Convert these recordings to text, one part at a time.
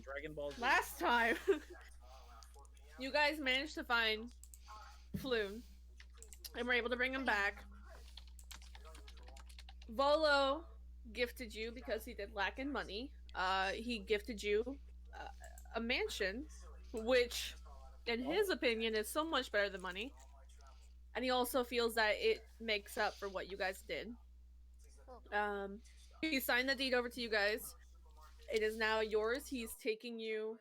Dragon Ball Z. Last time, you guys managed to find Floon, and were able to bring him back. Volo gifted you because he did lack in money. He gifted you a mansion, which, in his opinion, is so much better than money. And he also feels that it makes up for what you guys did. He signed the deed over to you guys. It is now yours. He's taking you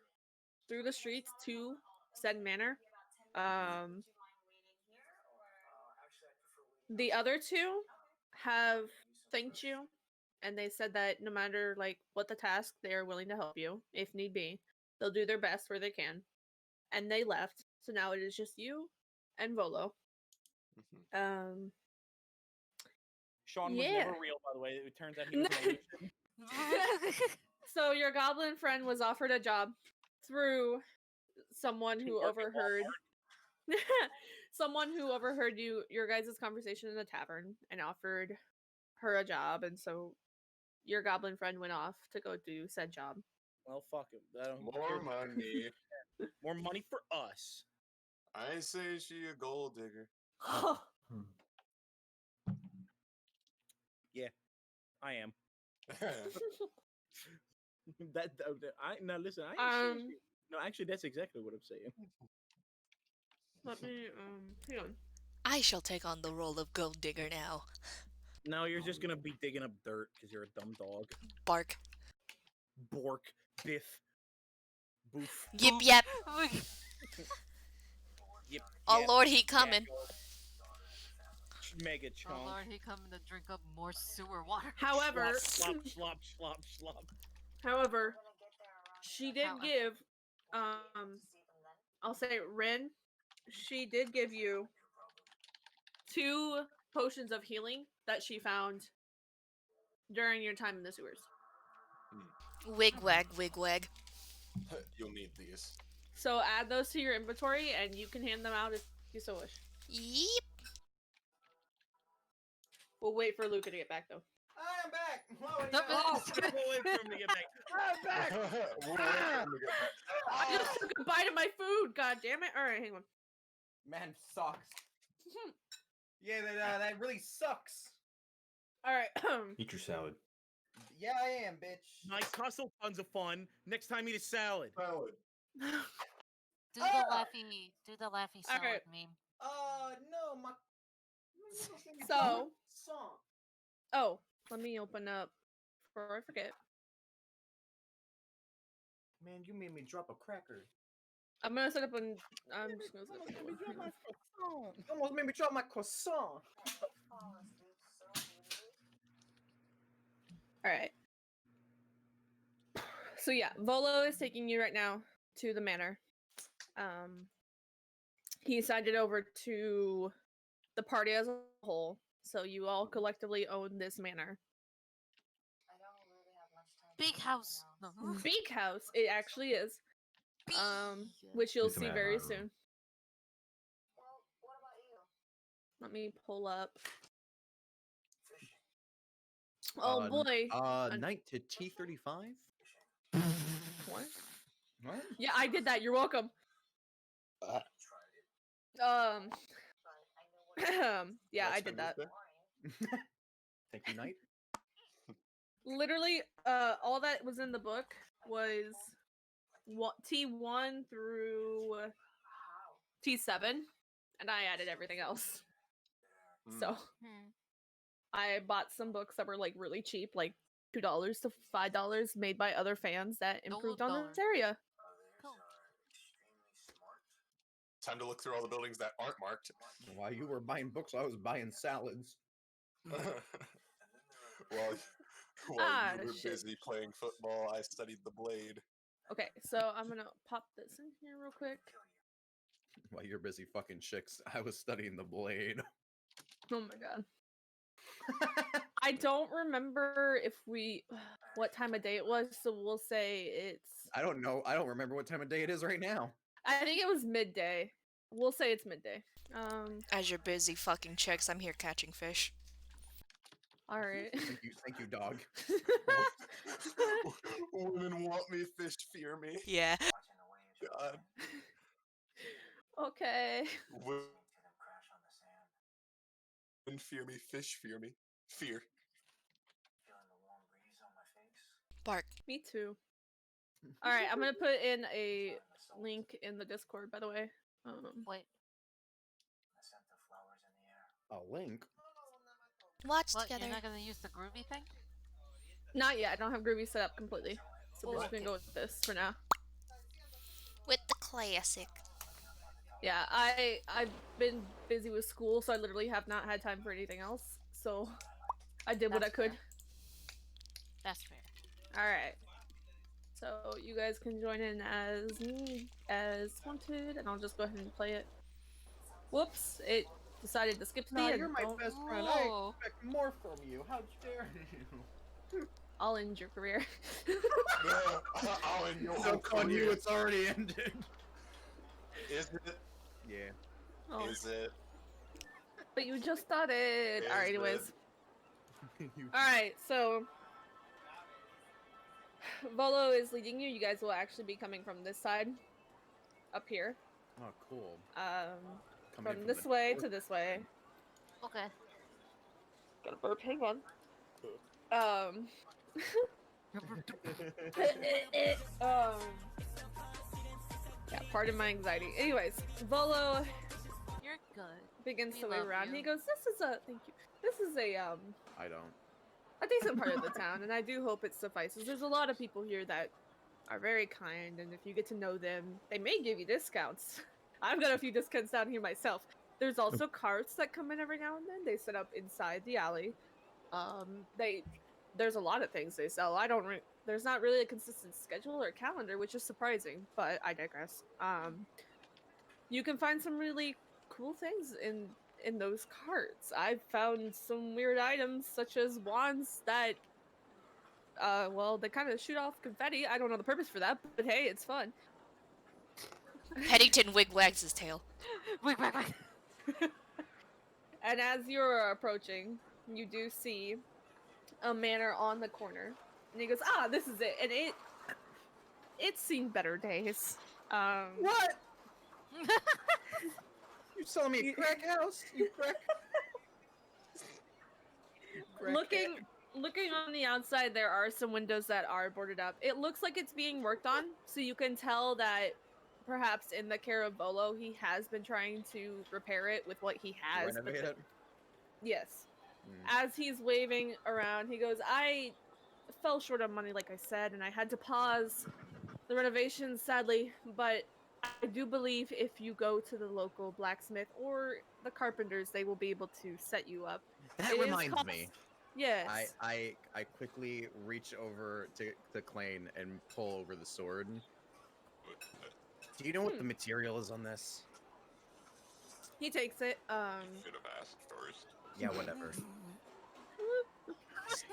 through the streets to said manor. Um, the other two have thanked you, and they said that no matter like what the task, they are willing to help you if need be. They'll do their best where they can, and they left. So now it is just you and Volo. Um, Sean was yeah. never real, by the way. It turns out he was an illusion. So your goblin friend was offered a job through someone who overheard someone who overheard your guys' conversation in the tavern and offered her a job, and so your goblin friend went off to go do said job. Well, fuck him. More money. More money for us. I say she a gold digger. Yeah, I am. Now listen. I ain't shit. No, actually, that's exactly what I'm saying. Let me hang on. I shall take on the role of gold digger now. No, you're just gonna be digging up dirt because you're a dumb dog. Bark. Bork, biff, boof. Yip yep. Yip, Oh yep, lord, he coming. Mega chunk. Oh lord, he coming to drink up more sewer water. However, slop. However, she did give I'll say Rin, she did give you 2 potions of healing that she found during your time in the sewers. Wigwag, wigwag. You'll need these. So add those to your inventory and you can hand them out if you so wish. Yeep. We'll wait for Luca to get back though. I'm back! We'll wait for him to get back. I'm back! We'll wait for him to get back. I just took a bite of my food, god damn it. Alright, hang on. Man sucks. Yeah, that really sucks. Alright. Eat your salad. Yeah, I am, bitch. Nice hustle, tons of fun. Next time, eat a salad. Salad. Do the laughy salad Okay. meme. No, my. So- Song. Oh, let me open up before I forget. Man, you made me drop a cracker. I'm gonna set up an I'm just gonna set up a You almost made me drop my croissant. Alright. So yeah, Volo is taking you right now to the manor. He signed it over to the party as a whole, so you all collectively own this manor. Big house. No. Big house, it actually is. Which you'll It's a see mad very room. soon. Let me pull up. Oh boy. Night to T35? What? What? Yeah, I did that. You're welcome. Yeah, I did that. Thank you, Knight. Literally, all that was in the book was T1 through T7, and I added everything else. So I bought some books that were like really cheap, like $2 to $5, made by other fans that improved on this area. Cool. Time to look through all the buildings that aren't marked. While you were buying books, I was buying salads. While you were shit. busy playing football, I studied the blade. Okay, so I'm gonna pop this in here real quick. While you're busy fucking chicks, I was studying the blade. Oh my god. I don't remember if what time of day it was, so we'll say it's I don't know. I don't remember what time of day it is right now. I think it was midday. We'll say it's midday. As you're busy fucking chicks, I'm here catching fish. All right. Thank you, dog. Women want me, fish fear me. Yeah. God. Okay. Women fear me, fish fear me. Fear. Bark. Me too. All right, I'm gonna put in a link in the Discord. By the way. Wait, A link? Watch what? together. You're not gonna use the groovy thing? Not yet. I don't have Groovy set up completely, so we're just Okay. gonna go with this for now. With the classic. Yeah, I've been busy with school, so I literally have not had time for anything else. So I did what I That's could. fair. That's fair. All right. So you guys can join in as me as wanted, and I'll just go ahead and play it. Whoops! It decided to skip to the Nah, end. you're my Don't- best friend. I Whoa. expect more from you. How dare you? I'll end your career. I'll end your So whole on you, career. it's already ended. Is it? Yeah. Oh, Is it? but you just started. Is All right. it? Anyways. You- All right. So Volo is leading you. You guys will actually be coming from this side, up here. Oh, cool. Coming From in this the way door. to this way. Okay. Got a burp. Hang on. Yeah, pardon my anxiety. Anyways, Volo You're good. begins We to wave love around. you. He goes, "This is a thank you. This is I don't. a decent part of the town, and I do hope it suffices. There's a lot of people here that are very kind, and if you get to know them, they may give you discounts. I've got a few discounts down here myself. There's also carts that come in every now and then. They set up inside the alley. There's a lot of things they sell. There's not really a consistent schedule or calendar, which is surprising, but I digress. You can find some really cool things in those carts. I've found some weird items such as wands that well, they kind of shoot off confetti. I don't know the purpose for that, but hey, it's fun. Paddington wig wags his tail. Wait. And as you're approaching, you do see a manor on the corner. And he goes, "Ah, this is it." And it's seen better days. What? You selling me a crack house? You crack? Looking on the outside, there are some windows that are boarded up. It looks like it's being worked on, so you can tell that perhaps in the care of Volo, he has been trying to repair it with what he has. Renovate it? Yes. Mm. As he's waving around, he goes, "I fell short on money, like I said, and I had to pause the renovations, sadly, but I do believe if you go to the local blacksmith or the carpenters, they will be able to set you up." That It is reminds cost- me. Yes. I quickly reach over to Klain and pull over the sword. Do you know what the material is on this? He takes it. Should have asked first. Yeah, whatever.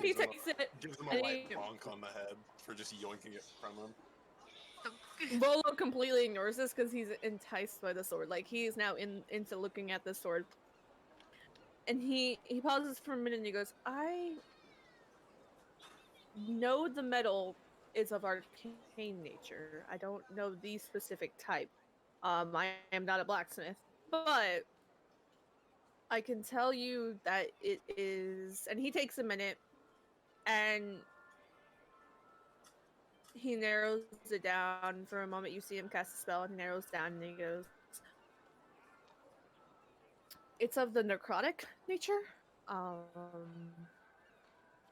He takes it. Gives him a And light he- bonk on the head for just yoinking it from him. Volo completely ignores this because he's enticed by the sword. Like he's now into looking at the sword. And he pauses for a minute and he goes, "I know the metal is of arcane nature. I don't know the specific type. I am not a blacksmith, but I can tell you that it is." And he takes a minute and he narrows it down for a moment. You see him cast a spell and he narrows down and he goes, "It's of the necrotic nature.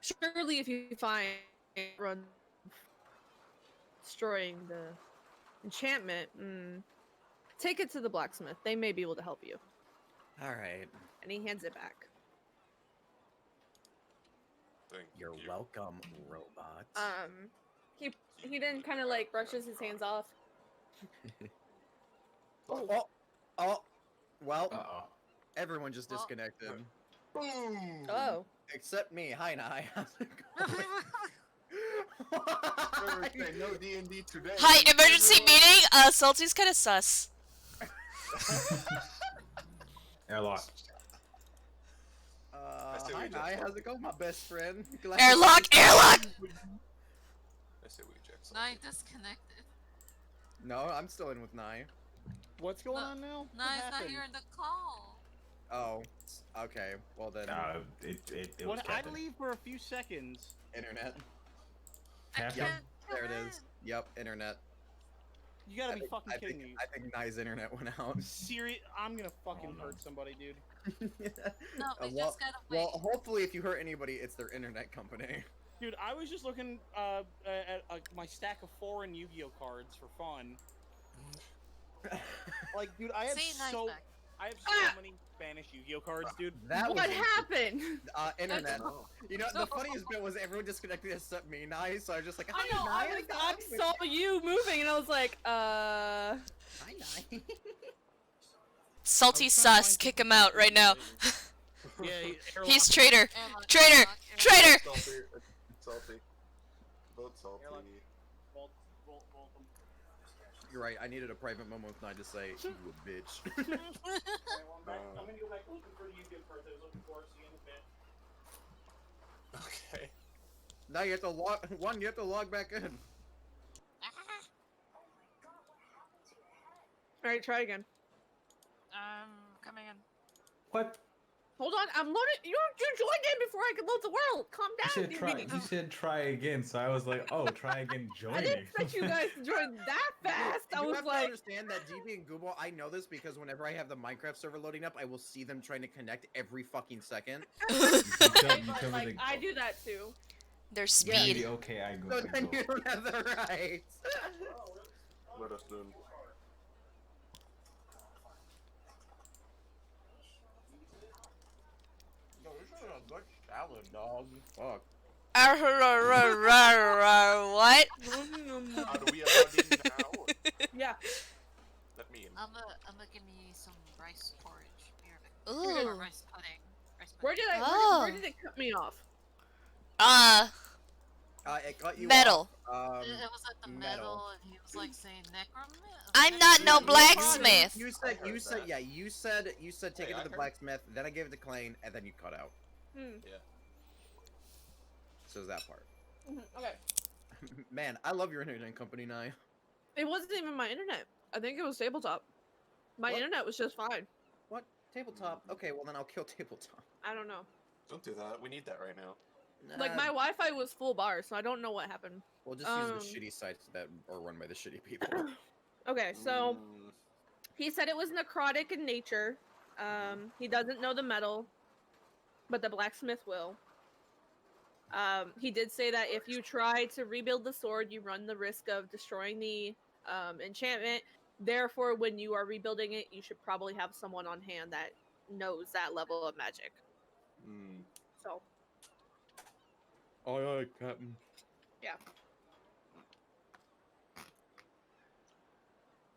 Surely if you find run destroying the enchantment, take it to the blacksmith. They may be able to help you." All right. And he hands it back. Thank You're you. welcome, robot. He then kind of like brushes his hands off. Oh. Well, Uh-oh. everyone just Well- disconnected. Boom! Oh, Except me. Hi, Nai. How's it Thursday, going? no D&D today. Hi, emergency Everyone- meeting. Salty's kind of sus. Airlock. I say Hi, we Nye. eject How's it going, my best friend? Glad Airlock, airlock! I say we eject something. Nye disconnected. No, I'm still in with Nye. What's going No, on now? What Nye's not happened? here in the call. Oh, okay. Well then, It was What? I Captain. leave for a few seconds. internet. I Captain? can't There it come is. Yep, internet. You gotta be fucking I kidding think, me. I think Nye's internet went out. Serious? I'm gonna fucking no. hurt somebody, dude. No, we well, just gotta wait. well, hopefully, if you hurt anybody, it's their internet company. Dude, I was just looking at my stack of foreign Yu-Gi-Oh cards for fun. Like, dude, I have See, Nye's so back. many Spanish Yu-Gi-Oh cards, dude. That What was happened? internet. Oh. You know, the funniest bit was everyone disconnected except me, Nye. So I was just like, I hi, know. Nye. I saw you moving, and I was like, Hi, Nye. Salty I was trying to sus, find kick people him out to right now. Yeah, He's airlock. traitor. Airlock, Traitor! airlock, airlock. Traitor! Salty. Salty. Vote salty. Airlock. Vault. You're right. I needed a private moment with Nye to say, you a bitch. I'm gonna go back looking for the Yu-Gi-Oh cards I was looking for. See you in a bit. Okay. Now you have to log. You have to log back in. all right, try again. Coming in. What? Hold on, I'm loading. You joined in before I could load the world. Calm You down. said you try. meanie. You said try again, so I was like, oh, try again. I Joining. didn't expect you guys to join that fast. I You was have like, to understand that DB and Google, I know this because whenever I have the Minecraft server loading up, I will see them trying to connect every fucking second. You tell me like the- I do that too. Their Maybe, speed. okay, I go. So I then go. you don't have the rights. Let us done. Yo, this is a good salad, dog. Fuck. What? How do we allow in now? Yeah. Let me in. I'ma give me some rice porridge. Here, Ooh. or rice pudding. Rice Where pudding. did I? Oh. Where did it cut me off? It cut you Metal. off. It was at the metal. metal, and he was like saying I'm not no necromancer? blacksmith. You I said, heard that. you said take Hey, it I to the heard- blacksmith, then I gave it to Klein, and then you cut out. Yeah. So is that part. Okay. Man, I love your internet company, Nye. It wasn't even my internet. I think it was tabletop. My What? internet was just fine. What? Tabletop? Okay, well then I'll kill tabletop. I don't know. Don't do that. We need that right now. Like my Wi-Fi was full bar, so I don't know what happened. We'll just use the um, shitty sites that are run by the shitty people. Okay, so Mm, he said it was necrotic in nature. He doesn't know the metal, but the blacksmith will. He did say that if you try to rebuild the sword, you run the risk of destroying the enchantment. Therefore, when you are rebuilding it, you should probably have someone on hand that knows that level of magic. mm. So, Aye, Captain. yeah.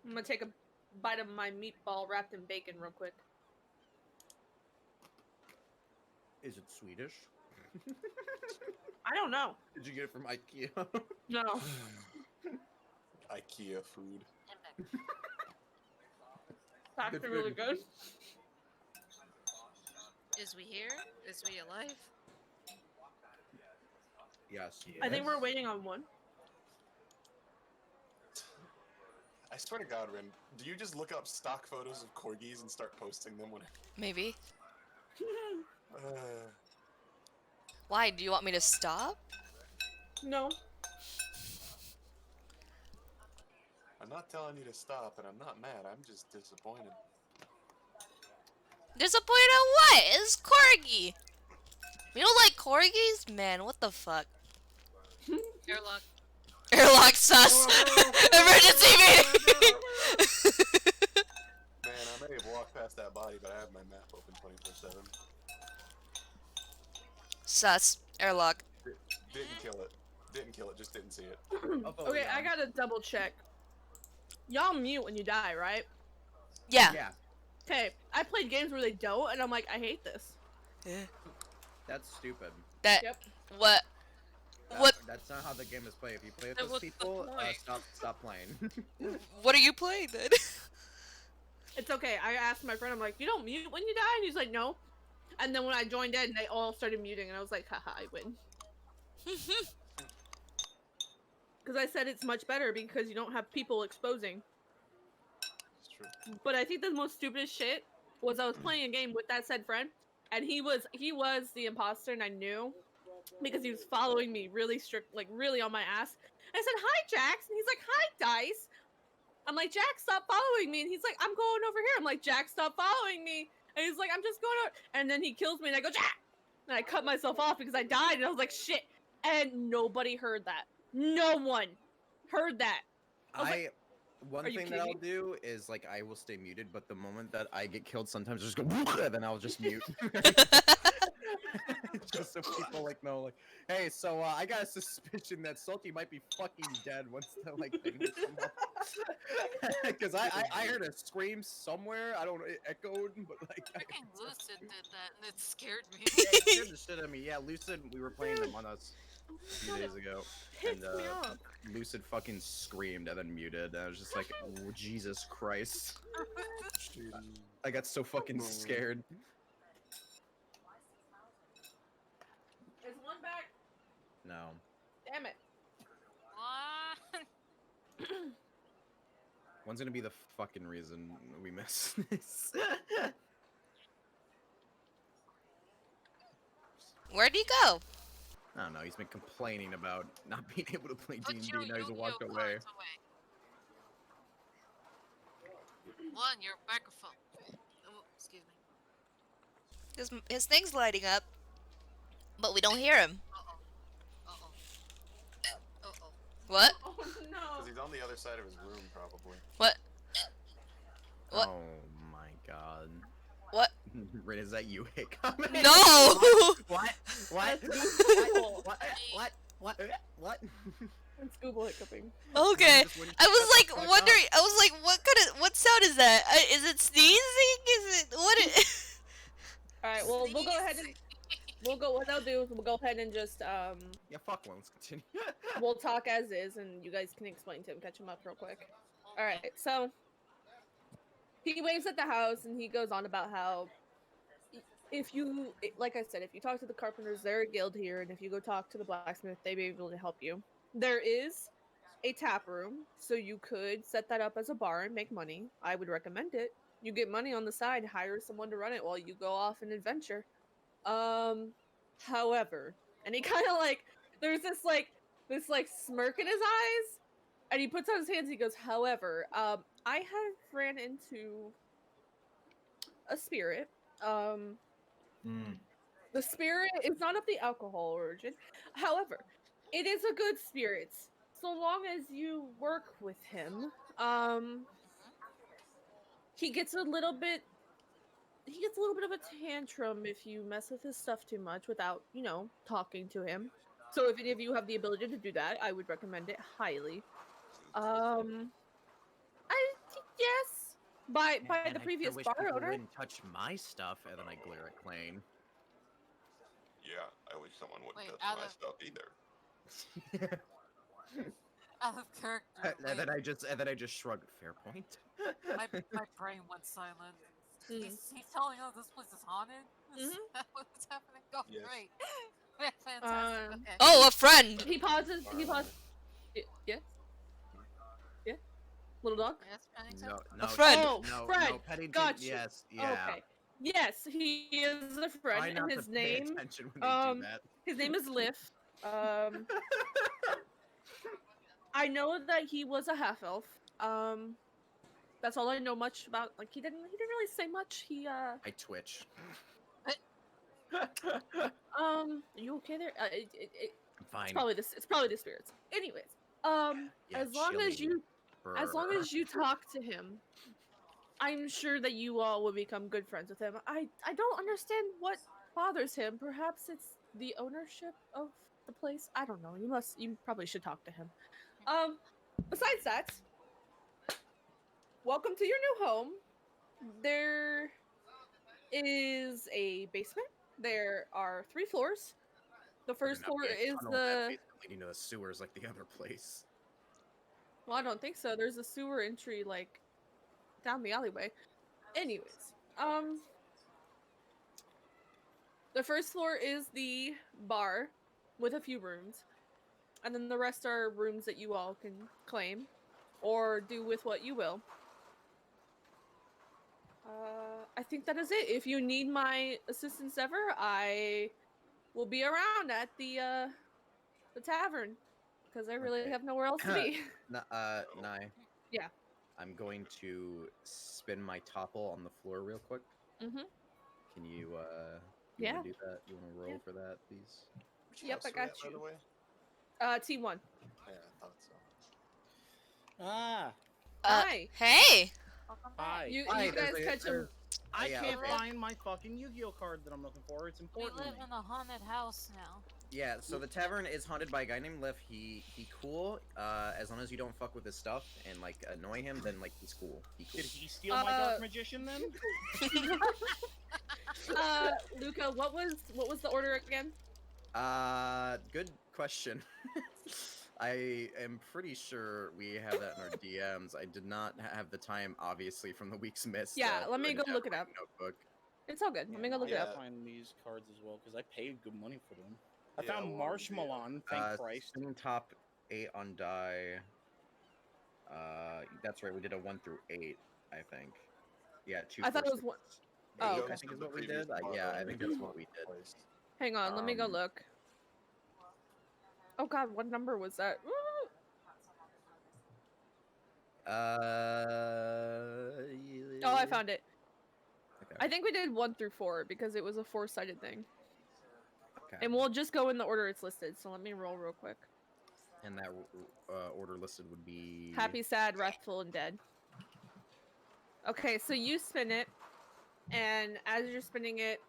I'm gonna take a bite of my meatball wrapped in bacon real quick. Is it Swedish? I don't know. Did you get it from IKEA? No. IKEA food. I'm back. It's actually Good really food. good. Is we here? Is we alive? Yes. I think we're waiting on one. I swear to God, Rim, do you just look up stock photos of corgis and start posting them when? Maybe. Uh, Why? Do you want me to stop? No. I'm not telling you to stop, and I'm not mad. I'm just disappointed. Disappointed on what? It's corgi. You don't like corgis? Man, what the fuck? Airlock. Airlock sus. Emergency meeting. Man, I may have walked past that body, but I have my map open 24/7. Sus. Airlock. Didn't kill it. Didn't kill it. Just didn't see it. Okay, I gotta double check. Y'all mute when you die, right? Yeah. Yeah, Okay, I played games where they don't, and I'm like, I hate this. that's stupid. That. Yep. What? That- What? That's not how the game is played. If you play with Then those what's the people, point? stop playing. What are you playing then? It's okay. I asked my friend, I'm like, you don't mute when you die? And he's like, no. And then when I joined in, they all started muting, and I was like, haha, I win. Because I said it's much better because you don't have people exposing. It's true. But I think the most stupidest shit was I was playing a game with that said friend, and he was the imposter, and I knew because he was following me really strict, like really on my ass. And I said, "Hi, Jax," and he's like, "Hi, Dice." I'm like, "Jax, stop following me," and he's like, "I'm going over here." I'm like, "Jax, stop following me," and he's like, "I'm just going over," and then he kills me, and I go, "Jax," and I cut myself off because I died, and I was like, "Shit," and nobody heard that. No one heard that. One "Are you thing that I'll kidding me?" do is like I will stay muted, but the moment that I get killed, sometimes I just go, and then I'll just mute. Just so people like know, like, hey, so I got a suspicion that Salty might be fucking dead once the like thing come up. Because I heard a scream somewhere. I don't know, it echoed, but like Freaking Lucid did that, and it scared me. yeah, it scared the shit out of me. Yeah, Lucid, we were playing Among Us a few days ago, Pissed and me off. Lucid fucking screamed and then muted. And I was just like, oh, Jesus Christ. I got so fucking scared. Is one back? No. Damn it. What? One's gonna be the fucking reason we miss this. Where'd he go? I don't know, he's been complaining about not being able to play Put D&D, your now he's Yu-Gi-Oh walked away. cards away. One, your microphone. Oh, excuse me. His thing's lighting up, but we don't hear him. Uh-oh. Uh-oh. Uh-oh. What? Oh Because no. he's on the other side of his room, probably. What? What? Oh my god. What? Rin, is that you hit comment? No! What? What? That's What? What? What? What? It's Google hiccuping. Okay. Just when you I was shut the like fuck wondering. up. I was like, what sound is that? Is it sneezing? Is it what? All right. Well, we'll go ahead and What I'll do is we'll go ahead and just Yeah, fuck one, let's continue. we'll talk as is, and you guys can explain to him, catch him up real quick. All right. So he waves at the house, and he goes on about how if you, like I said, if you talk to the carpenters, they're a guild here, and if you go talk to the blacksmith, they'd be able to help you. There is a tap room, so you could set that up as a bar and make money. I would recommend it. You get money on the side, hire someone to run it while you go off an adventure. However, and he kind of like, there's this smirk in his eyes, and he puts out his hands. He goes, "However, I have ran into a spirit. The spirit is not of the alcohol origin. However, it is a good spirit, so long as you work with him. He gets a little bit of a tantrum if you mess with his stuff too much without, talking to him. So if any of you have the ability to do that, I would recommend it highly. Yes. By the previous bar owner. Wouldn't touch my stuff, and then I glare at Clane. Yeah, I wish someone wouldn't Wait, touch out my of- stuff either. Out of character. And then I just shrug. Fair point. my brain went silent. Mm. He's telling us this place is haunted? Is Mhm. that what's happening? Oh, Yes. great. Fantastic. Okay. Oh, a friend. He pauses. Yeah. Yeah. Little dog. Yes, Pennington? No, friend. Oh, no, friend. no, Pennington, Got you. yes, yeah. Okay. Yes, he is a Try friend, not and to his pay name attention when they do that. his name is Liff. I know that he was a half elf. That's all I know much about. Like he didn't really say much. I twitch. Are you okay there? I'm fine. It's probably the spirits. Anyways, Yeah, as long as chilling. you talk to him, I'm sure that you all will become good friends with him. I don't understand what bothers him. Perhaps it's the ownership of the place. I don't know. You probably should talk to him. Besides that, welcome to your new home. There is a basement. There are 3 floors. The first Better not floor be a is tunnel that the. basically leading to the sewers like the other place. Well, I don't think so. There's a sewer entry like down the alleyway. Anyways, The first floor is the bar with a few rooms. And then the rest are rooms that you all can claim or do with what you will. I think that is it. If you need my assistance ever, I will be around at the tavern because I really Okay. have nowhere else to be. Nye. Yeah. I'm going to spin my topple on the floor real quick. Mm-hmm. Can you Yeah. wanna do that? You wanna roll Yeah. for that, please? Which Yep, house I are we got at, by you. the way? T1. Yeah, I thought so. Ah, Hi. Hey. Welcome hi. back. You Hi, guys catch him. I yeah, can't okay. find my fucking Yu-Gi-Oh card that I'm looking for. It's We important. live to me. in a haunted house now. Yeah, so the tavern is haunted by a guy named Liff. He cool. As long as you don't fuck with his stuff and like annoy him, then like he's cool. He cool. Did he steal my dark magician then? Luca, what was the order again? Good question. I am pretty sure we have that in our DMs. I did not have the time, obviously, from the week's missed. Yeah, let me to go have look it my up. Notebook. It's all good. Let me go look it I up. find these cards as well because I paid good money for them. I Yeah, found well, Marshmallow. Thank Christ. Spinning top 8 on die. That's right. We did a 1 through 8, I think. Yeah, 2. I thought 4, it was 6. one. The Oh, I okay. ghost think of is the what we previous did. Yeah, I think that's what we did. place. Hang on, let me go look. Oh god, what number was that? Woo! Oh, I found it. Okay. I think we did 1 through 4 because it was a 4-sided thing. Okay. And we'll just go in the order it's listed. So let me roll real quick. And that order listed would be Happy, sad, wrathful, and dead. Okay, so you spin it, and as you're spinning it,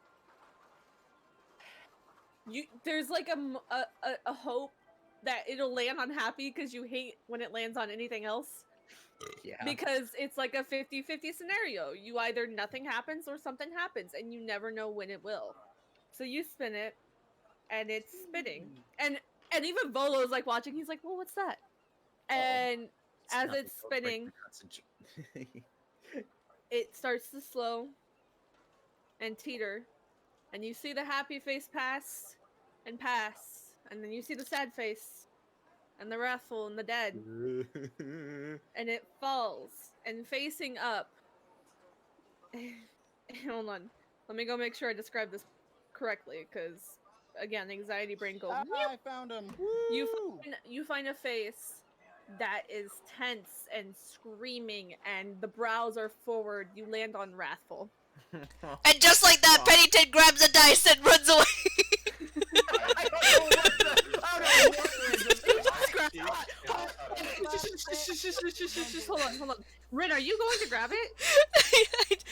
there's like a hope that it'll land on happy because you hate when it lands on anything else. Yeah. Because it's like a 50-50 scenario. You either nothing happens or something happens, and you never know when it will. So you spin it, and it's spinning. And even Volo's like watching, he's like, well, what's that? And as nothing. it's spinning, That's it starts to slow and teeter. And you see the happy face pass, and then you see the sad face, and the wrathful, and the dead. And it falls, and facing up. Hold on. Let me go make sure I describe this correctly, because, again, anxiety brain goes, I found him. you find a face that is tense and screaming, and the brows are forward. You land on wrathful. And just like that, Pennington grabs a dice and runs away. I don't know what the. I don't know what Hold on. Rin, are you going to grab it?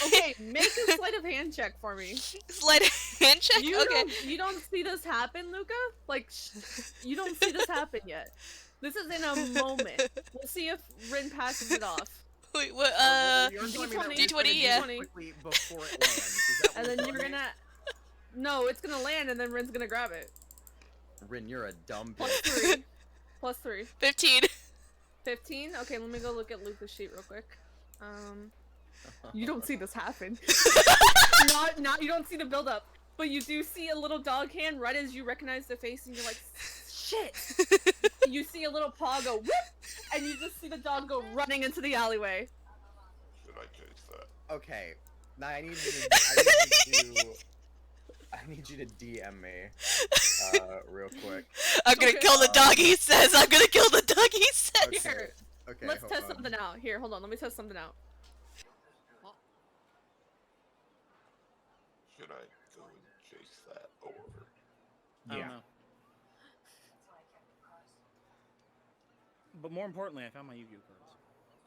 Okay, make a sleight of hand check for me. Sleight of hand check? Okay. You don't see this happen, Luca? Like, you don't see this happen yet. This is in a moment. We'll see if Rin passes it off. Wait, what? You're telling me that we're D20, gonna do yeah. this quickly before it lands. Is that And what then you're telling me? gonna... No, it's gonna land, and then Rin's gonna grab it. Rin, you're a dumb Plus bitch. 3. Plus 3. 15. 15? Okay, let me go look at Luca's sheet real quick. You don't see this happen. not you don't see the build up, but you do see a little dog hand right as you recognize the face, and you're like, shit. You see a little paw go whip, and you just see the dog go running into the alleyway. Should I chase that? Okay. Now I need you to DM me real quick. I'm gonna kill the dog, he says. I'm gonna kill the dog, he says. Okay. Here, Okay. let's hold test on. something out. Here, hold on. Let me test something out. Should I go and chase that over? I don't know. But more importantly, I found my Yu-Gi-Oh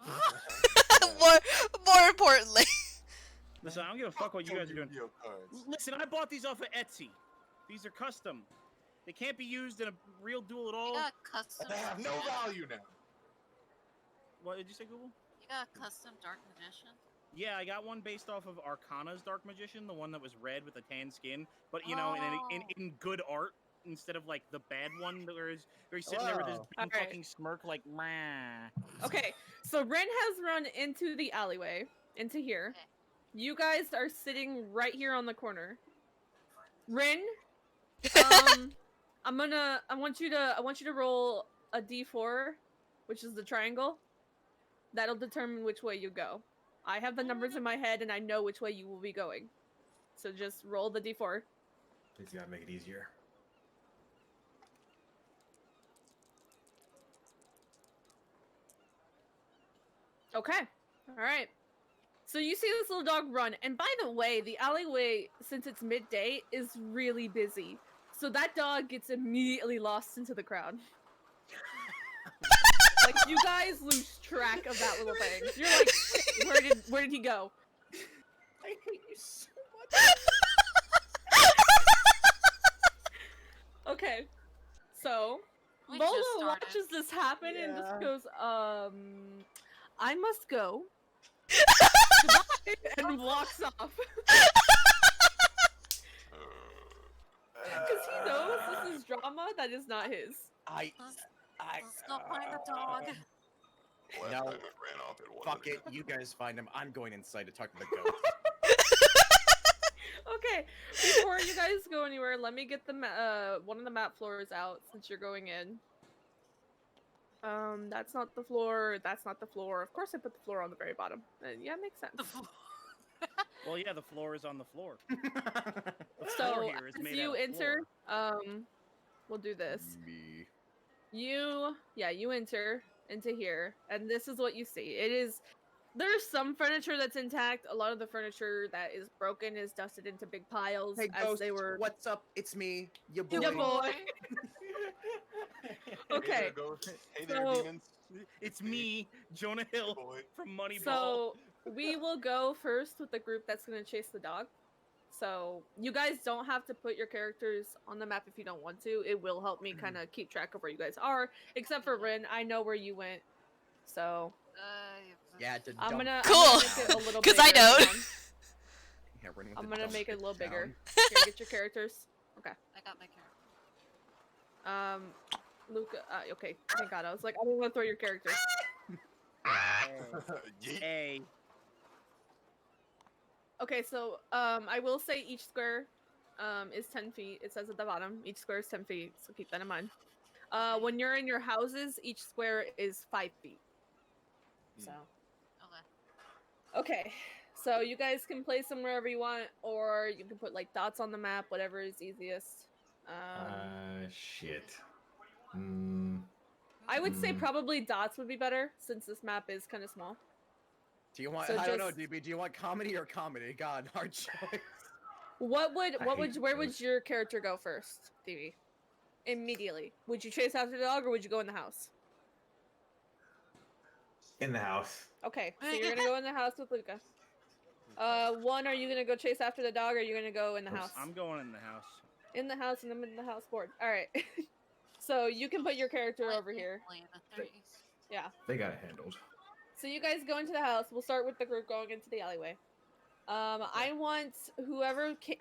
cards. more importantly. Listen, I don't give a fuck what you guys are doing. Yu-Gi-Oh cards. Listen, I bought these off of Etsy. These are custom. They can't be used in a real duel at You all. got custom. They have no value now. What did you say, Google? You got a custom Dark Magician. Yeah, I got one based off of Arcana's Dark Magician, the one that was red with a tan skin, but you know, in good art instead of like the bad one where he's sitting there with his Oh. big Alright. fucking smirk like, meh. Okay, so Rin has run into the alleyway, into here. Okay. You guys are sitting right here on the corner. Rin, I want you to roll a d4, which is the triangle. That'll determine which way you go. I have the numbers in my head and I know which way you will be going. So just roll the d4. Please gotta make it easier. Okay. Alright. So you see this little dog run, and by the way, the alleyway, since it's midday, is really busy. So that dog gets immediately lost into the crowd. Like, you guys lose track of that little thing. You're like, where did he go? I hate you so much. Okay. So, We just Bolo started. watches this happen and just Yeah. goes, I must go. Goodbye, and walks off. Because he knows this is drama that is not his. Let's go find the dog. Last No. time it ran off, it wasn't Fuck it, him. you guys find him. I'm going inside to talk to the ghost. Okay, before you guys go anywhere, let me get the one of the map floors out since you're going in. That's not the floor. That's not the floor. Of course, I put the floor on the very bottom. Yeah, makes sense. Well, yeah, the floor is on the floor. The So floor here is as made you out of enter, floor. we'll do this. Me. You enter into here, and this is what you see. There's some furniture that's intact. A lot of the furniture that is broken is dusted into big piles Hey, as ghost, they were. what's up? It's me, your boy. Yeah, boy. Hey Okay, there, ghost. Hey there, so- demons. It's me, Jonah Hill Boy. from Moneyball. so we will go first with the group that's gonna chase the dog. So you guys don't have to put your characters on the map if you don't want to. It will help me kind of keep track of where you guys are. Except for Rin, I know where you went. So Yeah, to I'm dump- gonna Cool. make it a little 'Cause I bigger. know. Hang on. Yeah, we're I'm to gonna dump make it a little down. bigger. Here, get your characters. I got my character. Luca. Okay, thank God. I was like, I don't want to throw your characters. Yeet. Hey, Okay, so I will say each square is 10 feet. It says at the bottom, each square is 10 feet, so keep that in mind. When you're in your houses, each square is 5 feet. So. Okay. Okay, so you guys can place them wherever you want, or you can put like dots on the map, whatever is easiest. Shit. I would say Hmm. probably dots would be better since this map is kind of small. Do you want? So I don't know, just- DB. Do you want comedy or comedy? God, hard choice. What would I what hate would where would those. your character go first, Stevie? Immediately. Would you chase after the dog or would you go in the house? In the house. Okay, so you're gonna go in the house with Luca. One, are you gonna go chase after the dog or are you gonna go in the house? I'm going in the house. In the house and I'm in the house board. Alright. So you can put your character over here. The 30s. Yeah. They got it handled. So you guys go into the house. We'll start with the group going into the alleyway. I want whoever, pick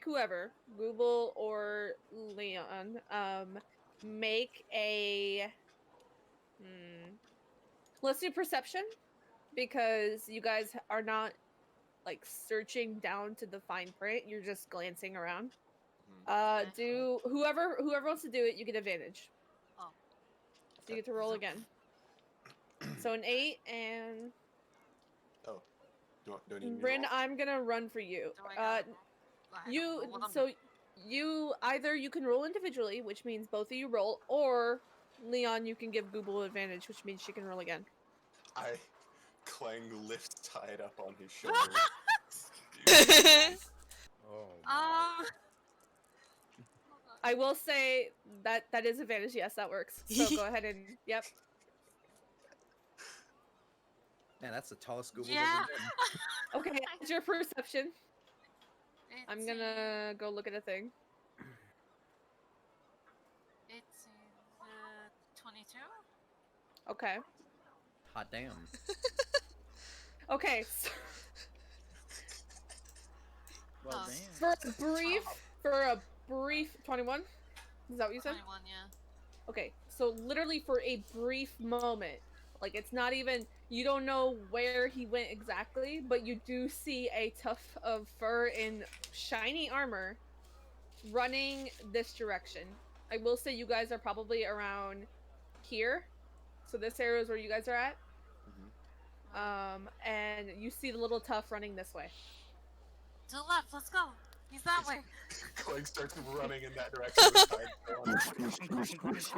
whoever, Google or Leon, make a, let's do perception, because you guys are not, like, searching down to the fine print, you're just glancing around. Do, whoever wants to do it, you get advantage. Oh. So you get to roll again. So an 8 and... Oh. Don't even Bryn, I'm gonna run for you. You either you can roll individually, which means both of you roll, or Leon, you can give Google advantage, which means she can roll again. I Clang lifts tied up on his shoulder. Oh. I will say that is advantage. Yes, that works. So go ahead and yep. Man, that's the tallest Google Yeah. ever been. Okay, it's your perception. I'm It's gonna go look at a thing. It's 22. Okay. Hot damn. Okay. So Well, Oh. damn. for a brief 21. Is that what you said? 21, yeah. Okay, so literally for a brief moment, like it's not even, you don't know where he went exactly, but you do see a tuft of fur in shiny armor running this direction. I will say you guys are probably around here. So this area is where you guys are at. And you see the little tough running this way. To the left, let's go. He's that way. Clank starts running in that direction. With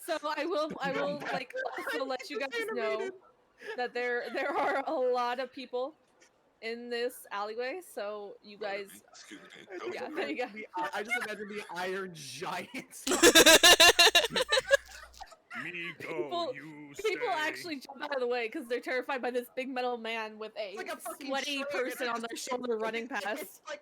So I will like also let you guys know that there are a lot of people in this alleyway. So you guys, Excuse me. yeah, there you go. I just imagine the Iron Giants. Miko, People actually jump out of the way because they're terrified by this big metal man with a Like a fucking sweaty train. person on their shoulder running past. It's like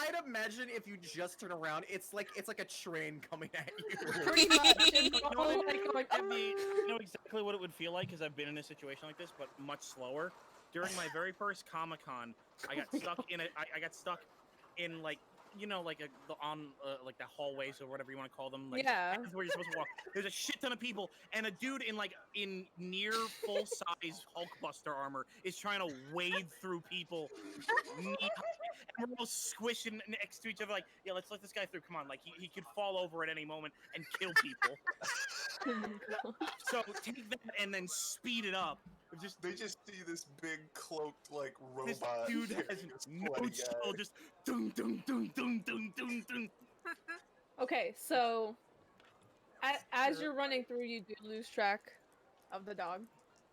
I'd imagine if you just turn around, it's like a train coming at you. Pretty much. And they're all, You like, going, I know exactly what it would feel like because I've been in a situation like this, but much slower. During my very first Comic-Con, I got stuck in I got stuck in like like like the hallways or whatever you want to call them. Like, Yeah. that's where you're supposed to walk. There's a shit ton of people, and a dude in near full size Hulkbuster armor is trying to wade through people. And we're all squishing next to each other, like, yeah, let's let this guy through. Come on, like he could fall over at any moment and kill people. So take that and then speed it up. They just see this big cloaked like This robot. dude has no chill, just dun dun dun dun dun dun dun. Okay, so as you're running through, you do lose track of the dog.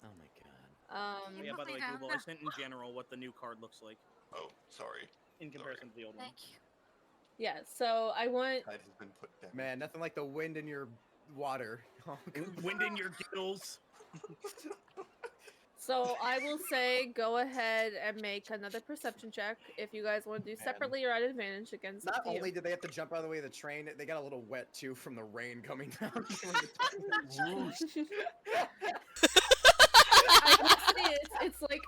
Oh my god. Yeah, by the way, Google, I sent in general what the new card looks like Oh, sorry. in comparison to the old one. Thank you. Yeah, so I want Tide has been put down. Man, nothing like the wind in your water. Wind in your gills. So I will say go ahead and make another perception check if you guys want to do separately or at advantage against Not you. only did they have to jump out of the way of the train, they got a little wet too from the rain coming down. I will say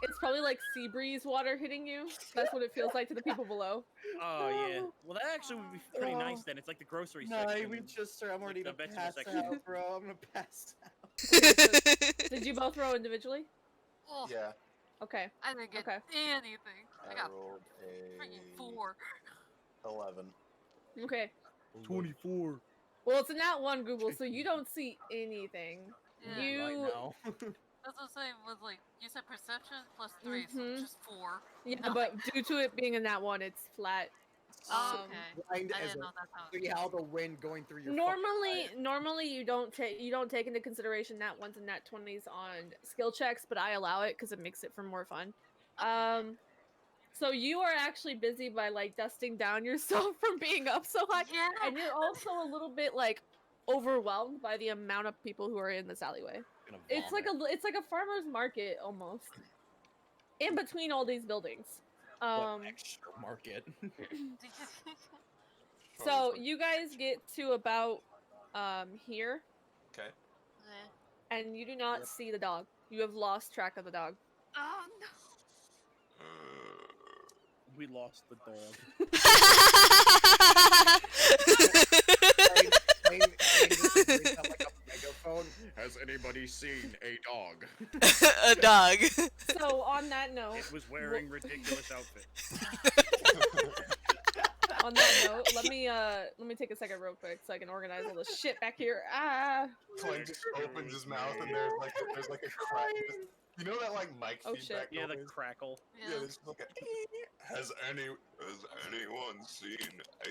it's probably like sea breeze water hitting you. That's what it feels like to the people below. Oh yeah. Well, that actually would be pretty nice then. It's like the grocery No, section. we just I'm already the gonna vegetable pass section. out, bro. I'm gonna pass out. Did you both roll individually? Oh, Yeah. Okay. I didn't get Okay. anything. I got rolled freaking a 4. 11. Okay. 24. Well, it's a nat one, Google, so you don't see anything. Yeah. You Right now. That's what I'm saying. Was like you said perception plus 3, so Mhm. just 4. yeah, No. but due to it being a nat one, it's flat. Oh, Um, okay. Blind I as didn't a know that's how. see how the wind going through your Normally you don't take into consideration nat ones and nat 20s on skill checks, but I allow it because it makes it for more fun. So you are actually busy by like dusting down yourself from being up so high, Yeah. and you're also a little bit like overwhelmed by the amount of people who are in this alleyway. It's like a farmer's market almost, in between all these buildings. extra market. So you guys get to about here, Okay. and you do not see the dog. You have lost track of the dog. Oh no. We lost the dog. Has anybody seen a dog? A dog. So on that note, It was wearing ridiculous outfit. on that note, let me take a second real quick so I can organize all this shit back here. Clank just opens his mouth and there's like a crack. You know that like mic Oh, feedback? Yeah, the noise? crackle. Yeah, there's just like a. Has anyone seen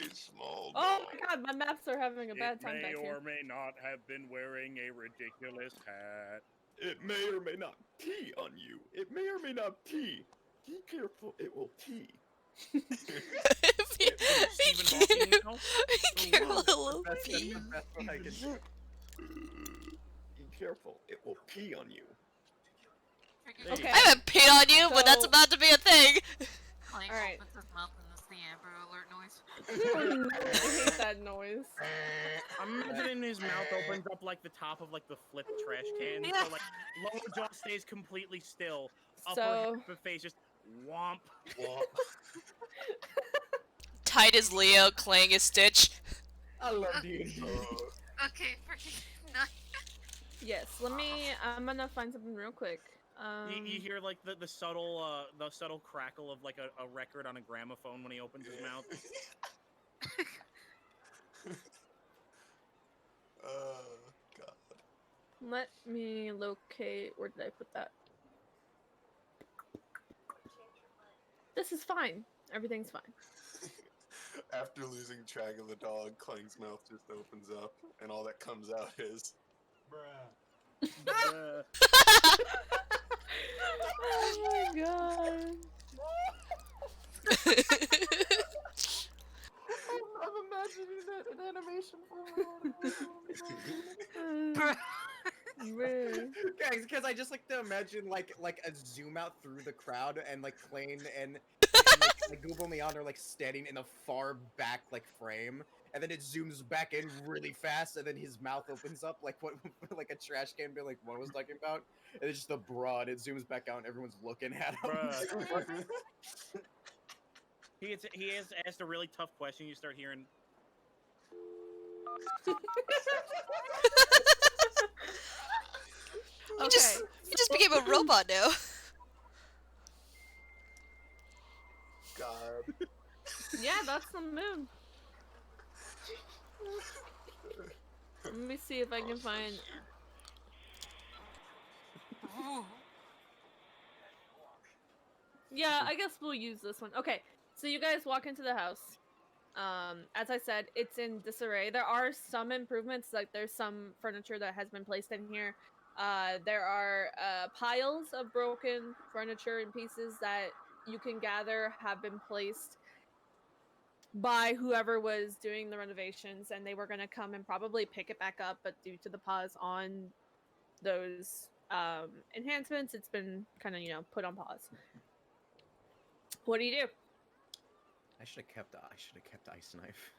a small Oh dog? my god, my maps are having a bad It time may back or here. may not have been wearing a ridiculous hat. It may or may not pee on you. It may or may not pee. Be careful, it will pee. Stephen Hawking, you know? Be careful, it will That's pee. the best one I can do. Be careful, it will pee on you. Freaking Okay. I haven't peed on you, but that's So- about to be a thing. Clank Alright. opens his mouth and it's the Amber Alert noise. I hate that noise. I'm imagining his mouth opens up like the top of like the flipped trash can. Yeah. So like lower jaw stays completely still. Upper So half of face just womp. Tight as Leo, Clang is Stitch. I love D&D. Okay, freaking nice. yes, I'm gonna find something real quick. You hear like the subtle crackle of like a record on a gramophone when he opens his mouth. God. Let me locate. Where did I put that? This is fine. Everything's fine. After losing track of the dog, Clang's mouth just opens up, and all that comes out is. Bruh. Bruh. Oh my god. I'm imagining that in animation for Bruh. Bruh. Guys, because I just like to imagine like a zoom out through the crowd and like Klain and like Google Neon are like standing in a far back like frame, and then it zooms back in really fast, and then his mouth opens up like what like a trash can be like one was talking about, and it's just a broad. It zooms back out, and everyone's looking at him. Bruh. He has asked a really tough question. You start hearing. Okay. You just became a robot now. God. Yeah, that's the moon. Let me see if I can find. Ooh. Yeah, I guess we'll use this one. Okay, so you guys walk into the house. As I said, it's in disarray. There are some improvements, like there's some furniture that has been placed in here. There are piles of broken furniture and pieces that you can gather have been placed by whoever was doing the renovations, and they were going to come and probably pick it back up, but due to the pause on those enhancements, it's been kind of, put on pause. What do you do? I should have kept ice knife.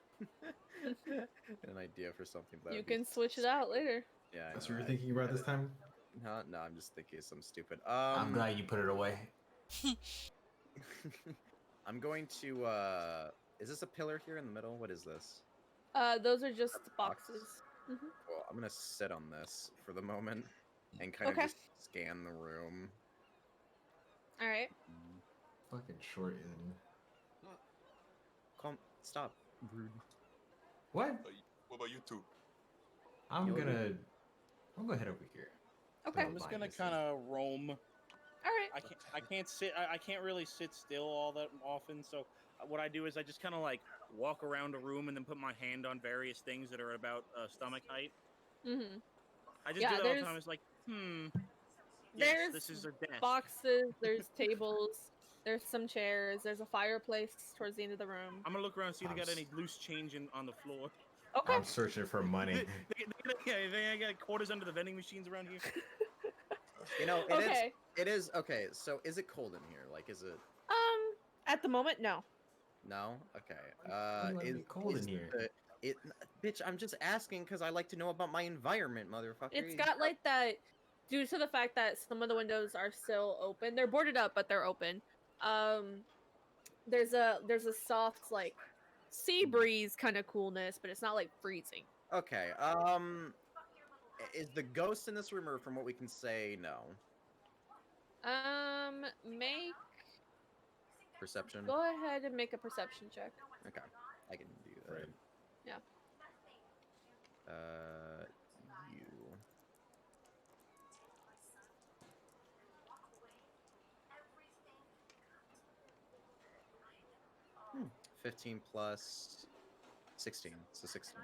An idea for something that You would be can switch it out later. Yeah, I That's know, what you're right? thinking about this time? No, I'm just thinking of some stupid. I'm glad you put it away. I'm going to. Is this a pillar here in the middle? What is this? Those are just boxes. Well, I'm gonna sit on this for the moment and kind Okay. of just scan the room. All right. Fucking short end. Calm. Stop. Rude. What? What about you two? I'm gonna head over here. Okay. I'm just gonna kind of roam. All right. I can't sit. I can't really sit still all that often. So what I do is I just kind of like walk around a room and then put my hand on various things that are about stomach height. Mm-hmm. I just Yeah, do that all the there's- time. It's like, Yes, There's this is a desk. boxes. There's tables. There's some chairs. There's a fireplace towards the end of the room. I'm gonna look around and see if they got I'm any loose change on the floor. Okay. I'm searching for money. they got quarters under the vending machines around here. You know, Okay. it is okay. So, is it cold in here? Like, is it? At the moment, no. No. Okay. Why would it be cold in here? Bitch, I'm just asking because I like to know about my environment, motherfucker. It's got like that. Due to the fact that some of the windows are still open, they're boarded up, but they're open. There's a soft like sea breeze kind of coolness, but it's not like freezing. Okay. Is the ghost in this room, or from what we can say, no? Make. Perception. Go ahead and make a perception check. Okay, I can do that. Right. Yeah. You. 15 plus 16, so 16.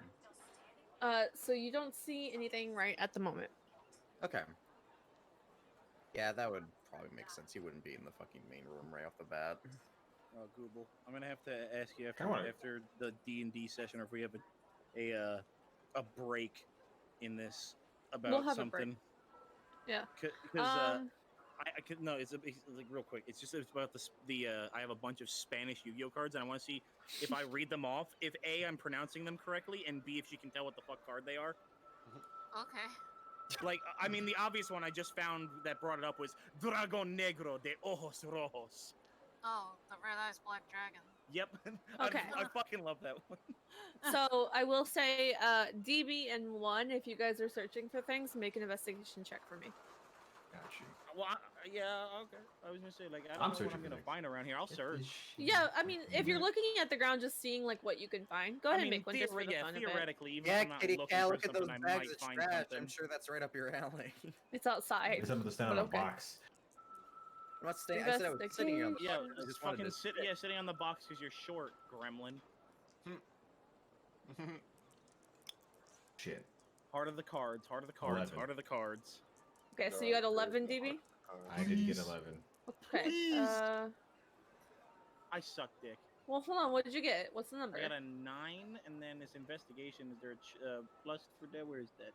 So you don't see anything right at the moment. Okay. Yeah, that would probably make sense. He wouldn't be in the fucking main room right off the bat. Oh, Google. I'm gonna have to ask you Come on. after the D&D session, or if we have a break in this about We'll have a something. break. Yeah. Because I could no. It's like real quick. It's about the I have a bunch of Spanish Yu-Gi-Oh cards, and I want to see if I read them off. If A, I'm pronouncing them correctly, and B, if she can tell what the fuck card they are. Okay. Like, I mean, the obvious one I just found that brought it up was Dragón Negro de Ojos Rojos. Oh, the red-eyes black dragon. Yep. Okay. I fucking love that one. So I will say, DB and 1, if you guys are searching for things, make an investigation check for me. Got you. Well, yeah, okay. I was gonna say, like, I don't I'm know what searching I'm for gonna things. find around here. I'll search. Yeah, I mean, if you're looking at the ground, just seeing like what you can find, go ahead and make one just for the fun of it. theoretically, even Yeah, if I'm not kitty looking cat, for look at those something, I bags might of find trash. something. I'm sure that's right up your alley. It's outside. Some of the stand but on a okay. box. I'm not staying. I said I was sitting on the Yeah, box. I just wanted fucking to sitting on the box because you're short, gremlin. Shit. Heart of the cards, heart of the cards, 11. heart of the cards. Okay, so you got 11, DB. I did get 11. Okay. Please. I suck dick. Well, hold on. What did you get? What's the number? I got a 9, and then this investigation. Is there a plus for that? Where is that?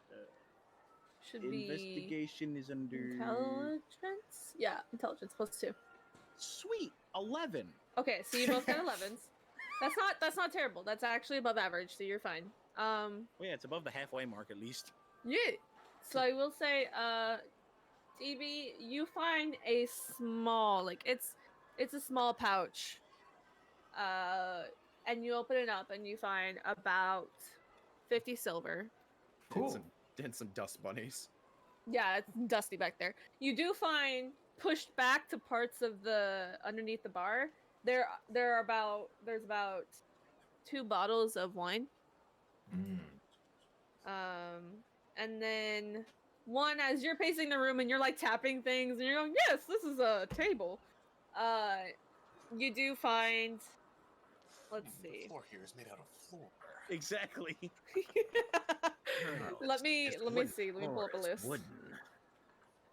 Should be Investigation is under intelligence. Yeah, intelligence +2. Sweet 11. Okay, so you both got 11s. That's not terrible. That's actually above average, so you're fine. Well, yeah, it's above the halfway mark at least. Yeah. So I will say, DB, you find a small, like it's a small pouch. And you open it up and you find about 50 silver. Cool. and some dust bunnies. Yeah, it's dusty back there. You do find pushed back to parts of the underneath the bar. There's about 2 bottles of wine. And then one as you're pacing the room and you're like tapping things and you're going, yes, this is a table. You do find. Let's see. The floor here is made out of floor. Exactly. Let me see. Let me pull up a list. Wooden.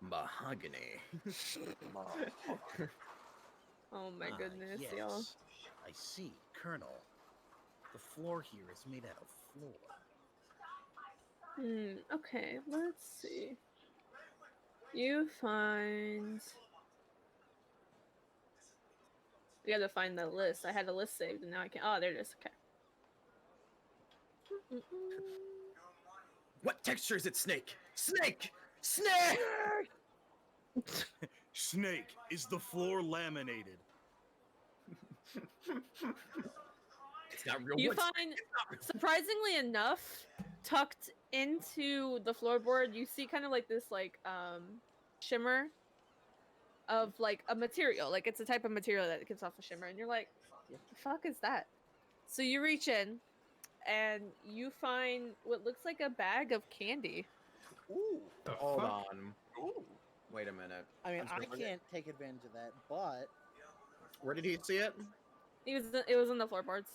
Mahogany. Oh my goodness, y'all. I see, Colonel. The floor here is made out of floor. Okay, let's see. You find. You gotta find the list. I had a list saved and now I can't. Oh, there it is. Okay. What texture is it, Snake? Snake! Snake! Snake, is the floor laminated? It's not real You wood. find, surprisingly enough, tucked into the floorboard, you see kind of like this shimmer of like a material. Like it's a type of material that gives off a shimmer, and you're like, what the fuck is that? So you reach in and you find what looks like a bag of candy. Ooh. The Hold fuck? on. Ooh. Wait a minute. I mean, I'm I sorry, can't take advantage of that, but Where did he see it? It was in the floorboards.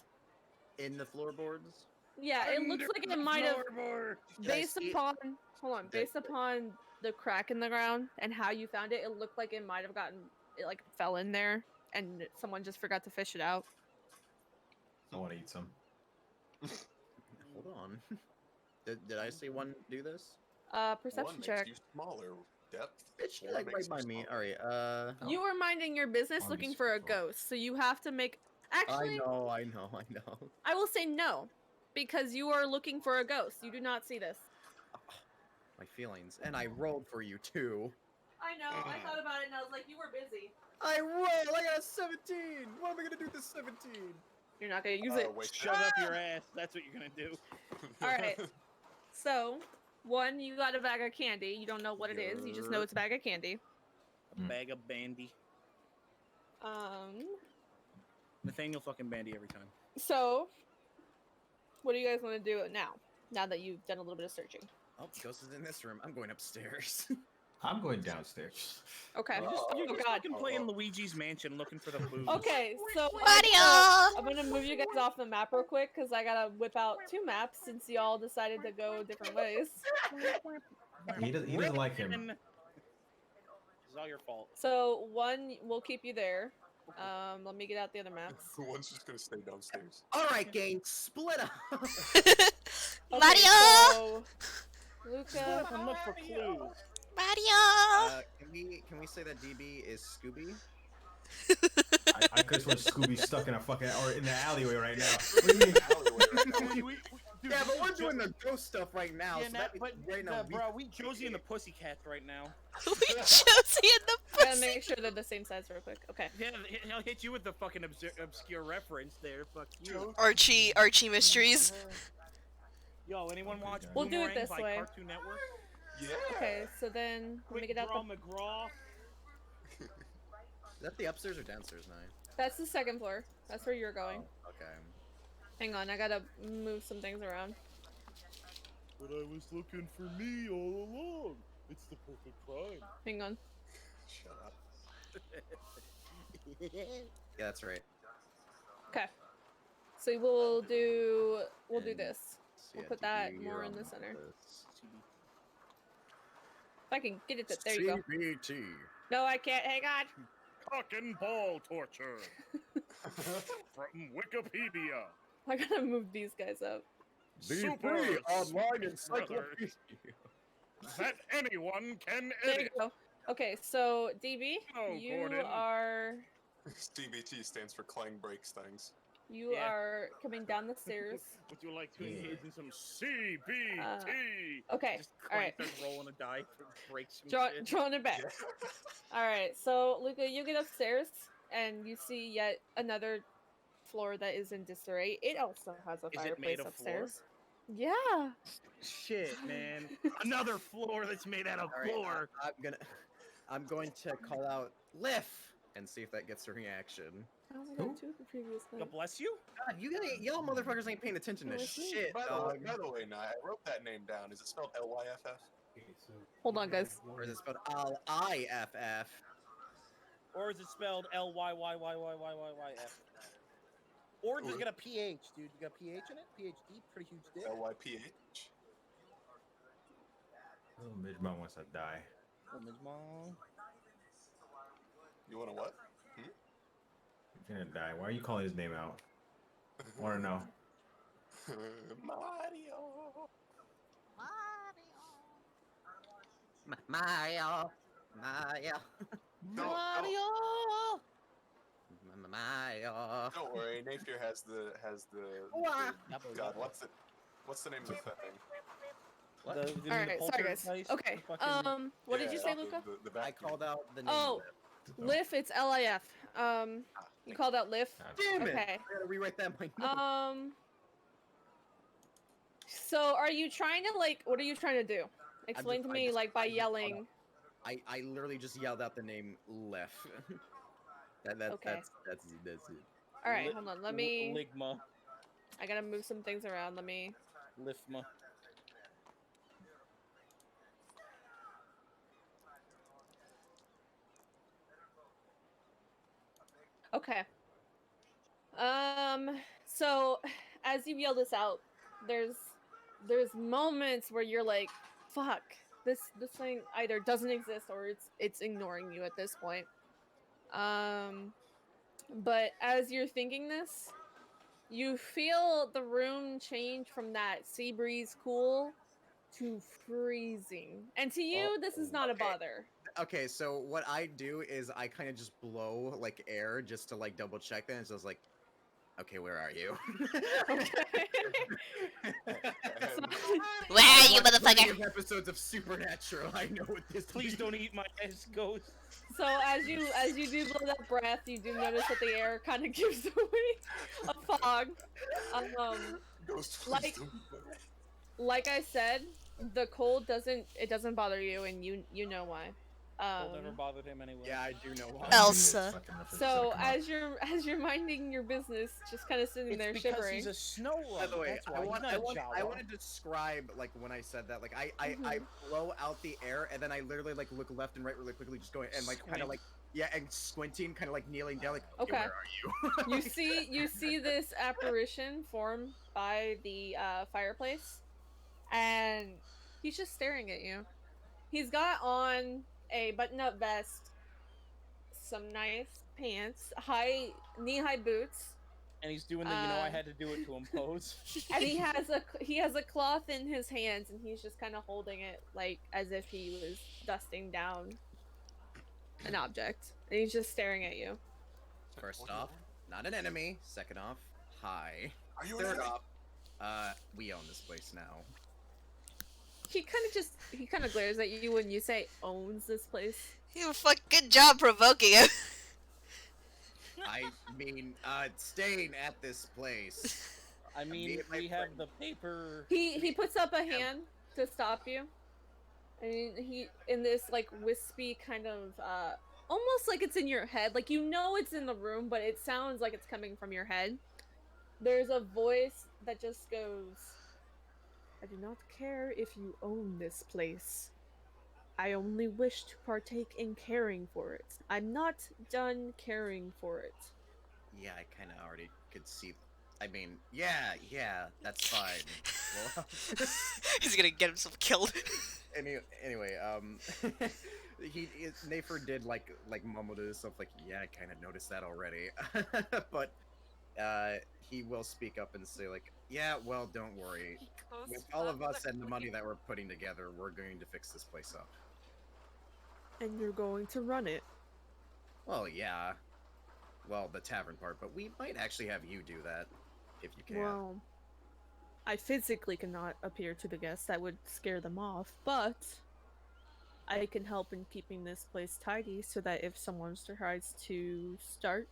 In the floorboards? Yeah, it looks like it might have based see it? upon based upon the crack in the ground and how you found it, it looked like it might have fell in there and someone just forgot to fish it out. I want to eat some. Hold on. Did I see one do this? Perception One check. makes you smaller. Depth. Bitch, Four you're like makes right by you me. smaller. Alright, You were minding your business On looking this for a floor. ghost, so you have to make. Actually, I know. I will say no, because you are looking for a ghost. You do not see this. My feelings. And I rolled for you too. I know. I thought about it and I was like, you were busy. I rolled! I got a 17! What am I gonna do with this 17? You're not gonna use it. Wait, Shut up your ass. That's what you're gonna do. All right. So, one, you got a bag of candy. You don't know what it is. You just know it's a bag of candy. A bag of bandy. Nathaniel fucking bandy every time. So, what do you guys want to do now? Now that you've done a little bit of searching. Oh, Ghost is in this room. I'm going upstairs. I'm going downstairs. Okay. You're Oh just god. fucking playing Luigi's Mansion looking for the booze. Okay, so Mario! I'm gonna move you guys off the map real quick because I gotta whip out 2 maps since y'all decided to go different ways. He doesn't like him. It's all your fault. So one will keep you there. Let me get out the other maps. One's just gonna stay downstairs. Alright, gang, split up! Mario! So, Luca, And look for clues. Mario! Can we say that DB is Scooby? I could swear Scooby's stuck in a fucking or in the alleyway right now. What do you mean alleyway right now? Dude, Yeah, but we're doing the ghost stuff right now. Yeah, so nah, that but means right now, bro, we Josie and the Pussycats right now. We Josie and the I gotta pussy. make sure they're the same size real quick. Okay. Yeah, he'll hit you with the fucking obscure reference there. Fuck you. Archie Mysteries. Yo, anyone watch We'll do it Boomerang this by way. Cartoon Network? Yeah. Okay, so then let me Quick get out Draw the. McGraw. that the upstairs or downstairs, Nine? That's the second floor. That's where you're going. Oh, okay. Hang on, I gotta move some things around. But I was looking for me all along. It's the perfect crime. Hang on. Shut up. Yeah, that's right. Okay. So we'll do this. So, We'll yeah, put that DB, more you're in on the center. this. If I can get it to, there you go. CBT. No, I can't. Hang on. Cock and ball torture from Wikipedia. I gotta move these guys up. Super online encyclopedia that anyone can There you edit. go. Okay, so DB, Hello, you Gordon. are CBT stands for Clang Breaks Things. you Yeah. are coming down the stairs. Would you like to Yeah. engage in some CBT? Okay, Just all right. Clank starts rolling a die for breaks some shit. Drawing it back. All right, so Luca, you get upstairs and you see yet another floor that is in disarray. It also has a Is it fireplace made of upstairs. Yeah. Shit, man. Another floor that's made out of All right, floor. I'm going to call out Liff and see if that gets a reaction. How have I got two of the previous God thing? bless you. God, y'all motherfuckers ain't paying attention to Oh, I see. shit, By dog. the way, Nye, I wrote that name down. Is it spelled Lyff? Hold on, guys. Or is it spelled L-I-F-F? Or is it spelled Lyyyyyyyyyf? Or does it get a PH, dude? You got PH in it? PhD? Pretty huge dick. Lyph? Little Midmon wants to die. Oh, Ms. Mom. You want to what? He's gonna die. Why are you calling his name out? I wanna know. Mario. Mario. Mario. Mario. Don't worry, Napier has the God, what's the name of the thing? All right, sorry guys. Okay. What did you say, Luca? The I vacuum. called out the name. Oh, Liff. It's L-I-F. You called out Liff. Damn it! Okay. I gotta rewrite that in my notes. So are you trying to what are you trying to do? Explain to me by yelling. I literally just yelled out the name Liff. Okay. That's it. All right, hold on. Let me. Ligma. I gotta move some things around. Let me. Lifma. Okay. So as you yell this out, there's moments where you're like, fuck, this thing either doesn't exist or it's ignoring you at this point. But as you're thinking this, you feel the room change from that sea breeze cool to freezing. And to you, this is not a bother. Okay, so what I do is I kind of just blow air just to double check that. And so I was like, okay, where are you? Where are you, Plenty motherfucker? of episodes of Supernatural. I know what this. Please don't eat my ass, ghost. So as you do blow that breath, you do notice that the air kind of gives away a fog. Ghost, like- Like I said, the cold doesn't bother you, and you know why. Cold never bothered him anyway. Yeah, I do know why. Elsa. So as you're minding your business, just kind of sitting there because shivering. he's a snow By the way, That's why. I He's want not a I Jawa. want to describe when I said that. I blow out the air and then I literally look left and right really quickly, just going and kind of and squinting, kind of kneeling down, Okay. Where are you? You see this apparition form by the fireplace, and he's just staring at you. He's got on a button-up vest, some nice pants, knee-high boots, And he's doing the I had to do it to him pose. and he has a cloth in his hands, and he's just kind of holding it as if he was dusting down an object, and he's just staring at you. First off, not an enemy. Second off, hi. Are you an Third enemy? off, we own this place now. He kind of glares at you when you say owns this place. You have a fucking good job provoking him. I mean, staying at this place. I mean, we have the paper. He puts up a hand to stop you, and he in this wispy kind of almost like it's in your head. Like, you know it's in the room, but it sounds like it's coming from your head. There's a voice that just goes, I do not care if you own this place. I only wish to partake in caring for it. I'm not done caring for it. Yeah, I kind of already could see. I mean, yeah, that's fine. Well, He's gonna get himself killed. anyway, Nafer did like mumble to himself like, yeah, I kind of noticed that already, but he will speak up and say like, yeah, well, don't worry. With all of us and the money that we're putting together, we're going to fix this place up. And you're going to run it. Well, yeah. Well, the tavern part, but we might actually have you do that, if you can. Well, I physically cannot appear to the guests. That would scare them off, but I can help in keeping this place tidy so that if someone tries to start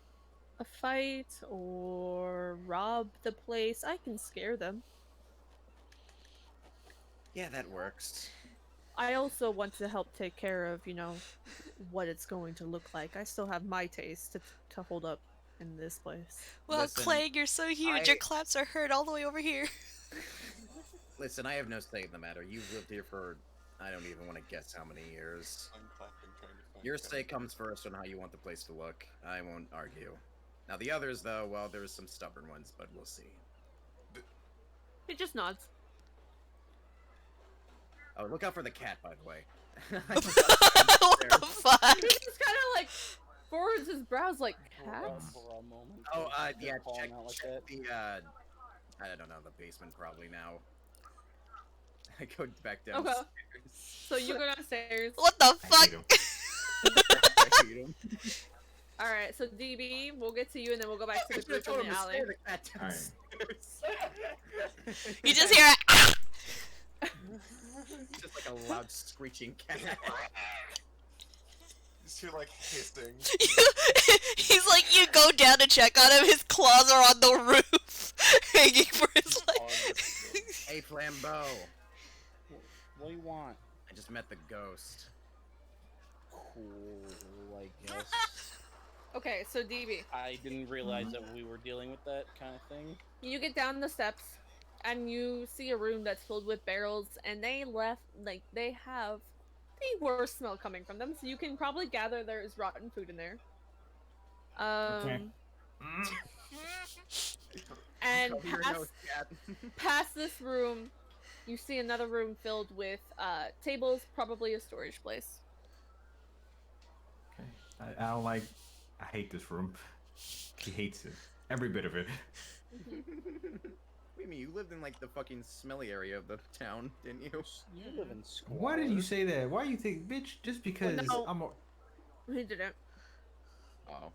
a fight or rob the place, I can scare them. Yeah, that works. I also want to help take care of, you know, what it's going to look like. I still have my taste to hold up in this place. Well, Listen, Clegg, you're so huge. Your claps are heard all the way over here. Listen, I have no say in the matter. You've lived here for, I don't even want to guess how many years. I'm clapping, trying to find Your Kevin. say comes first on how you want the place to look. I won't argue. Now the others, though, well, there's some stubborn ones, but we'll see. It just nods. Oh, look out for the cat, by the way. What the fuck? He just kind of like forwards his brows like, cats? For a moment. Oh, Just yeah, calling check, out like check that. the, I don't know, the basement probably now. I go back Okay. downstairs. So you go downstairs. What the I fuck? hate him. I hate him. Alright, so DB, we'll get to you and then we'll go back to the group in the alley. Alright. You just hear it. Just like a loud screeching cat. Just hear like hissing. He's like, you go down to check on him. His claws are on the roof, hanging for his life. Hey, Flambeau. What do you want? I just met the ghost. Cool, I guess. Okay, so DB, I didn't realize that we were dealing with that kind of thing. you get down the steps and you see a room that's filled with barrels and they left, like, they have the worst smell coming from them, so you can probably gather there is rotten food in there. Okay. And Cover your nose, cat. past this room, you see another room filled with tables, probably a storage place. Okay. I don't like. I hate this room. He hates it. Every bit of it. What do you mean? You lived in like the fucking smelly area of the town, didn't you? You live in school. Why did you say that? Why you think, bitch? Just because no. I'm a He didn't. Oh.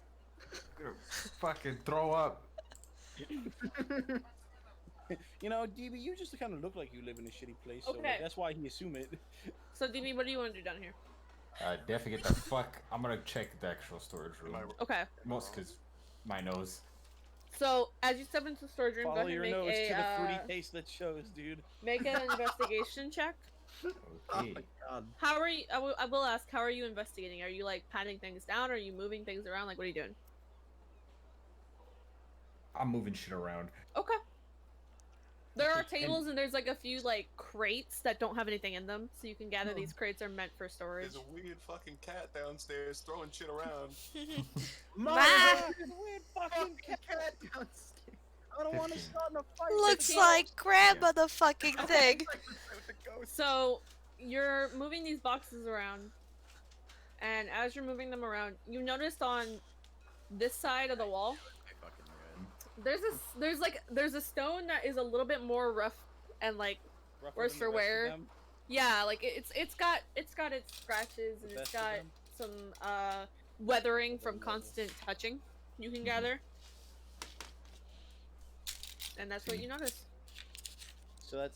gonna fucking throw up. You know, DB, you just kind of look like you live in a shitty place, so Okay. that's why he assumed it. So DB, what do you want to do down here? Definitely get the fuck. I'm gonna check the actual storage room. Okay. Most because my nose. So as you step into the storage room, go Follow ahead and your make nose a to the fruity taste that shows, dude. make an investigation check. Oh Okay. my god. How are you? I will ask. How are you investigating? Are you like patting things down? Are you moving things around? Like, what are you doing? I'm moving shit around. Okay. There are tables and there's like a few like crates that don't have anything in them, so you can gather these crates are meant for storage. There's a weird fucking cat downstairs throwing shit around. Weird fucking cat downstairs. I don't want to 15. start in a fight. Looks Fifteen. like grandma the fucking thing. So you're moving these boxes around, and as you're moving them around, you noticed on this side of the wall, I fucking win. there's a stone that is a little bit more rough and like Rougher worse than for the rest of wear. them, Yeah, like it's got its scratches and the it's best of got them. some weathering from constant touching. You can gather, and that's what you notice. So that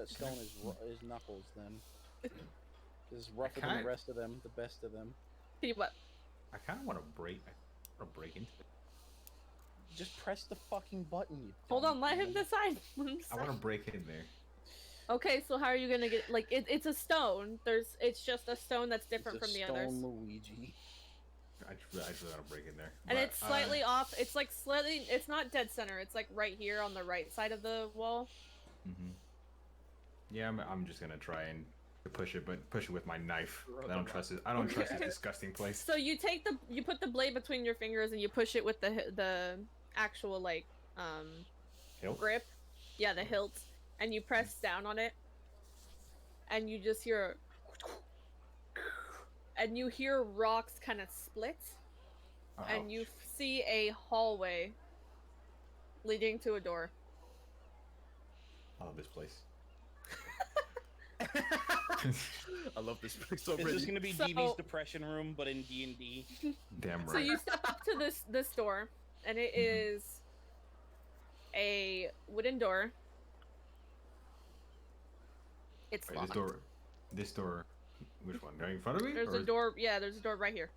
stone is Knuckles then. Is rougher than kinda- the rest of them, the best of them. See what? I kind of want to break. I want to break into it. Just press the fucking button. You Hold dumb on, let him human. decide. I want to break in there. Okay, so how are you gonna get like it's a stone? It's just a stone that's different It's from a the stone others. Luigi. I just gotta break in there. And But, it's slightly off. It's like slightly. It's not dead center. It's like right here on the right side of the wall. Yeah, I'm just gonna try and push it, but push it with my knife. I don't trust it. I don't trust this disgusting place. So you put the blade between your fingers and you push it with the actual like Hilt? grip. Yeah, the hilt, and you press down on it, and you just hear, and you hear rocks kind of split, and you see a hallway leading to a door. I love this place. I love this place Is this already. gonna be So- DB's depression room, but in D&D? Damn So right. you step up to this door, and it is a wooden door. It's Wait, locked. this door, which one? Right in front of me? There's or a door. Yeah, there's a door right here.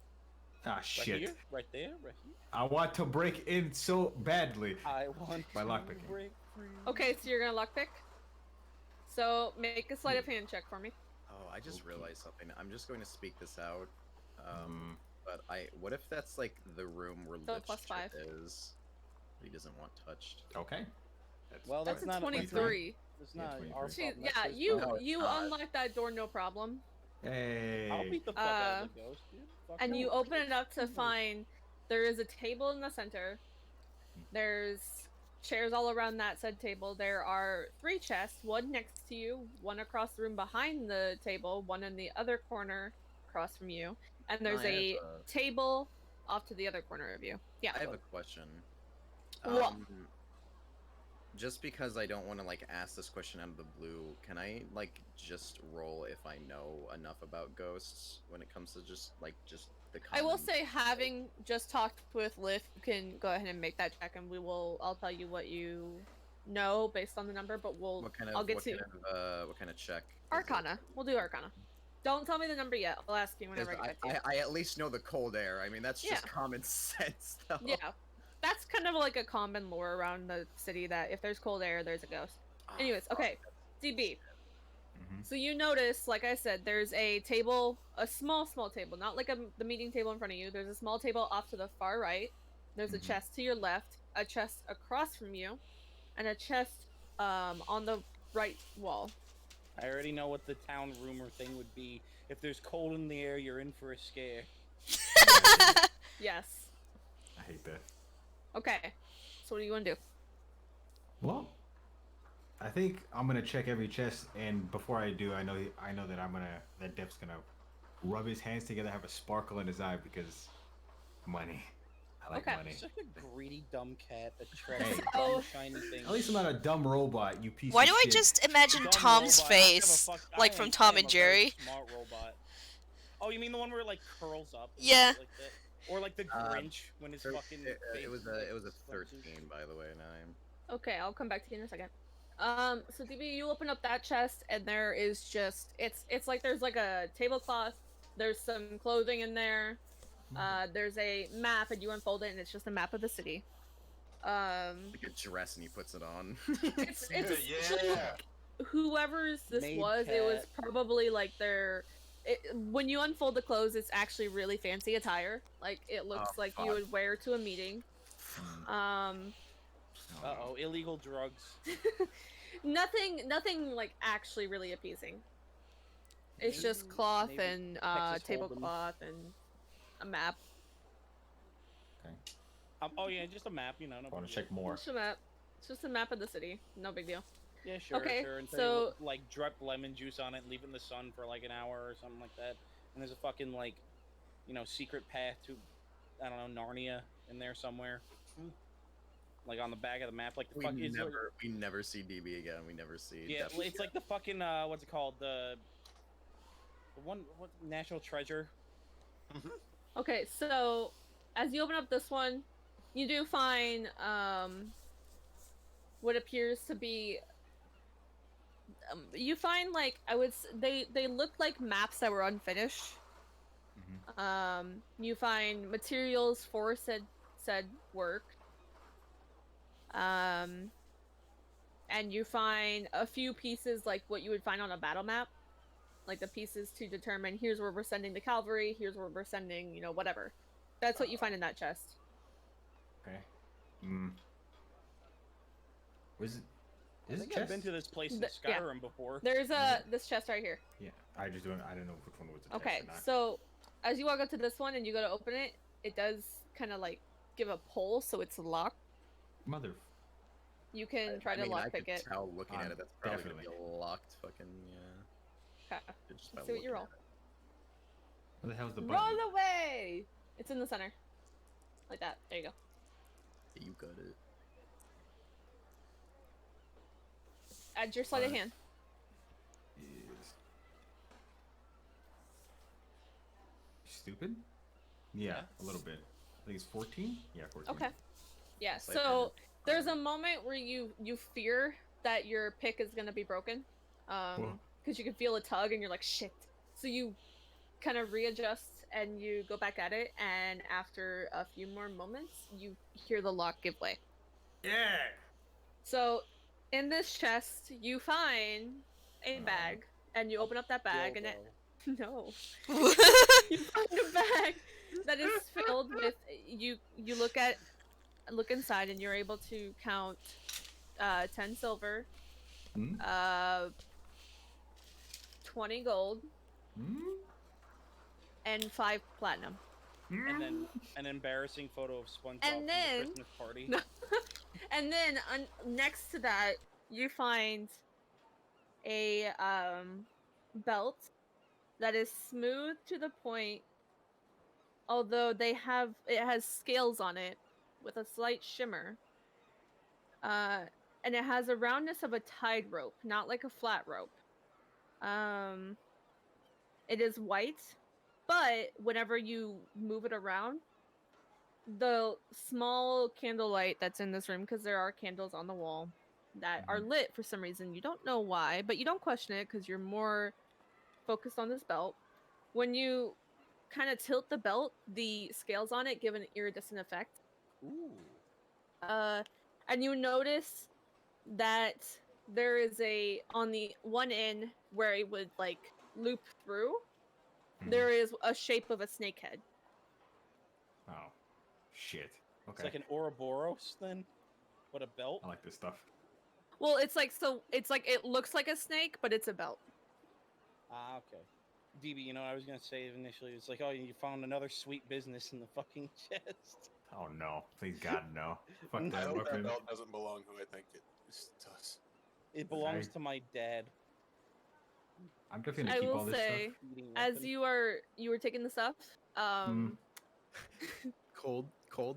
Ah, Right shit. here? Right there? Right here? I want to break in so badly. I want By to lockpicking. break free. Okay, so you're gonna lockpick. So make a sleight of hand check for me. Oh, I just realized something. I'm just going to speak this out. But what if that's like the room where So Lich plus 5. is? He doesn't want touched. Okay. Well, That's that's a not 23. It's Yeah, not 23. our See, problem. yeah, that's his you problem. you not. unlock that door no problem, Hey. I'll beat the fuck out of the ghost, dude. Fuck and no. you open it up to find there is a table in the center. There's chairs all around that said table. There are 3 chests, one next to you, one across the room behind the table, one in the other corner across from you, and there's I have a table off to the other corner of you. Yeah. I have a question. What? Just because I don't want to like ask this question out of the blue, can I like just roll if I know enough about ghosts when it comes to just the I will common- say, having just talked with Liv, you can go ahead and make that check, and I'll tell you what you know based on the number, but what kind of I'll get what to kind of check? is it? Arcana. We'll do Arcana. Don't tell me the number yet. I'll ask you whenever I 'Cause get back to you. I at least know the cold air. I mean, that's just Yeah. common sense, though. Yeah, that's kind of like a common lore around the city that if there's cold air, there's a ghost. Ah, Anyways, fuck. okay, DB. Mhm. So you notice, like I said, there's a table, a small table, not like the meeting table in front of you. There's a small table off to the far right. There's a Mhm. chest to your left, a chest across from you, and a chest on the right wall. I already know what the town rumor thing would be. If there's cold in the air, you're in for a scare. Yes. I hate that. Okay. So what do you want to do? Well, I think I'm gonna check every chest, and before I do, I know that Def's gonna rub his hands together, have a sparkle in his eye because money. I like Okay. money. Such a greedy, dumb cat that treasures Hey. dumb, shiny things. At least I'm not a dumb robot, you piece Why of do I shit. just imagine Dumb Tom's robot. I have a face, fuck- like I from am- Tom I am and a very Jerry? Smart robot. Oh, you mean the one where it like curls up? and Yeah. shit Like that? Or like the Grinch when his fucking. It face was like, a 13. 13, by the way. Nine. Okay, I'll come back to you in a second. So DB, you open up that chest, and there is just it's like there's like a tablecloth. There's some clothing in there. There's a map, and you unfold it, and it's just a map of the city. Like a dress, and he puts it on. It's essentially Yeah. whoever's this Maid was. It was cat. probably like when you unfold the clothes, it's actually really fancy attire. Like it looks like you fuck. would wear to a meeting. Uh-oh, illegal drugs. Nothing like actually really appeasing. It's just Maybe- cloth maybe and Texas Hold'em. tablecloth and a map. Oh yeah, just a map, you know. No I want big to check more. Just a map. It's just a map of the city. No big deal. deal. Yeah, sure, Okay, sure. Until so- you, like drop lemon juice on it, leave it in the sun for like an hour or something like that. And there's a fucking like, secret path to, I don't know, Narnia in there somewhere. Like on the back of the map, like the we fuck is never see DB again. We never see. Yeah, Def it's like the fucking what's it called? The one what National Treasure. Okay, so as you open up this one, you do find what appears to be you find like they look like maps that were unfinished. You find materials for said work. And you find a few pieces like what you would find on a battle map, like the pieces to determine here's where we're sending the cavalry, here's where we're sending, whatever. That's what you find in that chest. Okay. Hmm. Was it? I Is think it I've chest? been to this place in Yeah. Skyrim before. There's this chest right here. Yeah. I just don't. I don't know which one was the Okay, chest or not. so as you walk up to this one and you go to open it, it does kind of like give a pull, so it's locked. Mother. You can try to I lockpick could it. tell looking at it. That's probably Definitely. gonna be a locked fucking yeah. Okay. Just by Let's see what you looking roll. at it. What the hell's the button? Roll away! It's in the center. Like that. There you go. Yeah, you got it. Add your sleight of hand. Is stupid? Yeah, a little bit. I think it's 14. Yeah, 14. Okay. Yeah. Sleight of hand So is there's a fine. moment where you fear that your pick is gonna be broken, Whoa. because you can feel a tug and you're like shit. So you kind of readjust and you go back at it, and after a few more moments, you hear the lock give way. Yeah. So in this chest, you find a bag, and you open up that bag, and it no. You find a bag that is filled with you look inside and you're able to count 10 silver, Hmm? 20 gold, Hmm? and 5 platinum. And then an embarrassing photo of SpongeBob And from then- the Christmas party. No. And then next to that, you find a belt that is smooth to the point, although it has scales on it with a slight shimmer. And it has a roundness of a tied rope, not like a flat rope. It is white, but whenever you move it around, the small candlelight that's in this room, because there are candles on the wall that are lit for some reason. You don't know why, but you don't question it because you're more focused on this belt. When you kind of tilt the belt, the scales on it give an iridescent effect. Ooh. And you notice that there is on the one end where it would like loop through, there is a shape of a snake head. Oh, shit. Okay. It's like an Ouroboros then? What, a belt? I like this stuff. Well, it's like it looks like a snake, but it's a belt. Ah, okay. DB, you know what I was gonna say initially? It's like, oh, you found another sweet business in the fucking chest. Oh no! Please God no! Fuck I that hope that weapon. belt doesn't belong who I think it does. It belongs to my dad. I'm definitely I gonna keep will all this say, Eating as weapon. you were taking the stuff, Cold.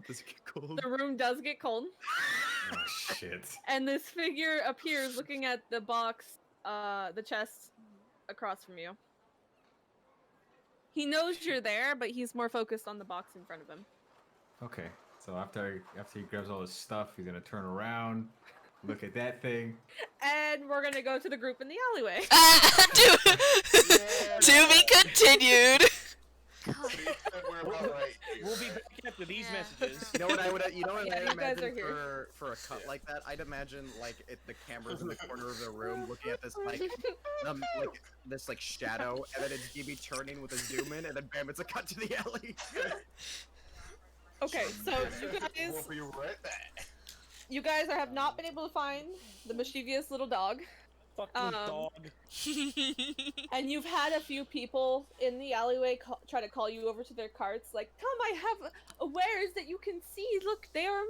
Does it get cold? the room does get cold, stuff. Oh shit! and this figure appears looking at the box, the chest across from you. He knows you're there, but he's more focused on the box in front of him. Okay, so after he grabs all his stuff, he's gonna turn around, look at that thing. And we're gonna go to the group in the alleyway. To be continued. We're about right here. We'll be back after these Yeah. messages. You know what I would? You know what Yeah, I'd you guys are imagine here. for a cut like that? I'd imagine like the camera's in the corner of the room, looking at this like this like shadow, and then it's GB turning with a zoom in, and then bam, it's a cut to the alley. Okay, so We'll be right back. you guys have not been able to find the mischievous little dog. Fuck this dog. And you've had a few people in the alleyway try to call you over to their carts, like, come, I have wares that you can see, look, they are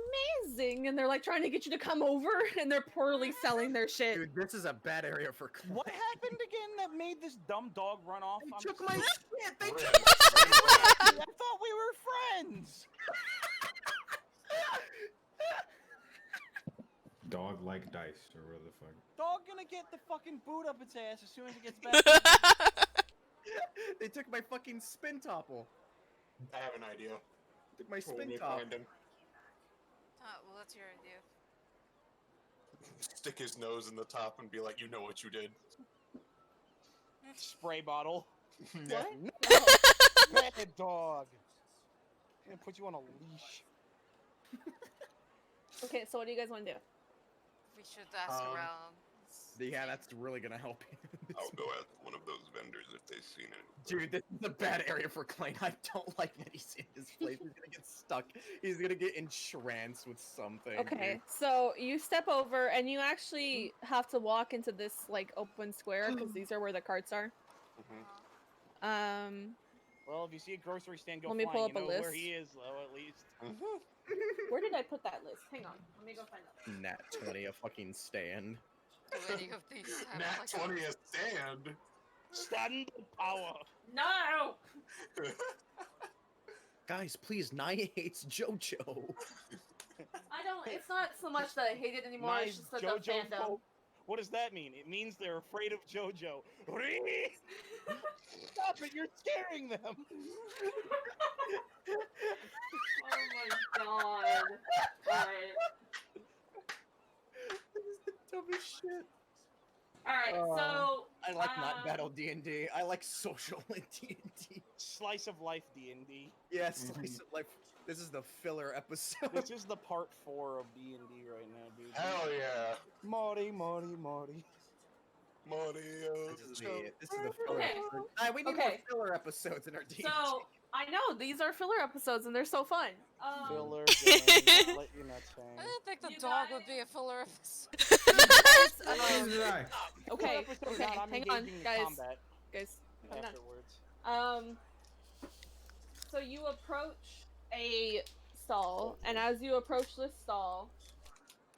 amazing, and they're like trying to get you to come over, and they're poorly selling their shit. Dude, this is a bad area for. What happened again that made this dumb dog run off? They I'm took just- my shit. They Right. took my shit. I thought we were friends. Dog like dice or whatever the fuck. Dog gonna get the fucking boot up its ass as soon as it gets back. They took my fucking spin topple. I have an idea. Took my When spin we top. find him, Well, what's your idea? stick his nose in the top and be like, "You know what you did." Spray bottle. Yeah. Bad dog. I'm gonna put you on a leash. Okay, so what do you guys want to do? We should ask around. Yeah, that's really gonna help. I'll go ask one of those vendors if they've seen it. Dude, this is a bad area for Klein. I don't like that he's in this place. He's gonna get stuck. He's gonna get entranced with something. Okay, so you step over and you actually have to walk into this like open square because these are where the carts are. Well, if you see a grocery stand go Let me flying, pull you up a know where list. he is, though, at least. Where did I put that list? Hang on, let me go find that. Nat 20, a fucking stand. Do any of these have Nat like 20 a stand. Stand power. No. Guys, please, Naya hates JoJo. I don't. It's not so much that I hate it anymore. Nice It's just that the JoJo fandom. folk. What does that mean? It means they're afraid of JoJo. Stop it! You're scaring them. Oh my god. Alright. This is the dumbest shit. Alright, so I like not battle D&D. I like social in D&D. Slice of life D&D. Yeah, slice of life. This is the filler episode. This is the part 4 of D&D right now, dude. Hell yeah. Marty, Marty, Marty. Mario. This is the filler Okay. episode. We need more filler episodes in our D&D. So I know these are filler episodes and they're so fun. Filler game. Let you nuts hang. I didn't think the You dog guys- would be a filler episode. Okay, Episode okay, not, I'm hang on, engaging in guys. combat Guys, I'm done. afterwards. So you approach a stall, and as you approach this stall,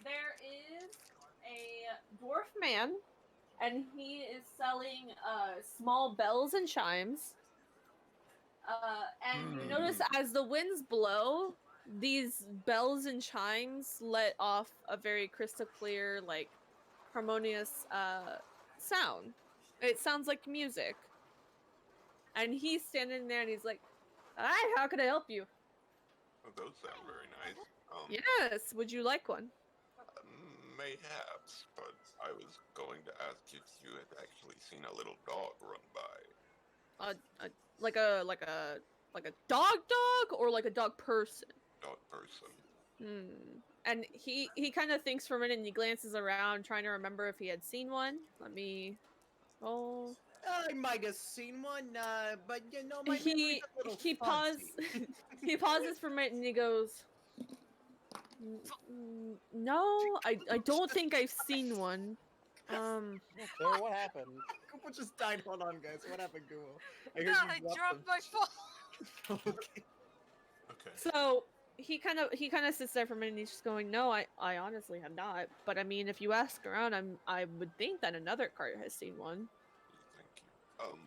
there is a dwarf man, and he is selling small bells and chimes. And you notice as the winds blow, these bells and chimes let off a very crystal clear, like, harmonious sound. It sounds like music. And he's standing there and he's like, "Hi, how can I help you?" Oh, those sound very nice. Yes, would you like one? Mayhaps, but I was going to ask if you had actually seen a little dog run by. Like a dog or like a dog person? Dog person. And he kind of thinks for a minute and he glances around trying to remember if he had seen one. Let me roll. I might have seen one, but you know, my memory's He a little he pause fuzzy. he pauses for a minute and he goes, "No, I don't think I've seen one." There, what happened? Google just died. Hold on, guys. What happened, Google? No, I dropped my phone. Okay. So he kind of sits there for a minute and he's just going, "No, I honestly have not. But I mean, if you ask around, I would think that another cart has seen one." Thank you.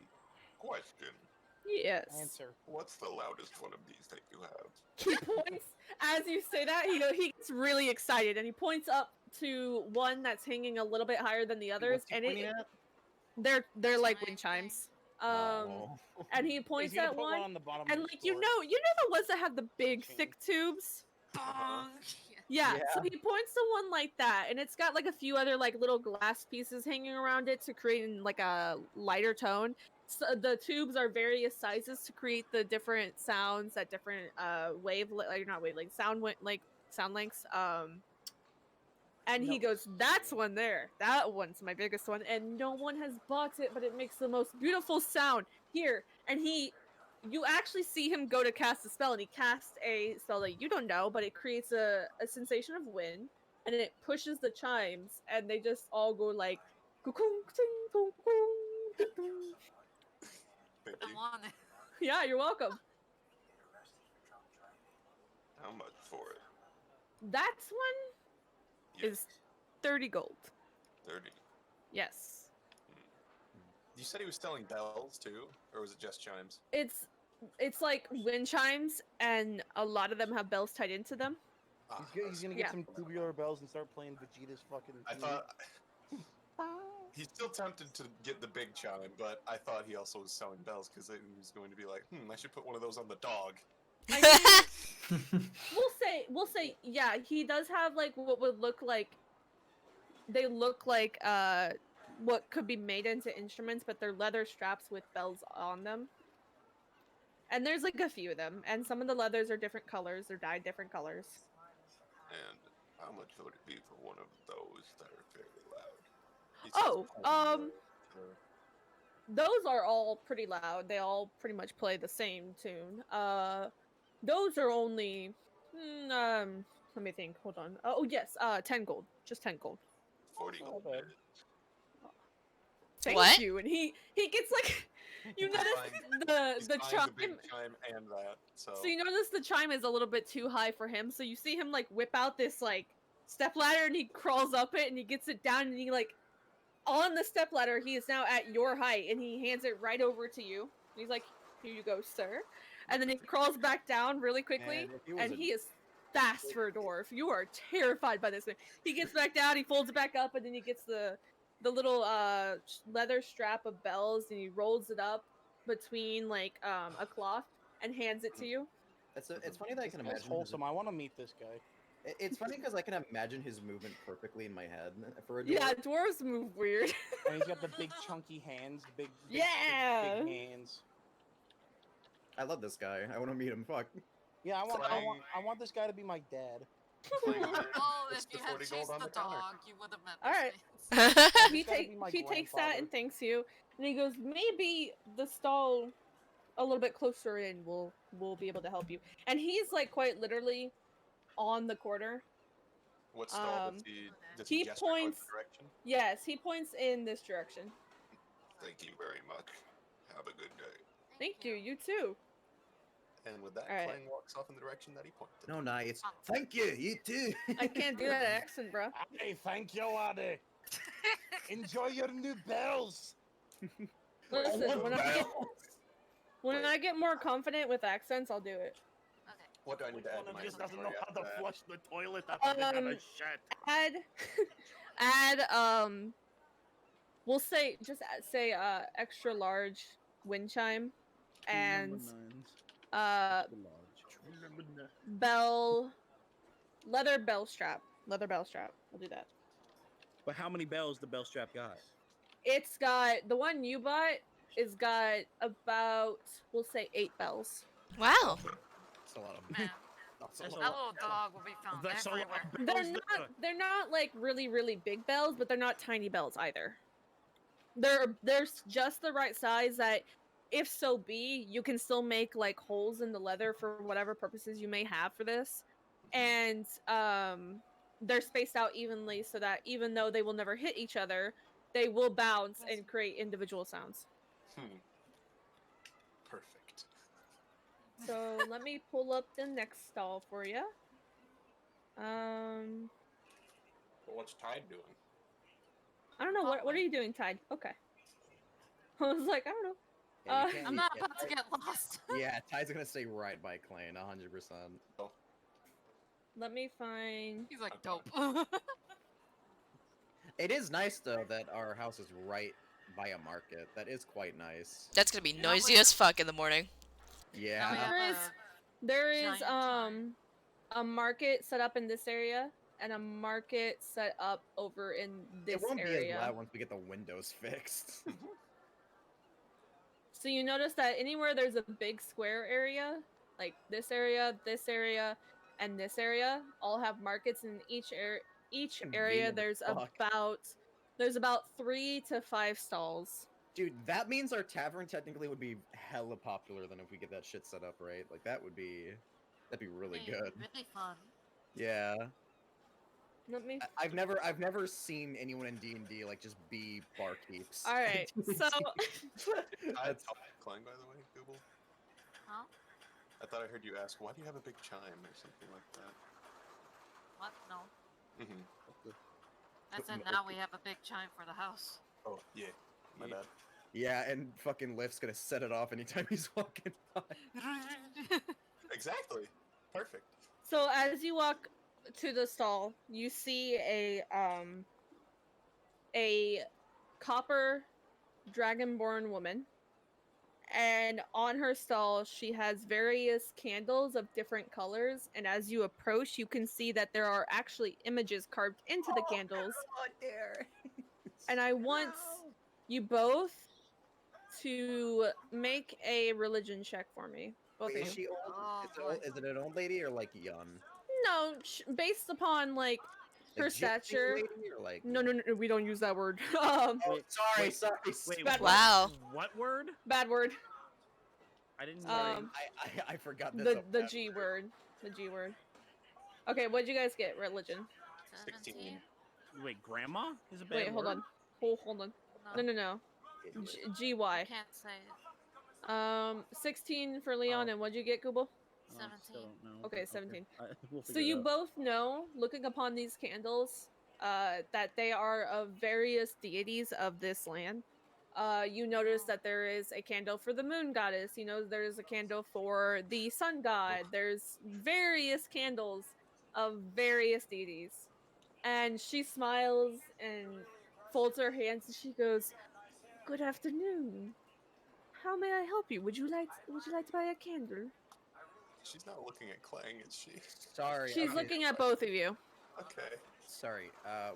Question. Yes. Answer. What's the loudest one of these that you have? He points as you say that. He gets really excited and he points up to one that's hanging a little bit higher than the others, What's he and pointing at? they're like wind chimes. And he points He's gonna at put one, on the bottom and of the like you store. know the ones that have the big thick tubes. Bong. Yeah, so he points to one like that, and it's got like a few other like little glass pieces hanging around it to create like a lighter tone. So the tubes are various sizes to create the different sounds at different sound lengths. And he goes, "That's one there. That one's my biggest one, and no one has bought it, but it makes the most beautiful sound here." And you actually see him go to cast a spell, and he casts a spell that you don't know, but it creates a sensation of wind, and then it pushes the chimes, and they just all go like, "Kukung, ting, kung, kung, ting, kung." Thank I you. want it. Yeah, you're welcome. How much for it? That one is 30 gold. 30. Yes. You said he was selling bells too, or was it just chimes? It's like wind chimes, and a lot of them have bells tied into them. He's gonna get some tubular bells and start playing Vegeta's fucking. I thought he's still tempted to get the big chime, but I thought he also was selling bells because he was going to be like, I should put one of those on the dog. I mean, we'll say, yeah, he does have like what would look like. They look like what could be made into instruments, but they're leather straps with bells on them. And there's like a few of them, and some of the leathers are different colors. They're dyed different colors. And how much would it be for one of those that are fairly loud? He Oh, says, those are all pretty loud. They all pretty much play the same tune. Those are only let me think. Hold on. Oh yes, 10 gold. Just 10 gold. 40 Not gold. bad. Thank What? you. And he gets like you He's notice buying- He's the buying chime. the big chime and that. So, So you notice the chime is a little bit too high for him. So you see him like whip out this like step ladder and he crawls up it and he gets it down and he like on the step ladder he is now at your height and he hands it right over to you. And he's like, "Here you go, sir." And then he crawls back down really quickly Man, if he was and a- he is fast for a dwarf. You are terrified by this man. He gets back down, he folds it back up, and then he gets the little leather strap of bells and he rolls it up between like a cloth and hands it to you. It's funny that I can That's imagine. wholesome. I want to meet this guy. It's funny because I can imagine his movement perfectly in my head for a dwarf. Yeah, dwarves move weird. And he's got the big chunky hands, the big, Yeah. big hands. I love this guy. I want to meet him. Fuck. Yeah, I Clang. want this guy to be my dad. Oh, It's if you the had 40 gold chased on the the counter. dog, you would have met All right. this he He's gotta be my takes that grandfather. and thanks you, and he goes, maybe the stall a little bit closer in will be able to help you. And he's like quite literally on the corner. what stall does he he gesture towards points- the direction? Yes, he points in this direction. Thank you very much. Have a good day. Thank you. You too. And with that, All right. Clang walks off in the direction that he pointed. No, nice. Thank you. You too. I can't do that accent, bro. Hey, thank you, Addy. Enjoy your new bells. Listen, when I get more confident with accents, I'll do it. What do I need to add to my just doesn't know inventory how to after that? flush the toilet after they got a shit. Add we'll say just say extra large wind chime and leather bell strap. We'll do that. But how many bells the bell strap got? It's got the one you bought is got about we'll say 8 bells. Wow. That's a lot of. Man, That's That's a a that lot. little dog will be found That's a lot everywhere. of bells. They're not like really big bells, but they're not tiny bells either. They're just the right size that if so be, you can still make like holes in the leather for whatever purposes you may have for this. And they're spaced out evenly so that even though they will never hit each other, they will bounce and create individual sounds. Perfect. So let me pull up the next stall for you. Well, what's Tide doing? I don't know what are you doing, Tide? Okay. I was like, I don't know. Yeah, you can't- I'm not yeah, about to get lost. Yeah, Ty's gonna stay right by Klain, 100%. Let me find. He's like, dope. It is nice though that our house is right by a market. That is quite nice. That's gonna be Yeah, noisy wait. as fuck in the morning. Yeah. we have There is- a There is giant chime. a market set up in this area and a market set up over in this It won't be as area. loud once we get the windows fixed. So you notice that anywhere there's a big square area, like this area, and this area, all have markets in each area. Convenient There's as fuck. about 3 to 5 stalls. Dude, that means our tavern technically would be hella popular than if we get that shit set up right. Like that'd be really Hey, good. Really fun. Yeah. Let me. I've never seen anyone in D&D like just be barkeeps. All right, so That's Clang, by the way, Google. Huh? I thought I heard you ask, why do you have a big chime or something like that? What? No. Mm-hmm. I said now we have a big chime for the house. Oh, yeah. My bad. yeah, and fucking Lift's gonna set it off anytime he's walking by. Exactly. Perfect. So as you walk to the stall, you see a copper dragonborn woman, and on her stall she has various candles of different colors, and as you approach you can see that there are actually images carved into the candles. Oh, dear. And I want you both to make a religion check for me. Both Wait, of is you. she old? Oh, Is it an old lady or like young? No, based upon like her Like gypsy stature. lady or like No, we don't use that word. Oh, Wait, sorry, wait, sorry. Wait, Bad what, Wow. what word? Bad word. I didn't know. I forgot that's The a bad G word. word. The G word. Okay, what'd you guys get? Religion. 17? Wait, grandma is a bad Wait, hold word? on. Hold on. No, No. Idiot. GY. can't say it. 16 for Leon, Oh. and what'd you get, Google? Oh, I still 17. don't know. Okay, but 17. We'll So figure it you out. both know, looking upon these candles, that they are of various deities of this land. You notice that there is a candle for the moon goddess. You know, there's a candle for the sun god. There's various candles of various deities. And she smiles and folds her hands and she goes, "Good afternoon. How may I help you? Would you like to buy a candle?" She's not looking at Clang, is she? Sorry. She's okay, looking at both of you. Okay. Sorry.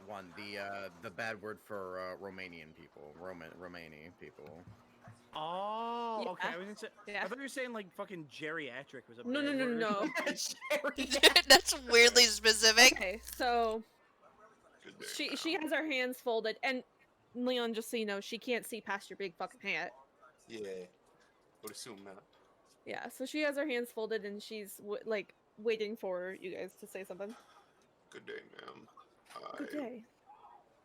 One. The bad word for Romanian people. Romanian people. Oh, okay. Yeah. I was gonna say. Yeah. I thought you were saying like fucking geriatric was a No, bad word. no. That's weirdly specific. Okay, so Good day, she ma'am. has her hands folded, and Leon, just so you know, she can't see past your big fucking hat. Yeah. Would assume that. Yeah, so she has her hands folded, and she's like waiting for you guys to say something. Good day, ma'am. Good day.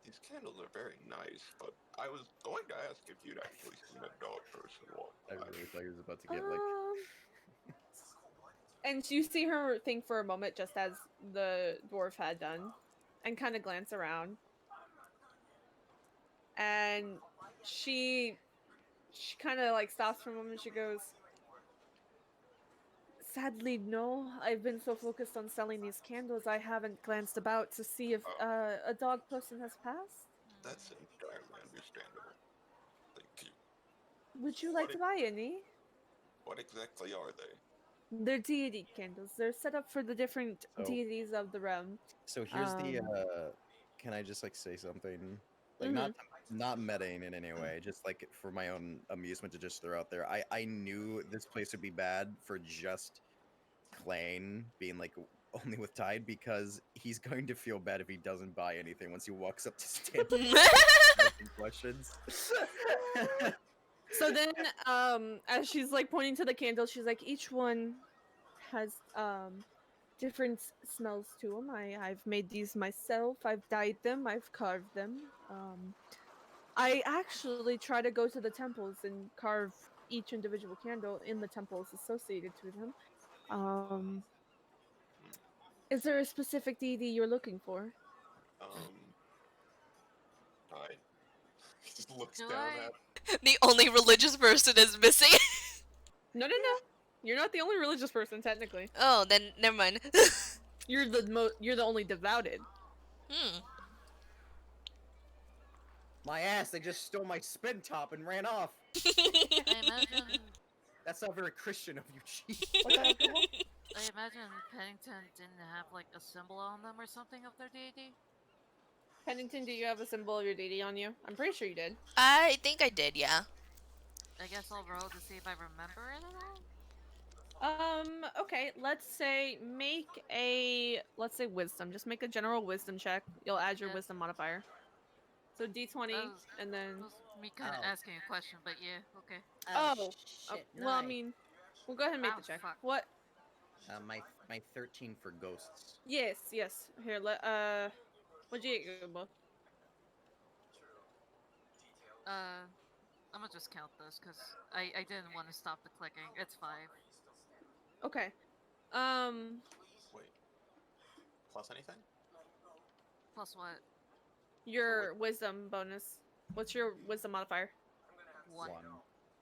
These candles are very nice, but I was going to ask if you'd actually seen a dog person walk I by. really thought he was about to get like. And you see her think for a moment, just as the dwarf had done, and kind of glance around. And she kind of like stops for a moment. She goes, "Sadly, no. I've been so focused on selling these candles, I haven't glanced about to see if a dog person has passed. That's entirely understandable. Thank you. Would you like to buy any? What exactly are they? They're deity candles. They're set up for the different So- deities of the realm. So here's the. Can I just like say something? Like not metaing in any way, just like for my own amusement to just throw out there. I knew this place would be bad for just Klain being like only with Tide because he's going to feel bad if he doesn't buy anything once he walks up to stand asking questions. So then, as she's like pointing to the candle, she's like, each one has different smells to them. I've made these myself. I've dyed them. I've carved them. I actually try to go to the temples and carve each individual candle in the temples associated to them. Is there a specific deity you're looking for? I he just looks Do down I- at. The only religious person is missing. No. You're not the only religious person, technically. Oh, then never mind. You're the only devoted. My ass! They just stole my spin top and ran off. I imagine That's not very Christian of you, Chief. I imagine Pennington didn't have like a symbol on them or something of their deity. Pennington, do you have a symbol of your deity on you? I'm pretty sure you did. I think I did, yeah. I guess I'll roll to see if I remember it at all. Okay, let's say wisdom. Just make a general wisdom check. You'll add your Yeah. wisdom modifier. So D20, and then... That was me kind of asking a question, but yeah, okay. well, I mean, we'll go ahead and make Oh, the check. fuck. What? My 13 for ghosts. Yes. Here, what'd you get, Google? I'm gonna just count this because I didn't want to stop the clicking. It's 5. Okay. Wait. Plus anything? Plus what? Your wisdom bonus. What's your wisdom modifier? 1.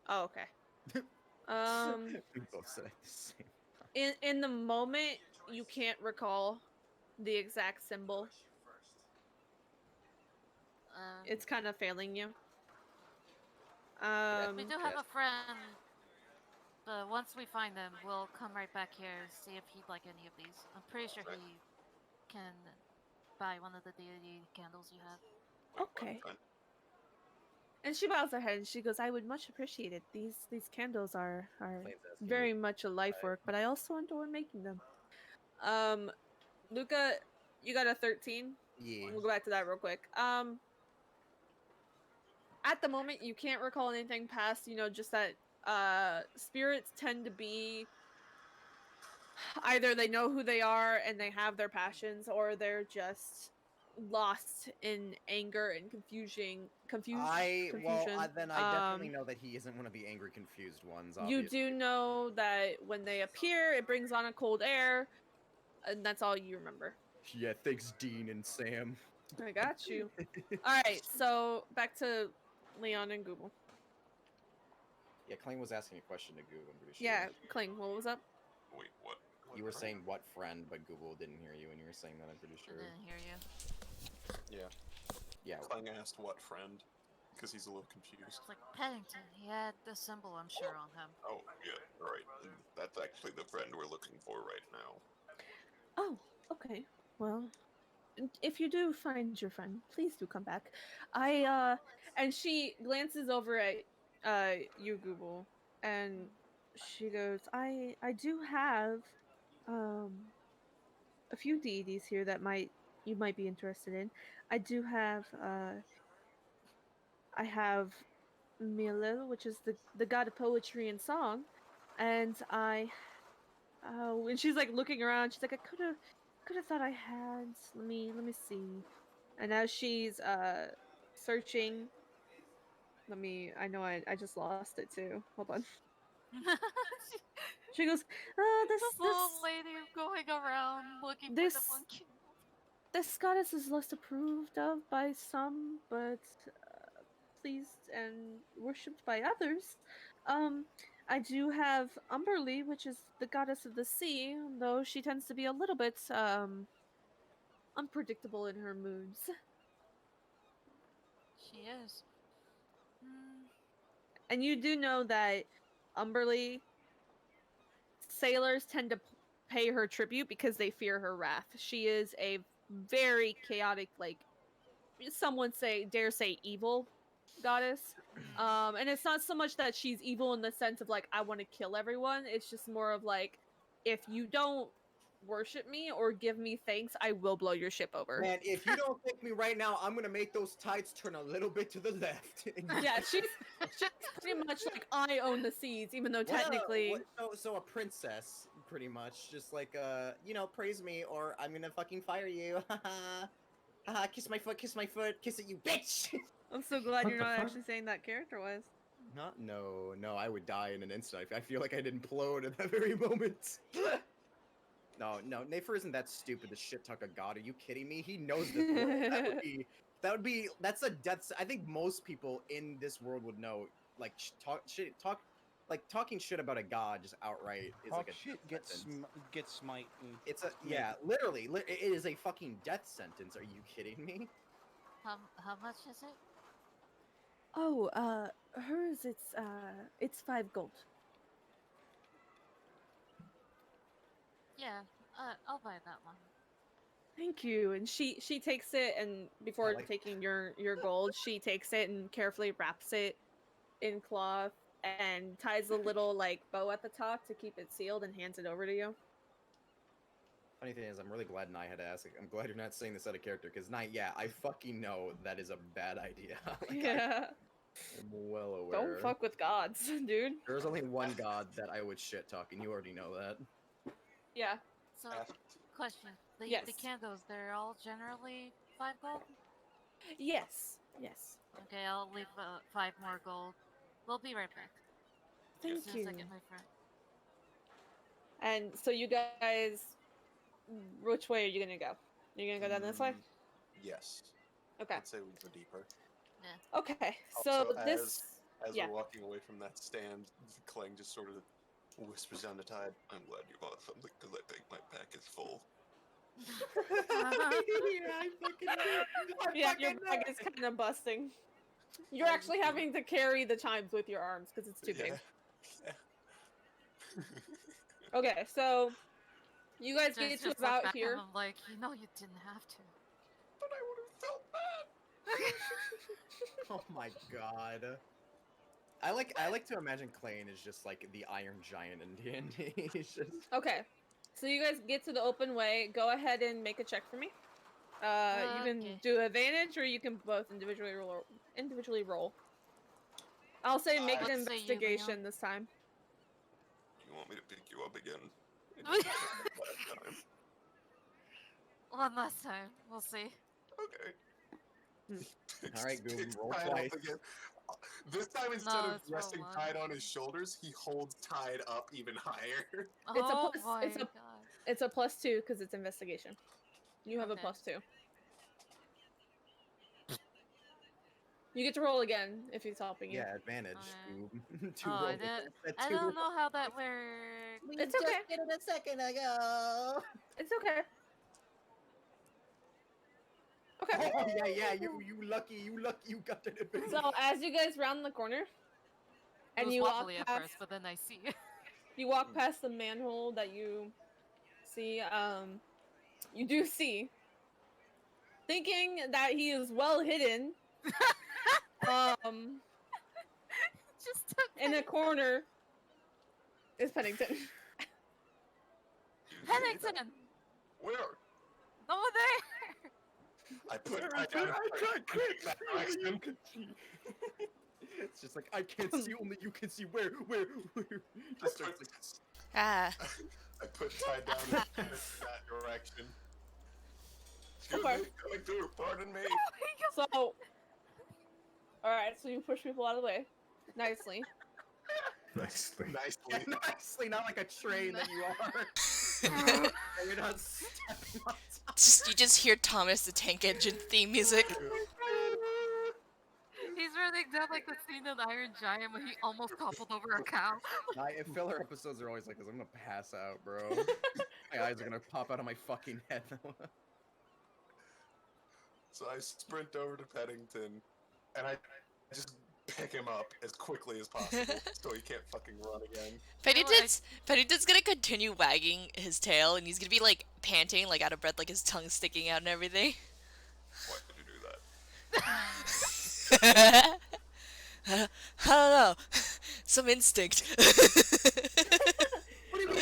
Oh, okay. We both said it at the same. In the moment, you can't recall the exact symbol. It's kind of failing you. We do have a friend. But once we find them, we'll come right back here and see if he'd like any of these. I'm pretty sure he can buy one of the deity candles you have. Okay. And she bows her head and she goes, "I would much appreciate it. These candles are very much a life work, but I also adore making them." Luca, you got a 13. Yeah. We'll go back to that real quick. At the moment, you can't recall anything past, just that spirits tend to be either they know who they are and they have their passions, or they're just lost in anger and confusion. Then I definitely know that he isn't one of the angry, confused ones. You Obviously. do know that when they appear, it brings on a cold air, and that's all you remember. Yeah, thanks, Dean and Sam. I got you. All right, so back to Leon and Google. Yeah, Clang was asking a question to Google, I'm pretty sure. Yeah, Kling, what was up? Wait, what? You were saying what friend, but Google didn't hear you, and you were saying that, I'm pretty I sure. didn't hear you. Yeah. Yeah. Clang asked what friend, because he's a little confused. It's like Paddington. He had the symbol, I'm sure, on him. Oh, yeah, right. That's actually the friend we're looking for right now. Oh, okay. Well, if you do find your friend, please do come back. And she glances over at you, Google, and she goes, I do have a few deities here that you might be interested in. I do have I have Milil, which is the god of poetry and song, and when she's like looking around, she's like, I could have thought I had. Let me see. And as she's searching, I know I just lost it too. Hold on. She goes, This little lady going around looking for the this monkey. this goddess is less approved of by some, but pleased and worshipped by others. I do have Umberly, which is the goddess of the sea, though she tends to be a little bit unpredictable in her moods. She is. Hmm. And you do know that Umberly sailors tend to pay her tribute because they fear her wrath. She is a very chaotic, like someone dare say evil goddess. And it's not so much that she's evil in the sense of like I want to kill everyone. It's just more of like if you don't worship me or give me thanks, I will blow your ship over. Man, if you don't thank me right now, I'm gonna make those tides turn a little bit to the left. Yeah, she's pretty much like I own the seas, even though technically. So a princess, pretty much, just like praise me or I'm gonna fucking fire you. Haha, kiss my foot, kiss it, you bitch. I'm so glad What you're the not fuck? actually saying that character was. No, I would die in an instant. I feel like I'd implode at that very moment. No, Nafer isn't that stupid to shit talk a god. Are you kidding me? He knows this world. That's a death. I think most people in this world would know. Like talking shit about a god just outright is Talk like a shit, death sentence. get smite. And It's literally, it is a fucking death sentence. Are you kidding me? How much is it? Oh, hers it's 5 gold. Yeah, I'll buy that one. Thank you. And she takes it, and before taking your gold, she takes it and carefully wraps it in cloth and ties a little like bow at the top to keep it sealed and hands it over to you. Funny thing is, I'm really glad Nye had to ask. I'm glad you're not saying this out of character, because Nye, yeah, I fucking know that is a bad idea. Yeah. I'm well aware. Don't fuck with gods, dude. There's only one god that I would shit talk, and you already know that. Yeah. So, question. The candles, they're all generally 5 gold? Yes. Okay, I'll leave 5 more gold. We'll be right back. Thank as soon you. as I get my friend. And so you guys, which way are you gonna go? You're gonna go down this way? Yes. Okay. I'd say we go deeper. Yeah. Okay. So Also, this. As we're walking away from that stand, Clang just sort of whispers down the tide, I'm glad you bought something because I think my pack is full. Yeah, your bag is kind of busting. You're actually having to carry the chimes with your arms because it's too big. Okay, so you guys get to about here. I'm like, you know, you didn't have to. But I would have felt bad. Oh my god. I like to imagine Klain is just like the Iron Giant in D&D. He's just... Okay, so you guys get to the open way. Go ahead and make a check for me. You can Okay. do advantage, or you can both individually roll. I'll say make an Let's say you, Leon. investigation this time. You want me to pick you up again? And you picked me up last time. One last time. We'll see. Okay. All right, Goom, Picks roll Tide up twice. again. This time, instead No, of it's roll resting one. Tide on his shoulders, he holds Tide up even higher. It's a Oh plus- my it's a- god. It's a +2 because it's investigation. You have a Okay. +2. You get to roll again if he's helping you. Yeah, advantage. Okay. Goom. To Oh, roll I didn't. a I two. don't know how that works. We It's just okay. did it a second ago. It's okay. Okay. Oh yeah, you lucky, you got that advantage. So as you guys round the corner, It and was you walk wobbly at past, first, but then I see. you walk past the manhole that you see. You do see, thinking that he is well hidden. Just In a corner is Pennington. Pennington. Where? No one there. I put I Tide down. can't that see, only direction. you can see. It's just like I can't see, only you can see. Where? Just starts like, Ah. I put Tide down in that direction. Excuse Okay. me, coming through. Pardon me. So, all right. So you push people out of the way, nicely. Nicely. Nicely. nicely, not like a train that you are. And you're not stepping on top. You just hear Thomas the Tank Engine theme music. He's running down like the scene in Iron Giant when he almost toppled over a cow. Filler episodes are always like this. I'm gonna pass out, bro. My eyes are gonna pop out of my fucking head. So I sprint over to Pennington, and I just pick him up as quickly as possible, so he can't fucking run again. Pennington's gonna continue wagging his tail, and he's gonna be like panting, like out of breath, like his tongue sticking out and everything. Why did you do that? I don't know. Some instinct. What do you mean?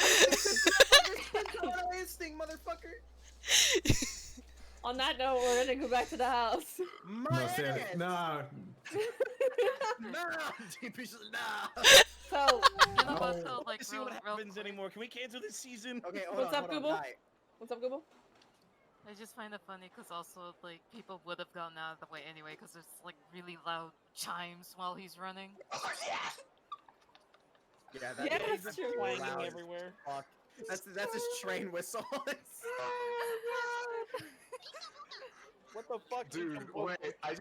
Instinct, motherfucker. On that note, we're gonna go back to the house. No, Sam, no. Nah. So, You know what, though, like, I see real, what real happens quick, anymore. Can we cancel this season? Okay, hold What's on, up, hold on, Google? Di. what's up, Google? I just find it funny because also, like, people would have gotten out of the way anyway because there's, like, really loud chimes while he's running. Oh, yeah! Yeah, Yeah, that's that's true. Clanging loud as everywhere. fuck. That's his train whistle. What the fuck? Dude, wait, I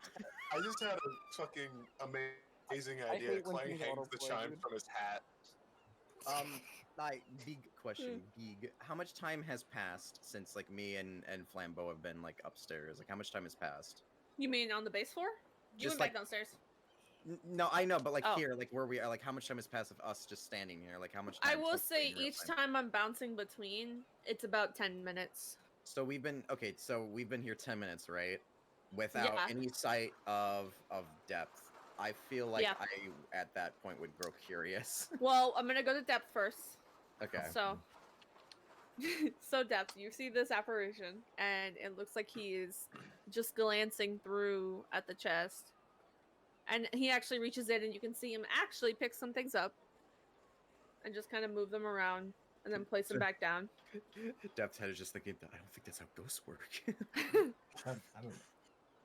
just had a fucking amazing I idea. hate when Clang things hangs the autoplay, chime dude. from his hat. Big question, Geeg. How much time has passed since like me and Flambeau have been like upstairs? Like how much time has passed? You mean on the base floor? You Just went like- back downstairs. No, I know, but like Oh. here, like where we are, like how much time has passed of us just standing here? Like how much time? I will total say in real each time I'm bouncing between, it's about 10 minutes. So we've been here 10 minutes, right? Without Yeah. any sight of depth. I feel like Yeah. I at that point would grow curious. Well, I'm gonna go to depth first. Okay. So, depth, you see this apparition, and it looks like he is just glancing through at the chest. And he actually reaches in, and you can see him actually pick some things up and just kind of move them around and then place them back down. Depth head is just thinking, I don't think that's how ghosts work. I don't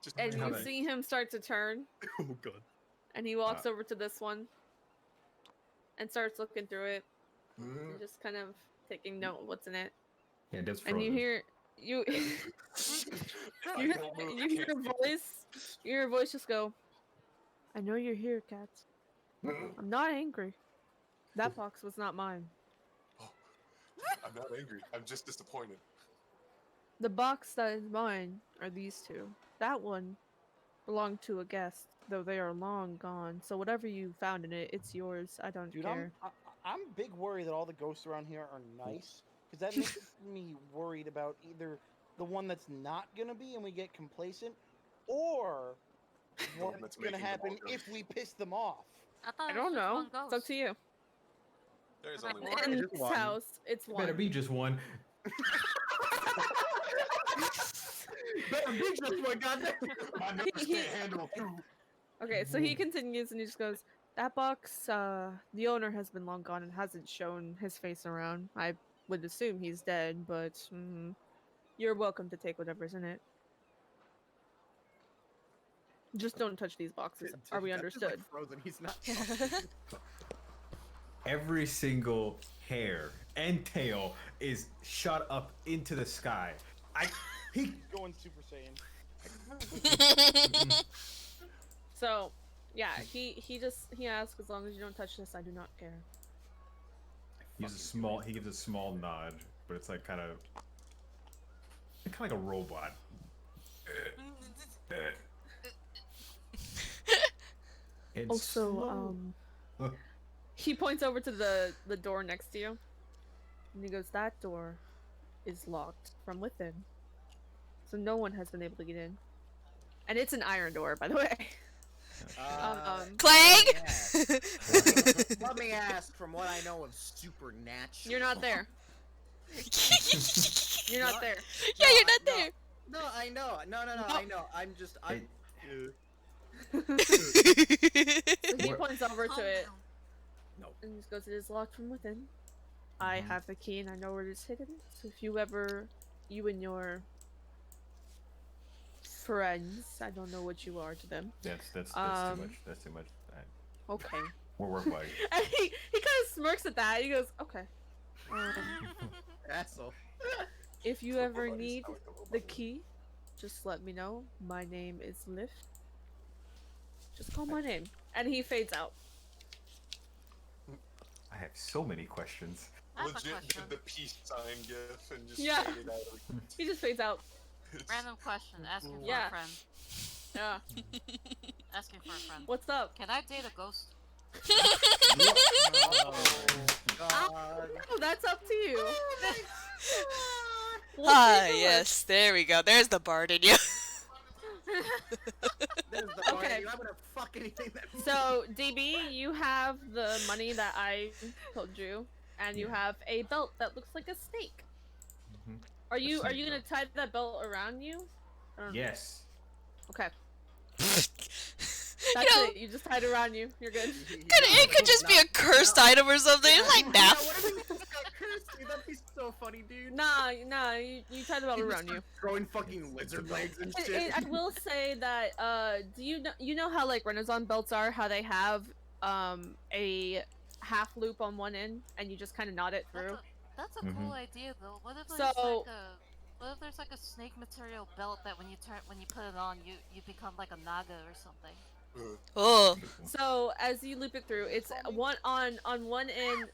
Just And How you that- see him start to turn, Oh god. and he walks over to this one and starts looking through it, and just kind of taking note of what's in it. Yeah, that's And you frozen. hear you I you, don't move, I you hear can't a see. voice. You hear a voice just go, "I know you're here, cats. I'm not angry. That box was not mine. I'm not angry. I'm just disappointed. The box that is mine are these two. That one belonged to a guest, though they are long gone. So whatever you found in it, it's yours. I don't Dude, care." I'm big worried that all the ghosts around here are nice, because that makes me worried about either the one that's not gonna be and we get complacent, or one that's what's gonna making them happen all if we piss them off. I thought I it was don't just know. one It's up ghost. to you. There's Right. only one. In just this one. house, it's It better one. be just one. can't reach this one, goddamn. My nose can't handle two. Okay, so he continues and he just goes, that box, the owner has been long gone and hasn't shown his face around. I would assume he's dead, but you're welcome to take whatever's in it. Just don't touch these boxes. Are we That's just, like, understood? frozen. He's not. Every single hair and tail is shot up into the sky. He Going Super Saiyan. So, yeah, he asks, as long as you don't touch this, I do not care. He gives a small nod, but it's like kind of like a robot. It's Also, slow. he points over to the door next to you, and he goes, that door is locked from within, so no one has been able to get in. And it's an iron door, by the way. Clang! Let me ask, from what I know of Supernatural. You're not there. You're not there. Yeah, you're not there. No, I know. No, I know. I'm just. So he points over to it. No. And just goes, it is locked from within. I have the key and I know where it is hidden. So if you and your friends, I don't know what you are to them. That's too much. That's too much. Okay. We're work buddies. And he kind of smirks at that. He goes, okay. Asshole. If you ever need the key, just let me know. My name is Lift. Just call my name. And he fades out. I have so many questions. I have a Legit question. did the peace sign gif and just Yeah. faded out of it. He just fades out. Random question. Asking for Yeah. a friend. Yeah. Asking for a friend. What's up? Can I date a ghost? Oh, that's up to you. Yes, there we go. There's the bard in you. Okay. I'm gonna fuck anything that. So, DB, you have the money that I told you, and you have a belt that looks like a snake. Are you snake gonna tie that belt around you? Yes. Okay. You That's know, it. You just tied it around you. You're good. it could just be a cursed item or something. It's like Yeah, naff. what if he just got cursed, dude? That'd be so funny, dude. Nah, you tie the belt He just around you. starts Throwing fucking lizard legs and And shit. I will say that do you know how like Renaissance belts are? How they have a half loop on one end and you just kind of knot it through. That's a cool idea though. What if there's So- what if there's like a snake material belt that when you put it on you become like a naga or something? Oh. So as you loop it through, it's one on one end.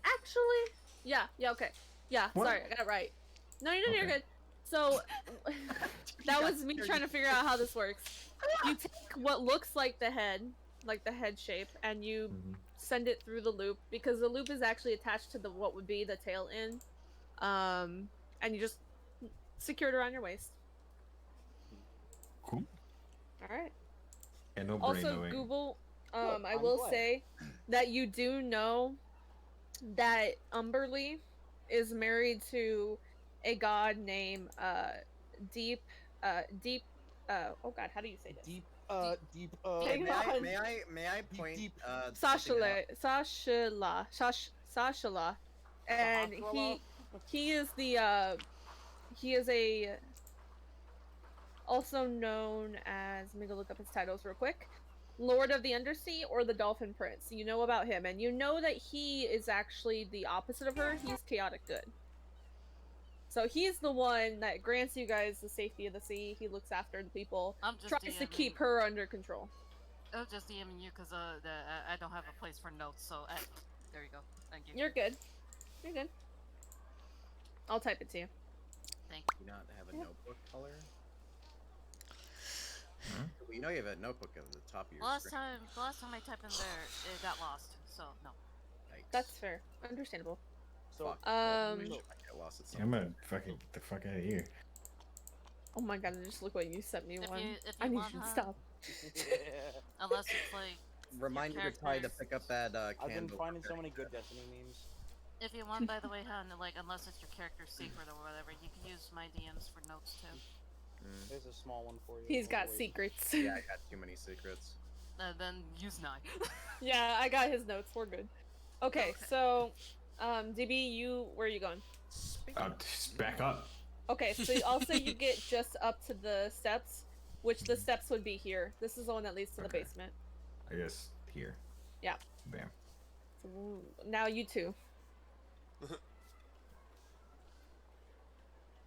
Actually, yeah, okay, yeah. What? Sorry, I got it right. No, you're Okay. good. So that was me trying to figure out how this works. You take what looks like the head shape, and you send it through the loop because the loop is actually attached to what would be the tail end. And you just secure it around your waist. Cool. All right. Yeah, no brain, Also, no ink. Google, Look, I I'm will glad. say that you do know that Umberly is married to a god named Deep. Oh God, how do you say this? Deep. Hang on. May I point? deep. something out? Sashala, and he is the he is a also known as, let me go look up his titles real quick, Lord of the Undersea or the Dolphin Prince. You know about him, and you know that he is actually the opposite of her. He's chaotic good. So he's the one that grants you guys the safety of the sea. He looks after the people, I'm just tries to DMing. keep her under control. I'm just DMing you because I don't have a place for notes. So there you go. Thank you. You're good. You're good. I'll type it to you. Thank You not have a Yeah. notebook color? Well, you know you have a notebook at the top of your Last screen. time I typed in there, it got lost. So no. Yikes. That's fair. Understandable. So, Fuck. Um, I get lost at some I'm point. gonna fucking get the fuck out of here. Oh my god, just look what you sent me If one. you I need want, you to huh? stop. Unless it's like Remind you to try to pick up that I've been candle. finding so many good Destiny memes. if you want, by the way, hun, like unless it's your character's secret or whatever, you can use my DMs for notes too. There's a small one for you. He's Oh, got wait. secrets. Yeah, I got too many secrets. Then use 9. Yeah, I got his notes. We're good. Okay, so, DB, where are you going? Just back up. Okay, so also you get just up to the steps, which the steps would be here. This is the one that leads to the Okay. basement. I guess here. Yeah. Bam. So now you two.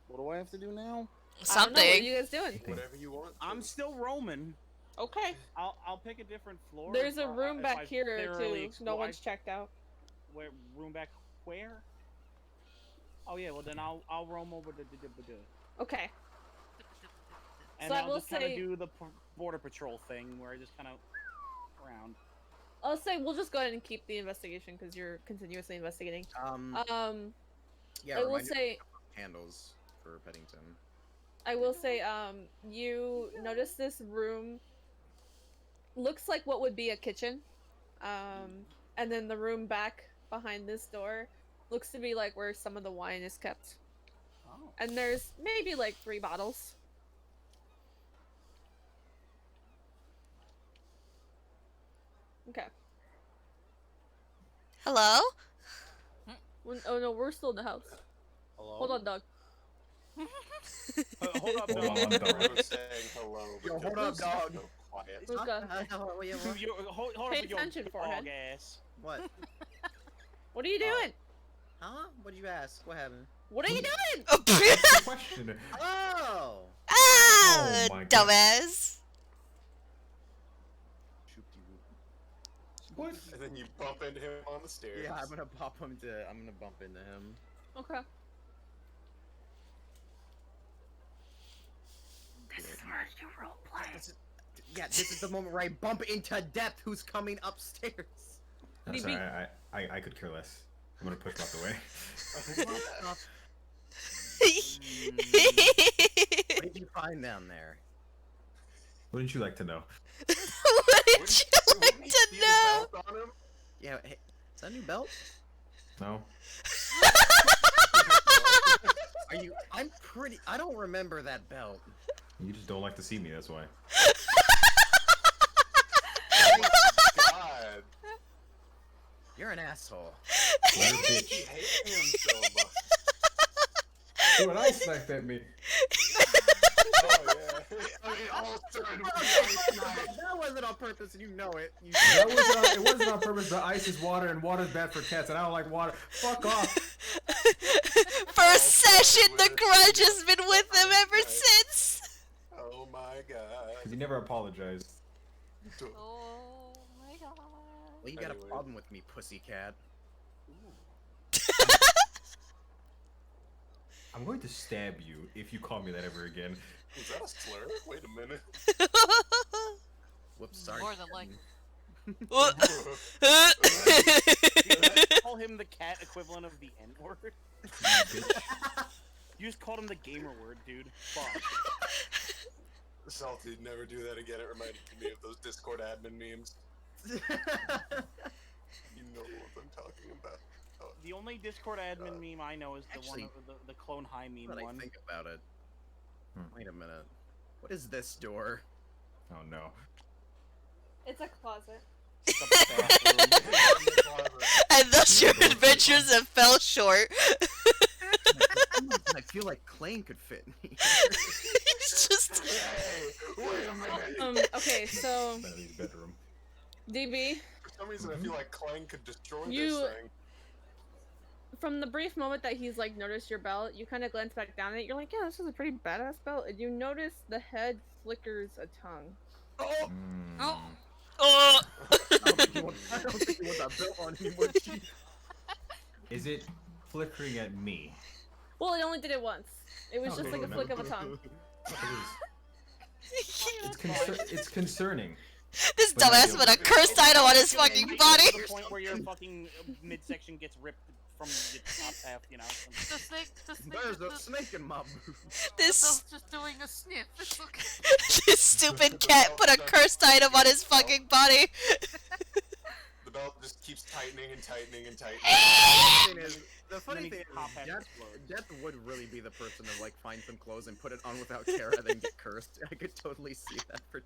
What do I have to do now? I don't know, what are Something. you guys doing? Whatever you want. I'm still roaming. Okay. I'll pick a different floor. There's if a I- room if back I here thoroughly too. No explore- one's checked out. Where room back where? Oh yeah, well then I'll roam over to the. Okay. And So I I'll will just kind of say- do the border patrol thing where I just kind of around. I'll say we'll just go ahead and keep the investigation because you're continuously investigating. Yeah, I will remind me say, of handles for Peddington. you notice this room looks like what would be a kitchen. And then the room back behind this door looks to be like where some of the wine is kept. Oh. And there's maybe like 3 bottles. Okay. Hello? Oh no, we're still in the house. Hello? Hold on, dog. Hold up, Hold on, Bill. dog. I was saying hello. Yo, but hold there up, was dog. so quiet. Luca, Hold Pay up with your attention, dog forehead. ass. What? what are you doing? Huh? What'd you ask? What happened? What are you doing? Question. Oh! Ah, my God. dumbass. What? And then you bump into him on the stairs. Yeah, I'm gonna bump into him. Okay. This is where you roleplay. This is the moment where I bump into Death, who's coming upstairs. I'm sorry, I could care less. I'm gonna push him out the way. What did you find down there? Wouldn't you like to know? Wouldn't you like Wouldn't he to see the know? belt on him? Yeah, hey, is that a new belt? No? Are you? I don't remember that belt. You just don't like to see me, that's why. God. You're an asshole. You're a I bitch. hate him so much. See what I sniped at me. Oh, yeah. I mean, all started with the ice knife. That wasn't on purpose, and you know it. That was it wasn't on purpose, but ice is water, and water's bad for cats, and I don't like water. Fuck off. First session, the grudge has been with him ever since. Oh my god. Because he never apologized. Oh my god. Well, you got Anyway. a problem with me, pussycat. I'm going to stab you if you call me that ever again. Is that a slur? Wait a minute. Whoops, sorry. More than like. Call him the cat equivalent of the N-word. You just called him the gamer word, dude. Fuck. Salty, never do that again. It reminded me of those Discord admin memes. You know what I'm talking about. Oh, The only Discord admin meme I know is the Actually, one, the clone high meme Now that I one. think about it. Hmm. Wait a minute. What is this door? Oh no. It's a closet. And thus your adventures have fell short. I feel like Clayne could fit me. It's just. hey, wait a minute. Okay, so Bentley's bedroom. DB, For some reason, I feel like Clang could destroy You- this thing. from the brief moment that he's like noticed your belt, you kind of glance back down at it. You're like, yeah, this is a pretty badass belt. And you notice the head flickers a tongue. Oh! Mm. Oh. I don't think you want that belt on anymore, chief. Is it flickering at me? Well, it only did it once. It was Oh, just okay, like a flick of a tongue. It's concerning. This But not dumbass the put a other cursed item on his fucking To body. the point where your fucking midsection gets ripped from the top half, you know. The snake. There's a snake in my boot. This Just doing a sniff. It's okay. this stupid cat put a cursed item on his fucking body. The belt just keeps tightening and tightening and tightening. The funny thing is, Top-Hat Death would really be the person to like find some clothes and put it on without care and then get cursed. I could totally see that for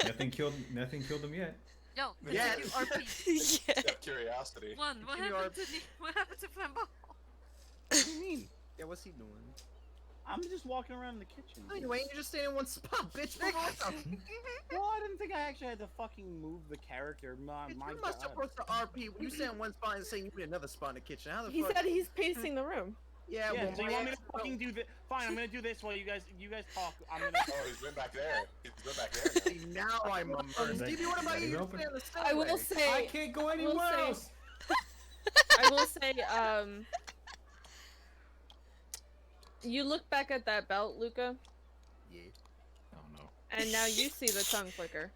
Nothing killed him yet. Yo, Yeah. continue RP. Yeah. Got curiosity. What happened to what happened to Flambeau? What do you mean? Yeah, what's he doing? I'm just walking around in the kitchen. dude. Anyway, you just stay in one spot, bitch. Well, I didn't think I actually had to fucking move the character. My You're God. not supposed to RP when you stay in one spot and saying you need another spot in the kitchen. How the He fuck? said he's pacing the room. Yeah, Yeah, well, so you my want me to ass- fucking do this? Fine, I'm gonna do this while you guys talk. I'm gonna. Oh, he's been back there. He's been back there. Now. See, now I'm immersed. Stevie, what about you? You Open. stay on the I will stairway. say. I can't go anywhere say- else. I will say. You look back at that belt, Luca, Yeah. Oh no. and now you see the tongue flicker.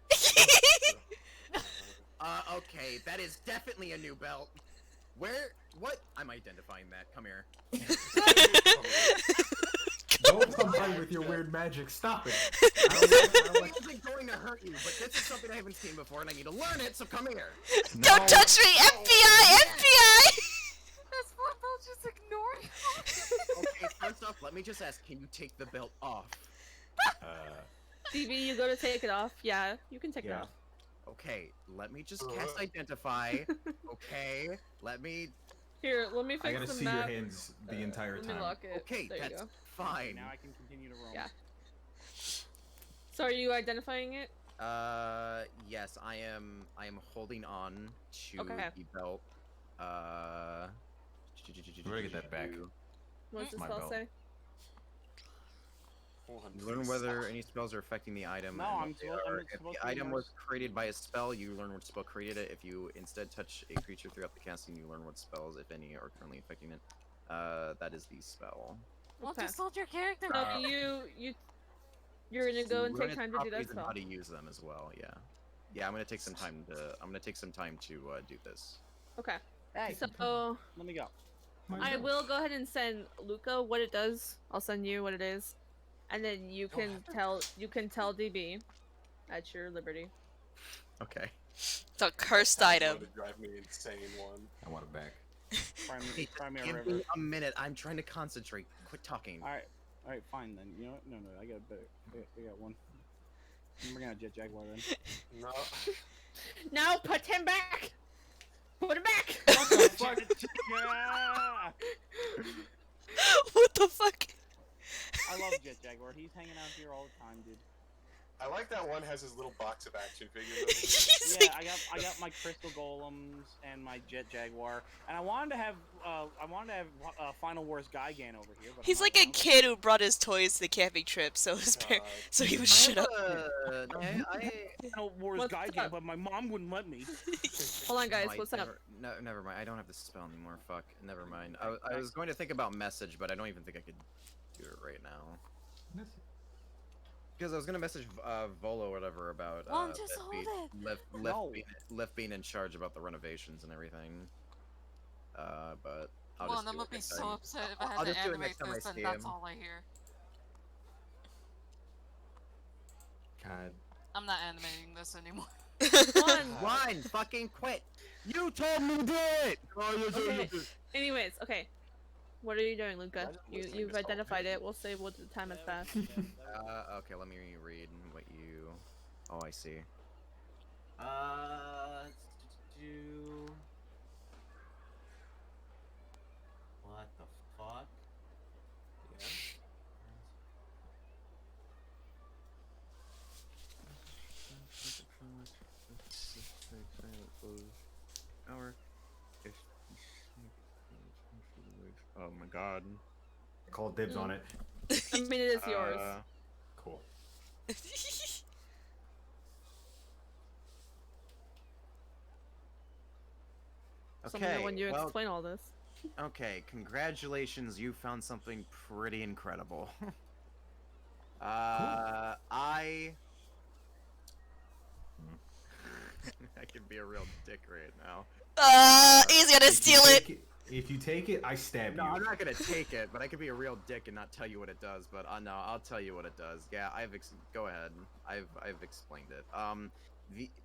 Okay, that is definitely a new belt. Where? What? I'm identifying that. Come here. Don't come by with your weird magic. Stop it. I wasn't going to hurt you, but this is something I haven't seen before, and I need to learn it. So come here. Don't touch me, FBI! FBI! That's Flambeau just ignoring you. Okay, first off, let me just ask: can you take the belt off? DB, you go to take it off. Yeah, you can take it Yeah. off. Okay, let me just cast identify. Okay, let me. Here, let me fix I gotta the see map. your hands the entire Let me time. lock it. Okay, there you that's go. fine. Now I can continue to roam. Yeah. So are you identifying it? Yes, I am. I am holding on to Okay. the belt. Where do I get that back? What does the My spell belt. say? You learn whether any spells are affecting the item. No, and what I'm they supposed- I'm are. If supposed the to be item was immersed. created by a spell, you learn what spell created it. If you instead touch a creature throughout the casting, you learn what spells, if any, are currently affecting it. That is the spell. Well, Okay. just hold your character. No, Uh, you're gonna go and Learn take its time to do that properties and spell. how to use them as well. Yeah. Yeah, I'm gonna take some time to. I'm gonna take some time to do this. Okay. Hey, So let me go. I will go ahead and send Luca what it does. I'll send you what it is, and then you can tell DB at your liberty. Okay. It's a cursed That's item. going to drive me insane. One. I want it back. Try me a Give river. me a minute. I'm trying to concentrate. Quit talking. All right, fine then. You know what? No, I got a better. I got one. I'm bringing out Jet Jaguar then. No. Now put him back. Put him back. What the fuck? Yeah! What the fuck? I love Jet Jaguar. He's hanging out here all the time, dude. I like that one has his little box of action figures. He's Yeah, like, I got my crystal golems and my Jet Jaguar, and I wanted to have Final Wars Gigan over here. But he's I'm like not a kid who brought his toys to the camping trip, so his God. so he would shut up. Final Wars What's Gigan, up? but my mom wouldn't let me. Hold on, guys. Might What's up? No, never mind. I don't have the spell anymore. Fuck. Never mind. I was going to think about message, but I don't even think I could do it right now. Because I was gonna message Volo or whatever about Well, just hold it. No. Lift being in charge about the renovations and everything. But I'll Well, just and I'm do gonna it be next so time. upset if I I'll had to just do it animate next time I this, and see that's him. all I hear. God. I'm not animating this anymore. Run! Fucking quit! You told me to do it! Okay. Anyways, okay. What are you doing, Luca? Listening You've to Salt identified it. We'll say what the time has passed. Okay, let me read what you... Oh, I see. Do... What the fuck? Yeah. Oh my god. Call dibs on it. I mean, it is yours. Cool. So let me know Okay, when you well, explain all this. okay, congratulations, you found something pretty incredible. I could be a real dick right now. He's gonna steal it. If you take it, I stab No, you. I'm not gonna take it, but I could be a real dick and not tell you what it does. But no, I'll tell you what it does. Yeah, go ahead. I've explained it.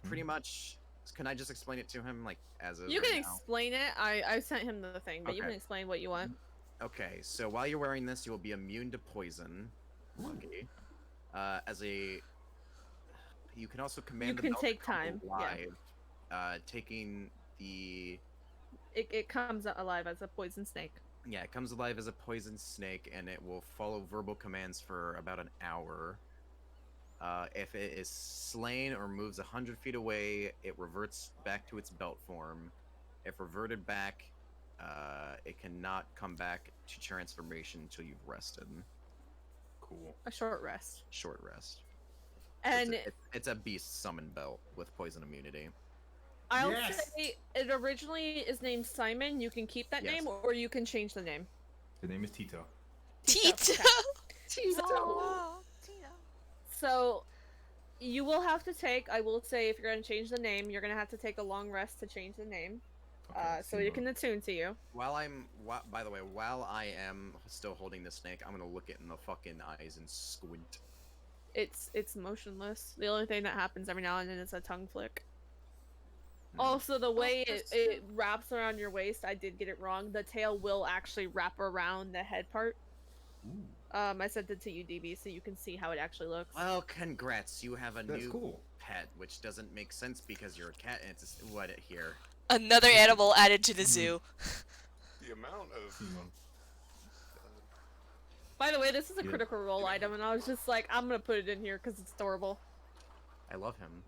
Pretty much. Can I just explain it to him, like, as is You right can now? explain it. I sent him the thing, but you Okay. can explain what you want. Okay, so while you're wearing this, you will be immune to poison. Lucky. As a... You can also command the can belt to take come time, yeah. alive. Taking the... It comes alive as a poison snake. Yeah, it comes alive as a poison snake, and it will follow verbal commands for about an hour. If it is slain or moves 100 feet away, it reverts back to its belt form. If reverted back, it cannot come back to transformation until you've rested. Cool. A short rest. Short rest. And It's a beast summon belt with poison immunity. I'll say it originally is named Simon. You can keep that Yes. name, or you can change the name. The name is Tito. Tito. So you will have to take. I will say, if you're going to change the name, you're going to have to take a long rest to change the name. So you can attune to you. By the way, while I am still holding the snake, I'm gonna look it in the fucking eyes and squint. It's motionless. The only thing that happens every now and then is a tongue flick. Also, the way it wraps around your waist, I did get it wrong. The tail will actually wrap around the head part. I sent it to you, DB, so you can see how it actually looks. Well, congrats, you have a That's new cool. pet, which doesn't make sense because you're a cat and it's what here. Another animal added to the zoo. The amount of By the way, this is a Yeah. critical role item, and I was just like, I'm gonna put it in here because it's adorable. I love him.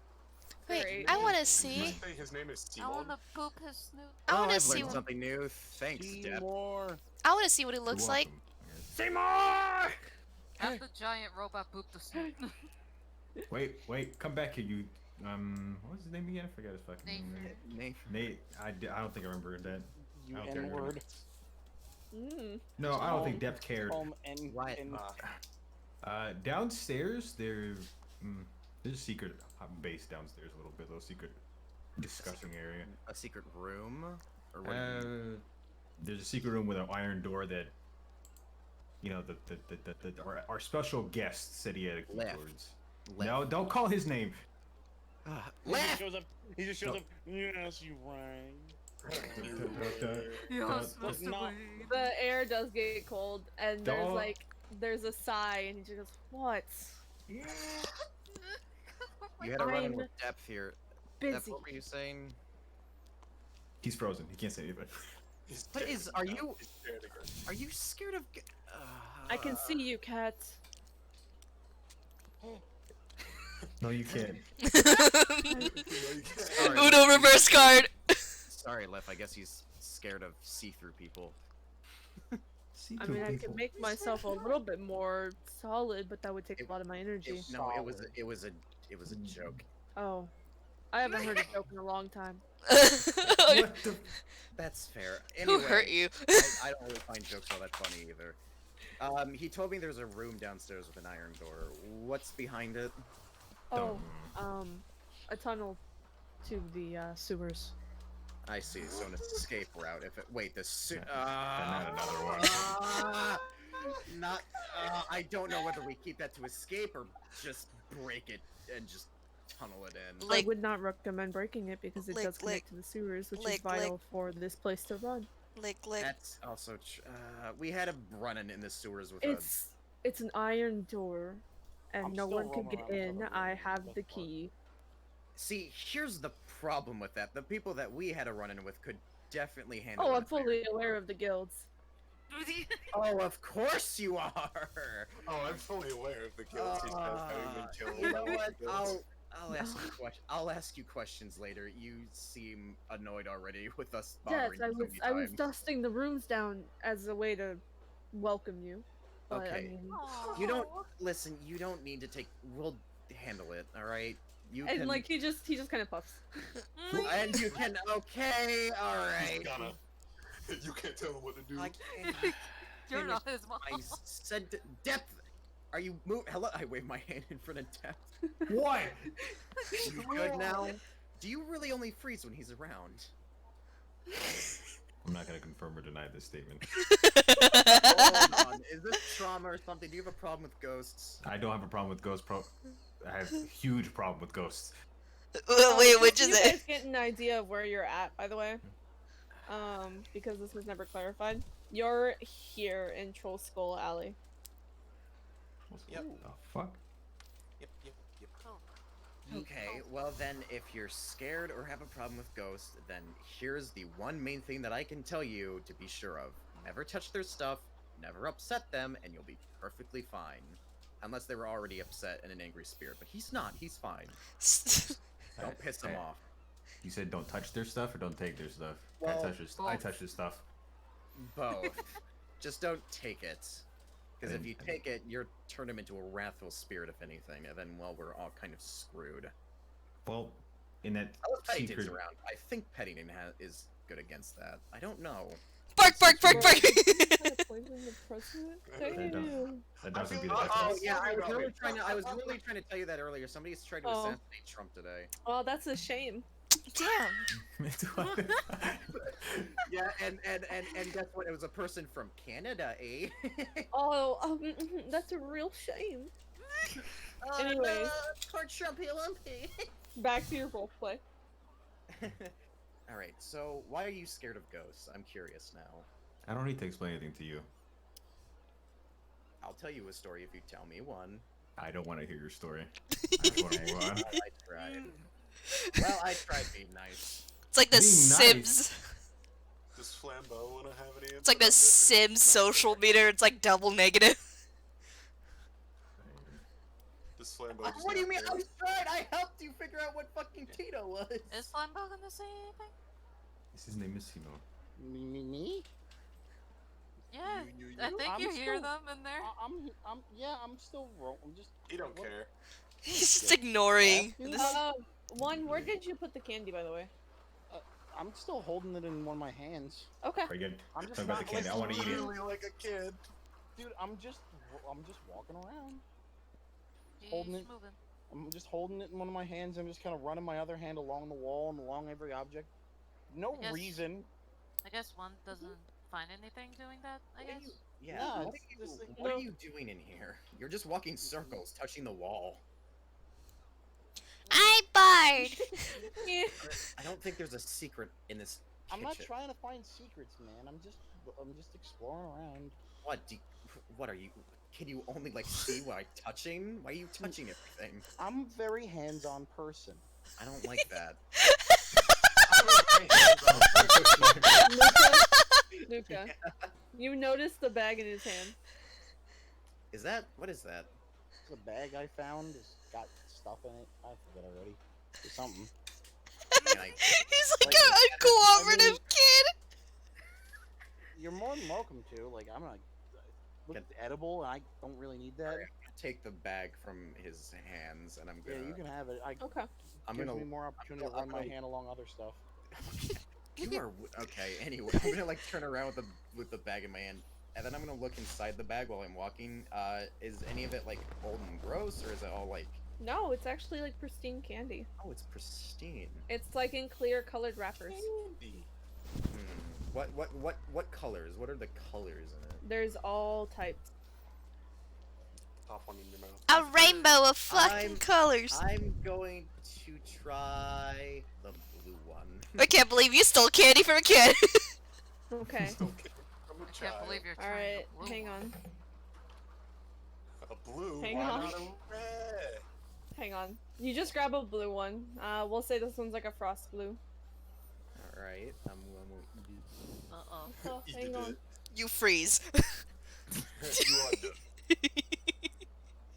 Wait, Great. I want to Did see. you say his name is I Simon? wanna poop his snoot. I want to I've see. learned something new. Thanks, Deb. Seymour. I want to see what it You're looks like. welcome, I guess. Seymour. Have the giant robot poop the snoot. Wait, come back here, you. What was his name again? I forgot his fucking name. Nate. Nate. I don't think I remember that. You I don't think I remember. N-word. No, I don't think Depth cared. What? Downstairs, there's a secret base downstairs a little bit, little secret discussing area. A secret room? Or what do you mean? There's a secret room with an iron door that, you know, our special guest said he had a key Left. towards. Left. No, don't call his name. He just shows up. He just shows up. Yes, you rang. Yes, Don't- Mr. not- Wade. The air does get cold, and Don't- there's a sigh, and he just goes, "What? You had a run in I'm with depth here. Depth, Busy." what were you saying? He's frozen. He can't say anything. He's What scared is- of are it now. you- He's scared of it. Are you scared of... I can see you, cat." No, you can't. Sorry, Uno reverse card. Sorry, Lef, I guess he's scared of see-through people. I mean, I could make myself a little bit more solid, but that would take a lot of my energy. No, it was a joke. Oh, I haven't heard a joke in a long time. What the? That's fair. Who Anyway, hurt you? I don't really find jokes all that funny either. He told me there's a room downstairs with an iron door. What's behind it? Oh, a tunnel to the sewers. I see. So an escape route. If it wait, the Not another one. Not. I don't know whether we keep that to escape or just break it and just tunnel it in. I would not recommend breaking it because it Lick, does connect lick. to the sewers, which is Lick, vital lick. for this place to run. Lick, lick. That's also. We had a run-in in the sewers with It's an iron door, and I'm no still one can roaming get around in. this other I room, have that's the fine. key. See, here's the problem with that. The people that we had a run-in with could definitely handle. Oh, an I'm fully aware of the guilds. Oh, of course you are. Oh, I'm fully aware of the guilds he's having been killed. You know by what? the guilds. I'll ask you questions later. You seem annoyed already with us Yes, bothering you so many I was times. dusting the rooms down as a way to welcome you. But, I Okay. mean, You don't listen. You don't need to take. We'll handle it. All right. You and can. like he just kind of puffs. And you can. Okay. All He's right. gonna. You can't tell him what to do. I can't. You're not his mom. I said depth. Are you move? Hello. I wave my hand in front of depth. What? You good now? Do you really only freeze when he's around? I'm not gonna confirm or deny this statement. Hold on. Is this trauma or something? Do you have a problem with ghosts? I don't have a problem with ghosts. I have a huge problem with ghosts. Wait, Just which so is you it? guys get an idea of where you're at, by the way. Because this was never clarified. You're here in Troll Skull Alley. Yep. The fuck? Yep. Okay, well then, if you're scared or have a problem with ghosts, then here's the one main thing that I can tell you to be sure of. Never touch their stuff, never upset them, and you'll be perfectly fine. Unless they were already upset and an angry spirit, but he's not, he's fine. Don't piss them off. You said don't touch their stuff or don't take their stuff? Well, I touch their stuff. Both. Just don't take it. Because if you take it, you're turn him into a wrathful spirit, if anything, and then, well, we're all kind of screwed. Well, in that Pettington's secret... around. I think Pettington is good against that. I don't know. Bark, bark, bark, bark! That doesn't be the best. Oh yeah, I was literally trying to tell you that earlier. Somebody's tried to assassinate Trump today. Oh, that's a shame. Damn. Yeah, and guess what? It was a person from Canada, eh? Oh, that's a real shame. Anyways, poor Trumpy Lumpy. back to your roleplay. All right, so why are you scared of ghosts? I'm curious now. I don't need to explain anything to you. I'll tell you a story if you tell me one. I don't want to hear your story. I just want to move on. I tried. Well, I tried being nice. It's like the Being Sims. Does Flambeau want to have any? It's like the Sims social meter. It's like double negative. Does Flambeau just What do you not mean? care? I tried. I helped you figure out what fucking Tito was. Is Flambeau gonna say anything? His name is Simo. Me? Yeah, You. I think I'm you hear still- them in there. I'm still I'm just. He don't care. He's just ignoring. Where did you put the candy, by the way? I'm still holding it in one of my hands. Okay. Very good. I'm just Talk about the not, candy. I want to eat it. Literally like a kid. Dude, I'm just walking around. He's Holding it. moving. I'm just holding it in one of my hands. I'm just kind of running my other hand along the wall and along every object. No I guess- reason. I guess one doesn't find anything doing that. I guess. Yeah. No, what it's just like- what are you doing in here? You're just walking circles, touching the wall. I'm bored. I don't think there's a secret in this kitchen. I'm not trying to find secrets, man. I'm just exploring around. What are you? Can you only like see what I'm touching? Why are you touching everything? I'm a very hands-on person. I don't like that. Luca, you noticed the bag in his hand. What is that? It's a bag I found. It's got stuff in it. I forget already. It's something. He's like a cooperative kid. You're more than welcome to. Like, I'm gonna look edible, and I don't really need that. I'm gonna take the bag from his hands, and I'm gonna. Yeah, you can have it. Okay. I'm gives gonna. me more opportunity to run my hand along other stuff. You are okay. Anyway, I'm gonna like turn around with the bag in my hand, and then I'm gonna look inside the bag while I'm walking. Is any of it like old and gross, or is it all like? No, it's actually like pristine candy. Oh, it's pristine. It's like in clear colored wrappers. What colors? What are the colors in it? There's all types. Top one in your mouth. A rainbow of fucking colors. I'm going to try the blue one. I can't believe you stole candy from a kid. Okay. From a I child. can't believe you're All trying right. the blue Hang one. on. A blue. Hang why on. not a red? Hang on. You just grab a blue one. We'll say this one's like a frost blue. All right. Uh-oh. Oh, You hang did on. it. You freeze. You are dead.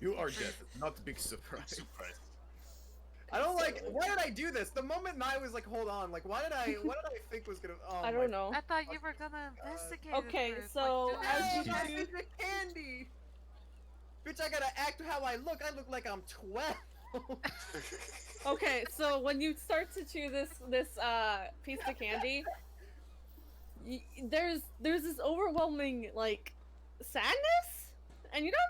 You are dead. Not a big surprise. Surprise. I don't like. Why did I do this? The moment I was like, hold on. Like, what did I think was gonna? Oh I don't know. I thought you were gonna investigate it Okay, first, so like, as you I do, did the candy. Bitch, I gotta act how I look. I look like I'm 12. okay, so when you start to chew this piece of candy, there's this overwhelming like sadness, and you don't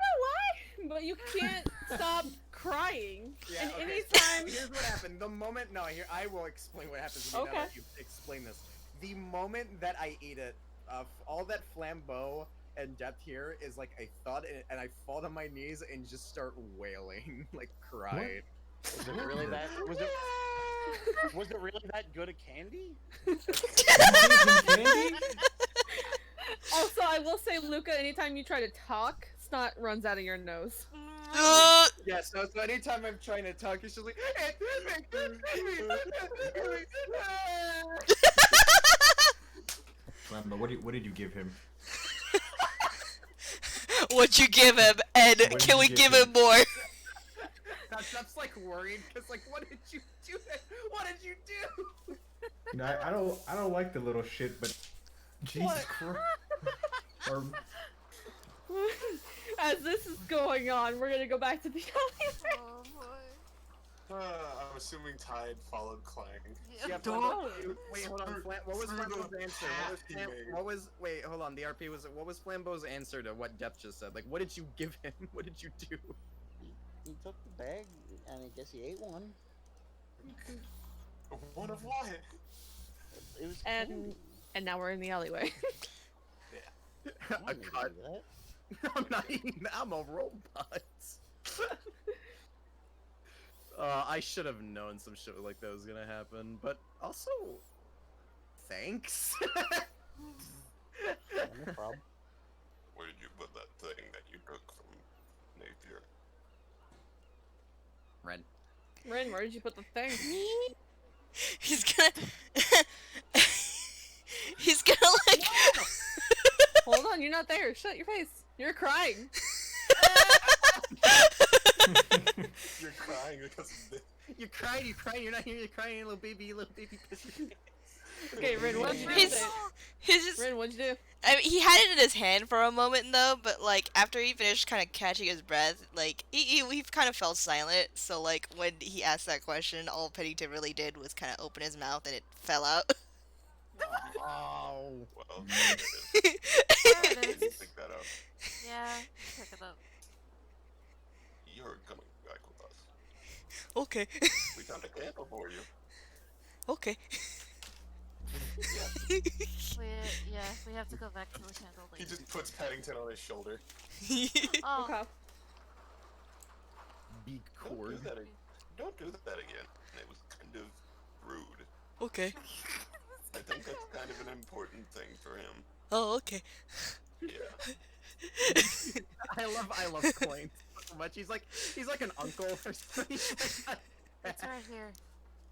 know why, but you can't stop crying. Yeah, and okay. anytime Here's what happened. The moment, here I will explain what happens to me now Okay. that you explain this. The moment that I eat it, all that flambeau and depth here is like a thud, and I fall to my knees and just start wailing, like crying. Was it really that? Was it? Was it really that good a candy? Candy? Also, I will say, Luca, anytime you try to talk, snot runs out of your nose. Yeah, so anytime I'm trying to talk, it's just like. Flambo, what did you give him? What'd you give him? And What did can you we give give him? him more? That's like worried, cause like, what did you do? What did you do? You know, I don't like the little shit, but Jesus Christ. Or, As this is going on, we're gonna go back to the alleyway. Oh boy. I'm assuming Tide followed Clang. Yeah, Don't. wait, hold on. What was Flambo's answer? Wait, hold on. The RP was. What was Flambo's answer to what Depp just said? Like, what did you give him? What did you do? He took the bag, and I guess he ate one. One of what? It was And now we're in the alleyway. A cut. I'm not eating that. I'm a robot. I should have known some shit like that was gonna happen, but also, thanks. No problem. Where did you put that thing that you took from Napier? Ren. Rin, where did you put the thing? He's gonna. He's gonna like. Hold on, you're not there. Shut your face. You're crying. You're crying because of this. You're crying, you're not here, you're crying, little baby pissy. Okay, Rin, what'd you do? He's just. Rin, what'd you do? I mean, he had it in his hand for a moment though, but like after he finished kind of catching his breath, like he kind of fell silent. So like when he asked that question, all Pennington really did was kind of open his mouth and it fell out. Oh. Well, There it is. pick that up. Yeah, pick it up. You're coming back with us. Okay. We found a candle for you. Okay. We have to go back to the candle He later. just puts Paddington on his shoulder. Oh, Okay. Big Don't cord. don't do that again. It was kind of rude. Okay. I think that's kind of an important thing for him. Oh, okay. Yeah. I love Clayne so much. He's like an uncle or something. He's like it's right here.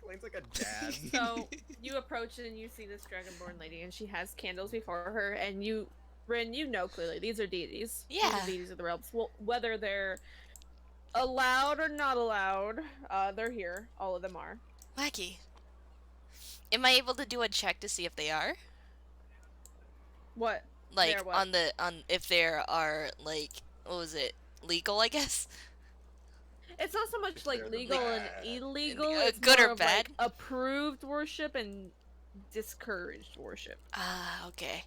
Clayne's like a dad. So you approach it and you see this dragonborn lady, and she has candles before her. And you, Rin, you know clearly these are deities. These Yeah. are deities of the realms. Well, whether they're allowed or not allowed, they're here. All of them are. Wacky. Am I able to do a check to see if they are? What? Like They're what? on if there are like what was it? Legal, I guess. It's not so much If like they're legal and bad. illegal. Good It's more or of, bad? like, approved worship and discouraged worship. Ah, okay.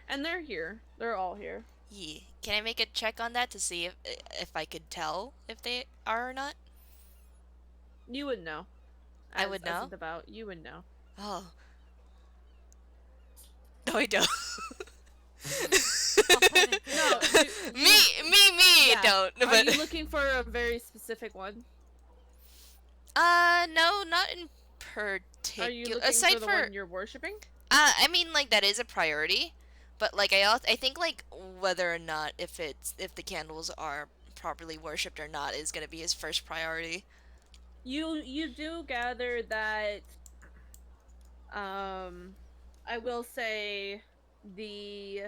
And they're here. They're all here. Yeah. Can I make a check on that to see if I could tell if they are or not? You would know. I would know? As a devout, you would know. Oh. No, I don't. No, me, yeah. don't. Are But you looking for a very specific one? no, not in particular. Are you looking Aside for the one you're worshiping? I mean, like that is a priority, but like I think like whether or not if the candles are properly worshipped or not is gonna be his first priority. You do gather that I will say the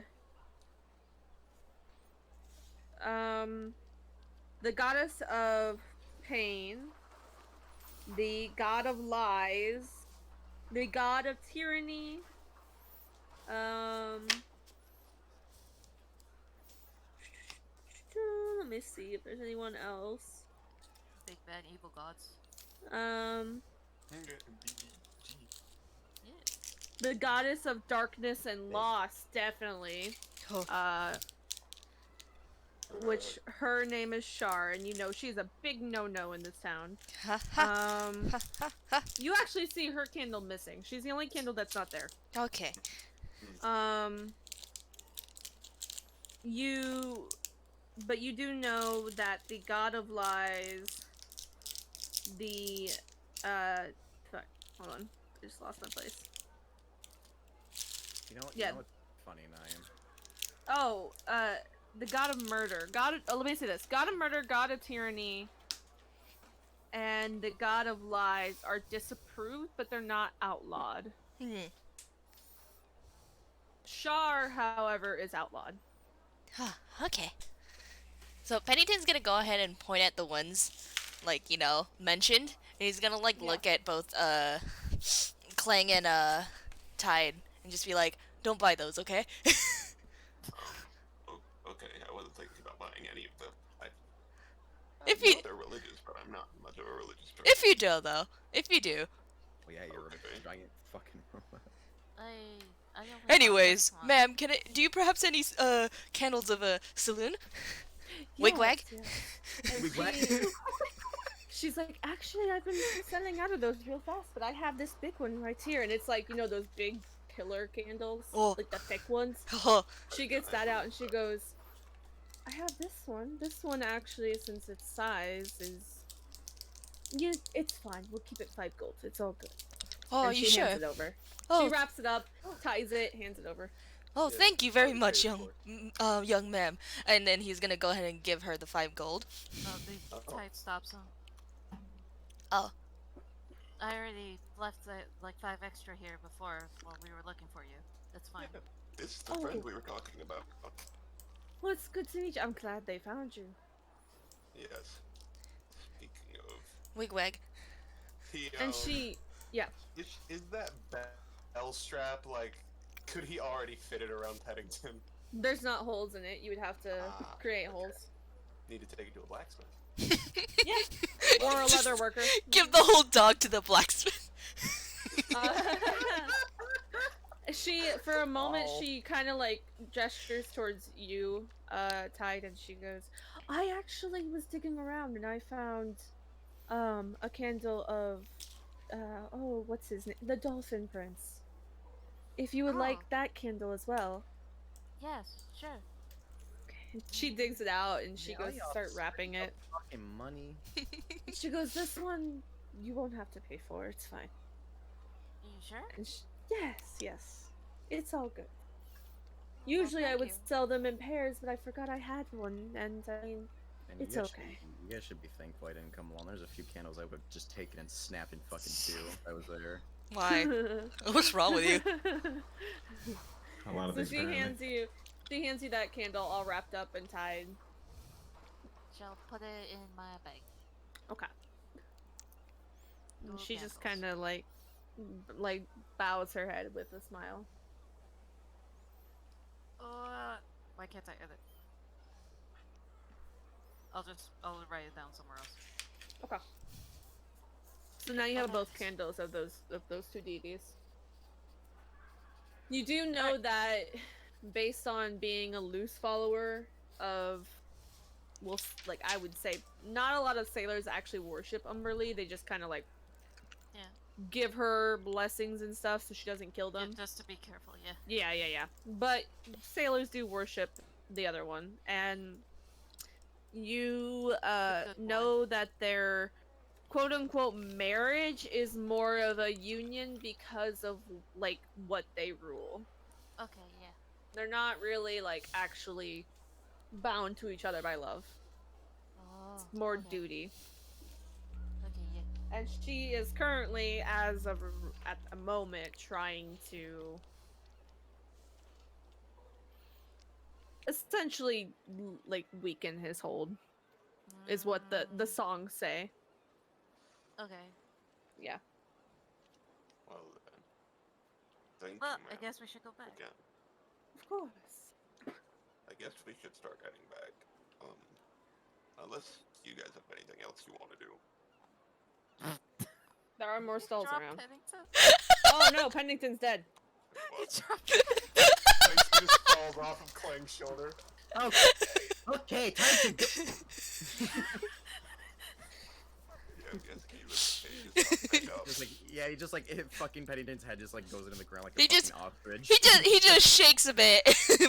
goddess of pain, the god of lies, the god of tyranny, let me see if there's anyone else. Big bad evil gods. The goddess of darkness and loss, definitely. Which her name is Shar, and you know she's a big no-no in this town. You actually see her candle missing. She's the only candle that's not there. Okay. But you do know that the god of lies, the Hold on. I just lost my place. You know Yeah. what's funny, Naeem? Oh, the god of murder. Let me say this. God of murder, god of tyranny, and the god of lies are disapproved, but they're not outlawed. Hmm. Shar, however, is outlawed. Okay. So Pennington's gonna go ahead and point at the ones, like, mentioned. And he's gonna, Yeah. look at both, Clang and, Tide, and just be like, don't buy those, okay? Okay, I wasn't thinking about buying any of them. I If know you- they're religious, but I'm not much of a religious person. If you do, though. If you do. Oh yeah, you're Okay. a giant fucking robot. I only bought Anyways, this one. ma'am, do you perhaps any, candles of a saloon? Wigwag? And Wigwag? she's like, actually, I've been selling out of those real fast, but I have this big one right here, and it's like, those big pillar candles, Oh. like the thick ones. Oh, She gets that out and she goes, I have this one. This one actually, since its size is, it's fine. We'll keep it 5 gold. It's all good. oh, and you she sure? hands it over. Oh, She wraps it up, ties it, hands it over. oh, Yeah, thank you very sorry, much, very young ma'am. And then he's gonna go ahead and give her the 5 gold. Oh, the Uh-oh. tide stops him. Oh. I already left like 5 extra here before while we were looking for you. That's fine. Yeah, this is the friend we were talking about. Well, it's good to meet you. I'm glad they found you. Yes. Speaking of, Wigwag. he, And she, is that bell strap, could he already fit it around Paddington? there's not holes in it. You would have to create holes. Need to take it to a blacksmith. Yeah. Or a Just leather worker. Give the whole dog to the blacksmith. She, for a moment, Oh. she kind of gestures towards you, Tide, and she goes, I actually was digging around and I found, a candle of, what's his name? The Dolphin Prince. If you would Oh. like that candle as well. Yes, sure. She digs it out and she goes to y'all start wrapping it. Fucking money. She goes, this one you won't have to pay for. It's fine. Are you sure? And yes. It's all good. Usually I thank would you. sell them in pairs, but I forgot I had one, and I mean, And It's you guys okay. You guys should be thankful I didn't come along. There's a few candles I would have just taken and snapped in fucking 2 if I was there. Why? What's wrong with you? A lot of So things. she hands you that candle all wrapped up and tied. Shall put it in my bag. Okay. And No she just candles. kind of like bows her head with a smile. Why can't I edit? I'll write it down somewhere else. Okay. So now you have Okay. both candles of those 2 deities. You do know that based on being a loose follower of, well, I would say not a lot of sailors actually worship Umberly. They just kind of Yeah. give her blessings and stuff so she doesn't kill them. Yeah, just to be careful, yeah. Yeah. But sailors do worship the other one, and you good know that their quote unquote marriage is more of a union because of what they rule. Okay, yeah. They're not really actually bound to each other by love. Oh. More okay. duty. Okay, yeah. And she is currently, as of at the moment, trying to essentially weaken his hold. Is what the songs say. Okay. Yeah. Well then. Thank Well, you, I ma'am. guess we should go back. Again. Of course. I guess we should start heading back. Unless you guys have anything else you want to do. There are more stalls Drop around. Pennington. Oh no, Pennington's dead. You What? dropped He just falls off of Clang's shoulder. Okay, time to go. Yeah, I guess he just picked up. He just hit fucking Pennington's head just goes into the ground like a He fucking just- ostrich. He just shakes a bit,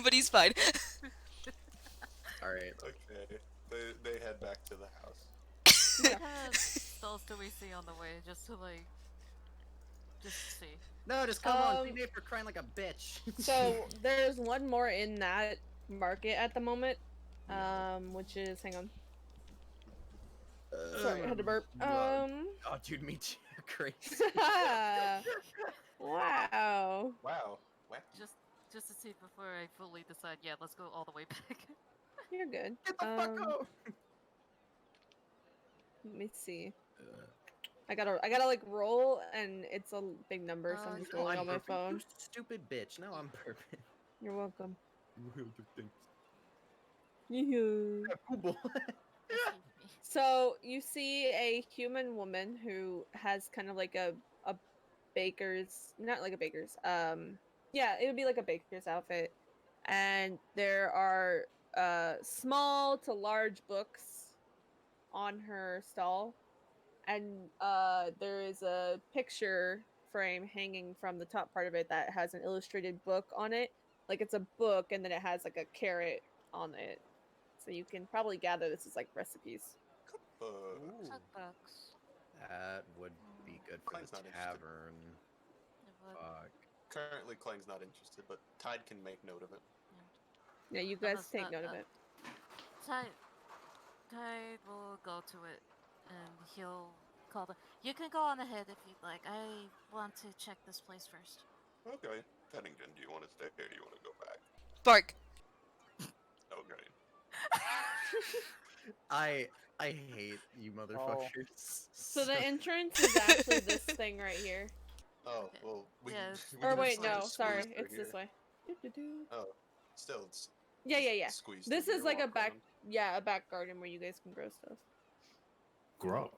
but he's fine. Alright. Okay. They head back to the house. What kind of spells do we see on the way? Just to Just to see. No, just come on. See Nate for crying like a bitch. So there's one more in that market at the moment, which is hang on. Sorry, I had to burp. Oh, dude, me too. Crazy. Wow. Wow. What? Just to see before I fully decide. Yeah, let's go all the way back. You're good. Get the fuck out. Let me see. I gotta like roll, and it's a big number, so I'm just rolling on my phone. You stupid bitch. Now I'm burping. You're welcome. Thanks. Yoo-hoo. Google. So you see a human woman who has kind of like a baker's, not like a baker's, yeah, it would be like a baker's outfit, and there are small to large books on her stall, and there is a picture frame hanging from the top part of it that has an illustrated book on it, like it's a book, and then it has like a carrot on it, so you can probably gather this is like recipes. Cookbooks. That would be good for Klang's the not interested. tavern. Fuck. Currently, Klang's not interested, but Tide can make note of it. Yeah, you guys take note of it. Tide will go to it, and he'll call the. You can go on ahead if you'd like. I want to check this place first. Okay. Pennington, do you want to stay or do you want to go back? Bark. Okay. I hate you motherfuckers. So the entrance is actually this thing right here. Oh, well, we Or can wait, just, like, no, squeeze sorry, through it's here. this way. Oh, still, it's Yeah. squeezed This through is here, like a walk back, around. a back garden where you guys can grow stuff. Grow.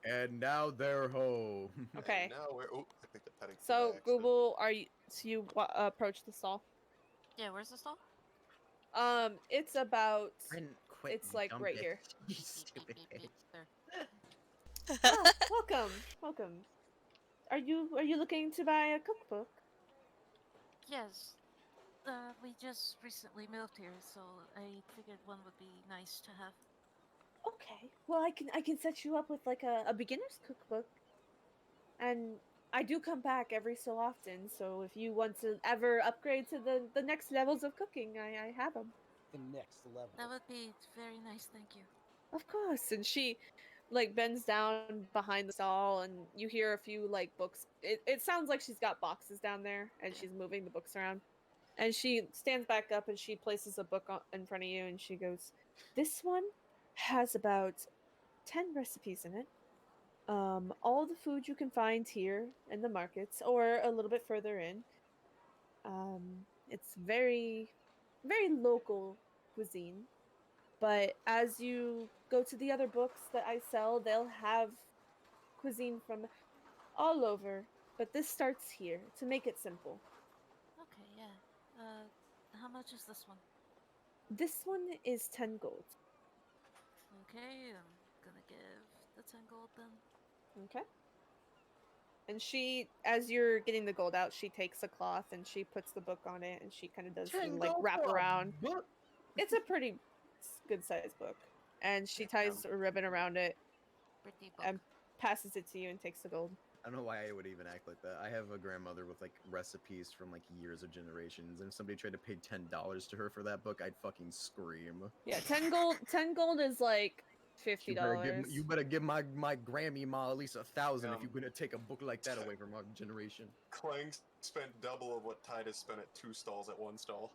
And now they're home. Okay. And now we're. Oh, I picked up Pennington. So by accident. Google, are you? So you approach the stall. Yeah, where's the stall? It's about. Ren, quit, It's you like dumb right bitch. here. You stupid bitch. There. Oh, welcome. Are you looking to buy a cookbook? Yes. We just recently moved here, so I figured one would be nice to have. Okay. Well, I can set you up with like a beginner's cookbook, and I do come back every so often. So if you want to ever upgrade to the next levels of cooking, I have them. The next level. That would be very nice, thank you. Of course. And she like bends down behind the stall, and you hear a few like books. It sounds like she's got boxes down there, and she's moving the books around. And she stands back up and she places a book in front of you, and she goes, "This one has about 10 recipes in it. All the food you can find here in the markets or a little bit further in. It's very, very local cuisine. But as you go to the other books that I sell, they'll have cuisine from all over. But this starts here to make it simple. Okay, yeah. How much is this one? This one is 10 gold. Okay, I'm gonna give the 10 gold then. Okay. And she, as you're getting the gold out, she takes a cloth and she puts the book on it, and she kind of does some like wrap around. It's a pretty good sized book, and she ties a ribbon around it Pretty book. and passes it to you and takes the gold. I don't know why I would even act like that. I have a grandmother with like recipes from like years of generations, and if somebody tried to pay $10 to her for that book, I'd fucking scream. Yeah, 10 gold. 10 gold is like $50. You better give my Grammy ma at least 1,000 if you're gonna take a book like that away from our generation. Clang spent double of what Tide has spent at 2 stalls at 1 stall.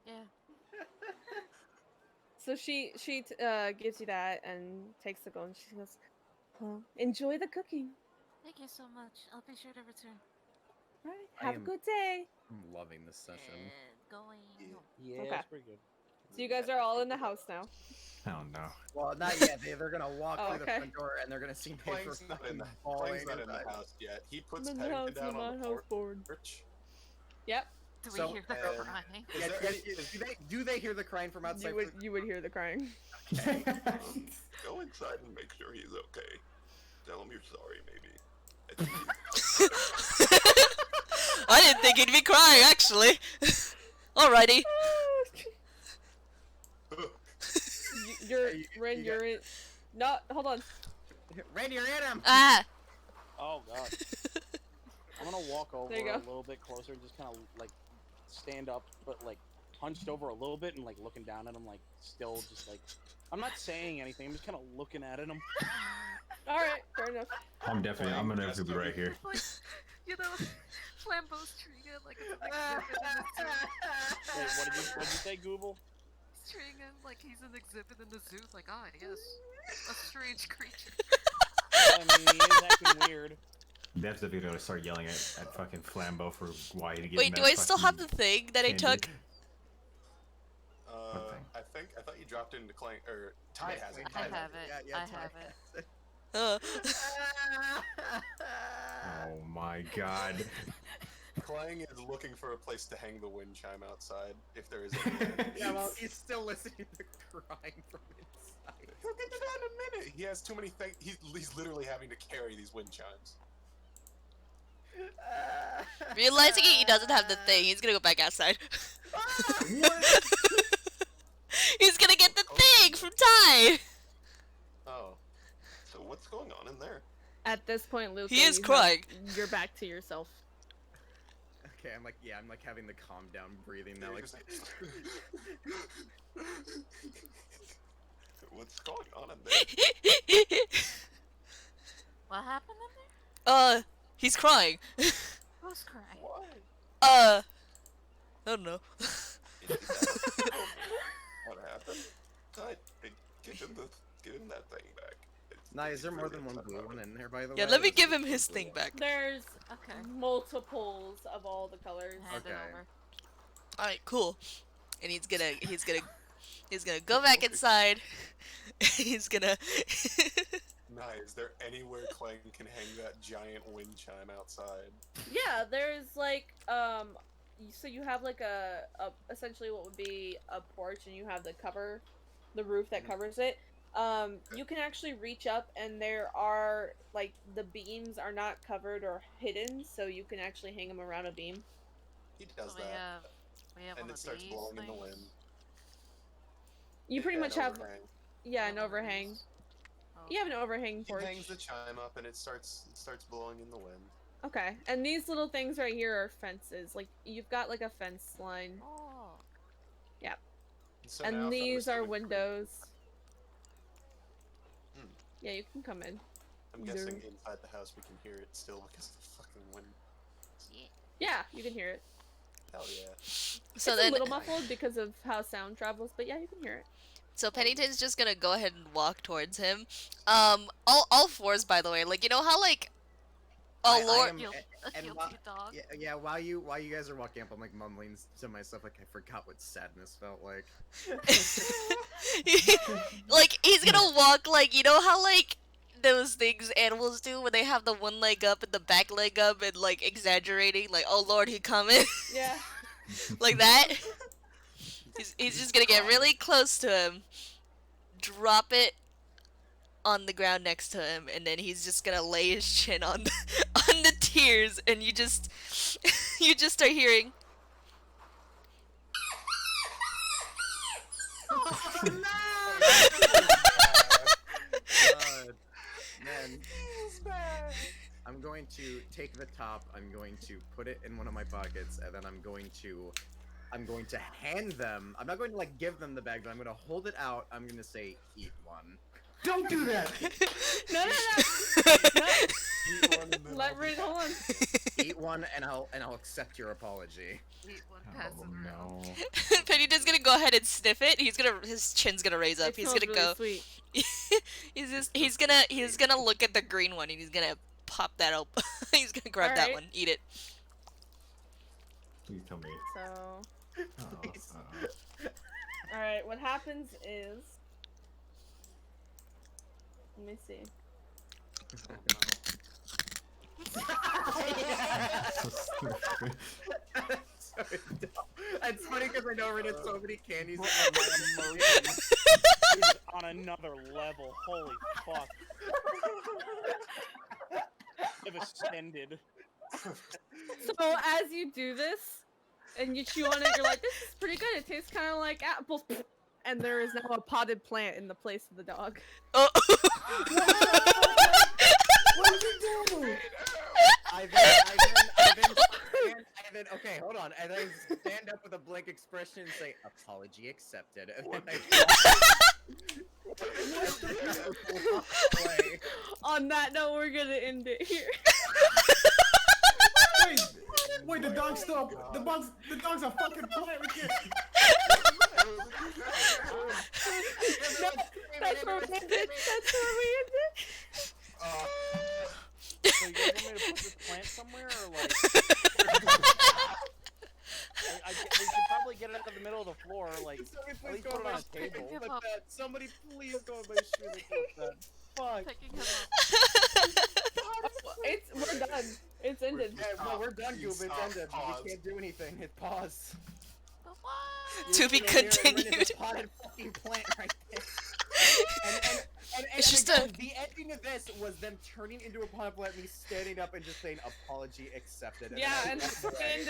Yeah. So she gives you that and takes the gold, and she goes, "Well, enjoy the cooking. Thank you so much. I'll be sure to return. All right, I have a am- good day." I'm loving this session. And going home. Yeah, Okay. that's pretty good. So you guys are all in the house now. I don't know. Well, not yet. They're gonna walk Oh, through okay. the front door and they're gonna see Paper Clang's not in the, falling Clang's not in the inside. house yet. He puts I'm in the Pennington house, down I'm on the house board. porch. Yep. Do we So, hear the crying? Is Yeah, that- do they hear the crying from outside? You would hear the crying. Okay. Go inside and make sure he's okay. Tell him you're sorry, maybe. I think I didn't think he'd be crying, actually. Alrighty. You're You- Ren. you You're in. No, hold on. Randy, you're in him. Ah. Oh god. I'm gonna walk over There you a go. little bit closer and just kind of like stand up, but like hunched over a little bit and like looking down at him, like still just like I'm not saying anything. I'm just kind of looking at him. All right, fair enough. I'm gonna be right here. It's like, you know, Flambeau's treating it like it's an exhibit in the zoo. Wait, what did you say, Google? He's treating him like he's an exhibit in the zoo. Like, ah, yes, a strange creature. I mean, he is acting weird. Dev's definitely gonna start yelling at fucking Flambeau for why he didn't Wait, do I still have the thing that I took? I thought you dropped it into Clank, or Ty has it. I have it. Yeah, I Ty have has it. Oh my god. Clang is looking for a place to hang the wind chime outside, if there is any. Yeah, well, he's still listening to crying from inside. He'll get to that in a minute. He has too many things. He's literally having to carry these wind chimes. Realizing he doesn't have the thing, he's gonna go back outside. He's gonna get the thing from Ty! Oh. So what's going on in there? At this point, Luke, He is crying. You're back to yourself. Okay, I'm like having the calm down breathing now. Like, what's going on in there? What happened in there? He's crying. Who's crying? Why? I don't know. What happened? Ty, give him that thing back. nah, is there more than one blue one in there, by the way? Yeah, let me Or is give it him just his the thing one? back. There's Okay. multiples of all the colors. Hand it Okay. over. Alright, cool. And he's gonna go back inside. He's gonna Nah, is there anywhere Clang can hang that giant wind chime outside? Yeah, there's like so you have like a essentially what would be a porch, and you have the roof that covers it. You can actually reach up, and there are like the beams are not covered or hidden, so you can actually hang them around a beam. He does So that, we have and one it of starts these blowing in the things. wind. You pretty Yeah, much an have overhang. an overhang. Oh, You have an overhang He porch. hangs the chime up, and it starts blowing in the wind. Okay, and these little things right here are fences. Like you've got like a fence line, Oh. So now, and fellas, these you are would- windows. Hmm. Yeah, you can come in. I'm guessing inside the house we can hear it still because of the fucking wind. Yeah. Yeah, you can hear it. Hell yeah. So It's then a little muffled because of how sound travels, but yeah, you can hear it. So Pennington's just gonna go ahead and walk towards him. All fours, by the way. Like, you know how like, oh I lord, am- A and guilty dog. Yeah, while you guys are walking up, I'm like mumbling to myself like I forgot what sadness felt like. like he's gonna walk like, you know how like those things animals do when they have the one leg up and the back leg up and like exaggerating, like, oh lord, he coming, Yeah. like that. He's just gonna get really close to him, drop it on the ground next to him, and then he's just gonna lay his chin on the tears, and you just start hearing. Oh no! God. Man. I'm going to take the top, I'm going to put it in one of my pockets, and then I'm going to hand them. I'm not going to like give them the bag, but I'm going to hold it out. I'm going to say, eat one. Don't do that! No. Eat one and then Let I'll be Rin, hold on. Eat one, and I'll accept your apology. Eat one, pass Oh it around. no. Pennington's gonna go ahead and sniff it. His chin's gonna raise up. It He's smells gonna really go. sweet. He's gonna look at the green one, and he's gonna pop that up. He's gonna grab that Alright. one, eat it. Please tell me. So, Oh, all right. What happens is, let me see. so stupid. So dumb. It's funny because I know Rin had so many candies. My emotion is on another level. Holy fuck. I've ascended. So as you do this, and you chew on it, you're like, "This is pretty good. It tastes kind of like apples." And there is now a potted plant in the place of the dog. Oh. What did you do? I Okay, hold on. And then stand up with a blank expression and say, apology accepted. And then On that note, we're gonna end it here. Wait, the dog's still. The dogs are fucking playing. We can't. That's where we ended. That's where we ended. So you guys want me to put this plant somewhere, or like? we should probably get it out of the middle of the floor, like Somebody at please least go put on it on my a shoe table. and clip that. Somebody please go on my shoe and clip that. Fuck. Picking him up. We're done. It's ended. Yeah, no, we're done, Goob. It's Stop. ended. Pause. We can't do anything. Hit pause. But what? To be continued. Potted fucking plant right there. And It's just again, the ending of this was them turning into a potted plant, me standing up and just saying apology accepted. Yeah, then and walking away.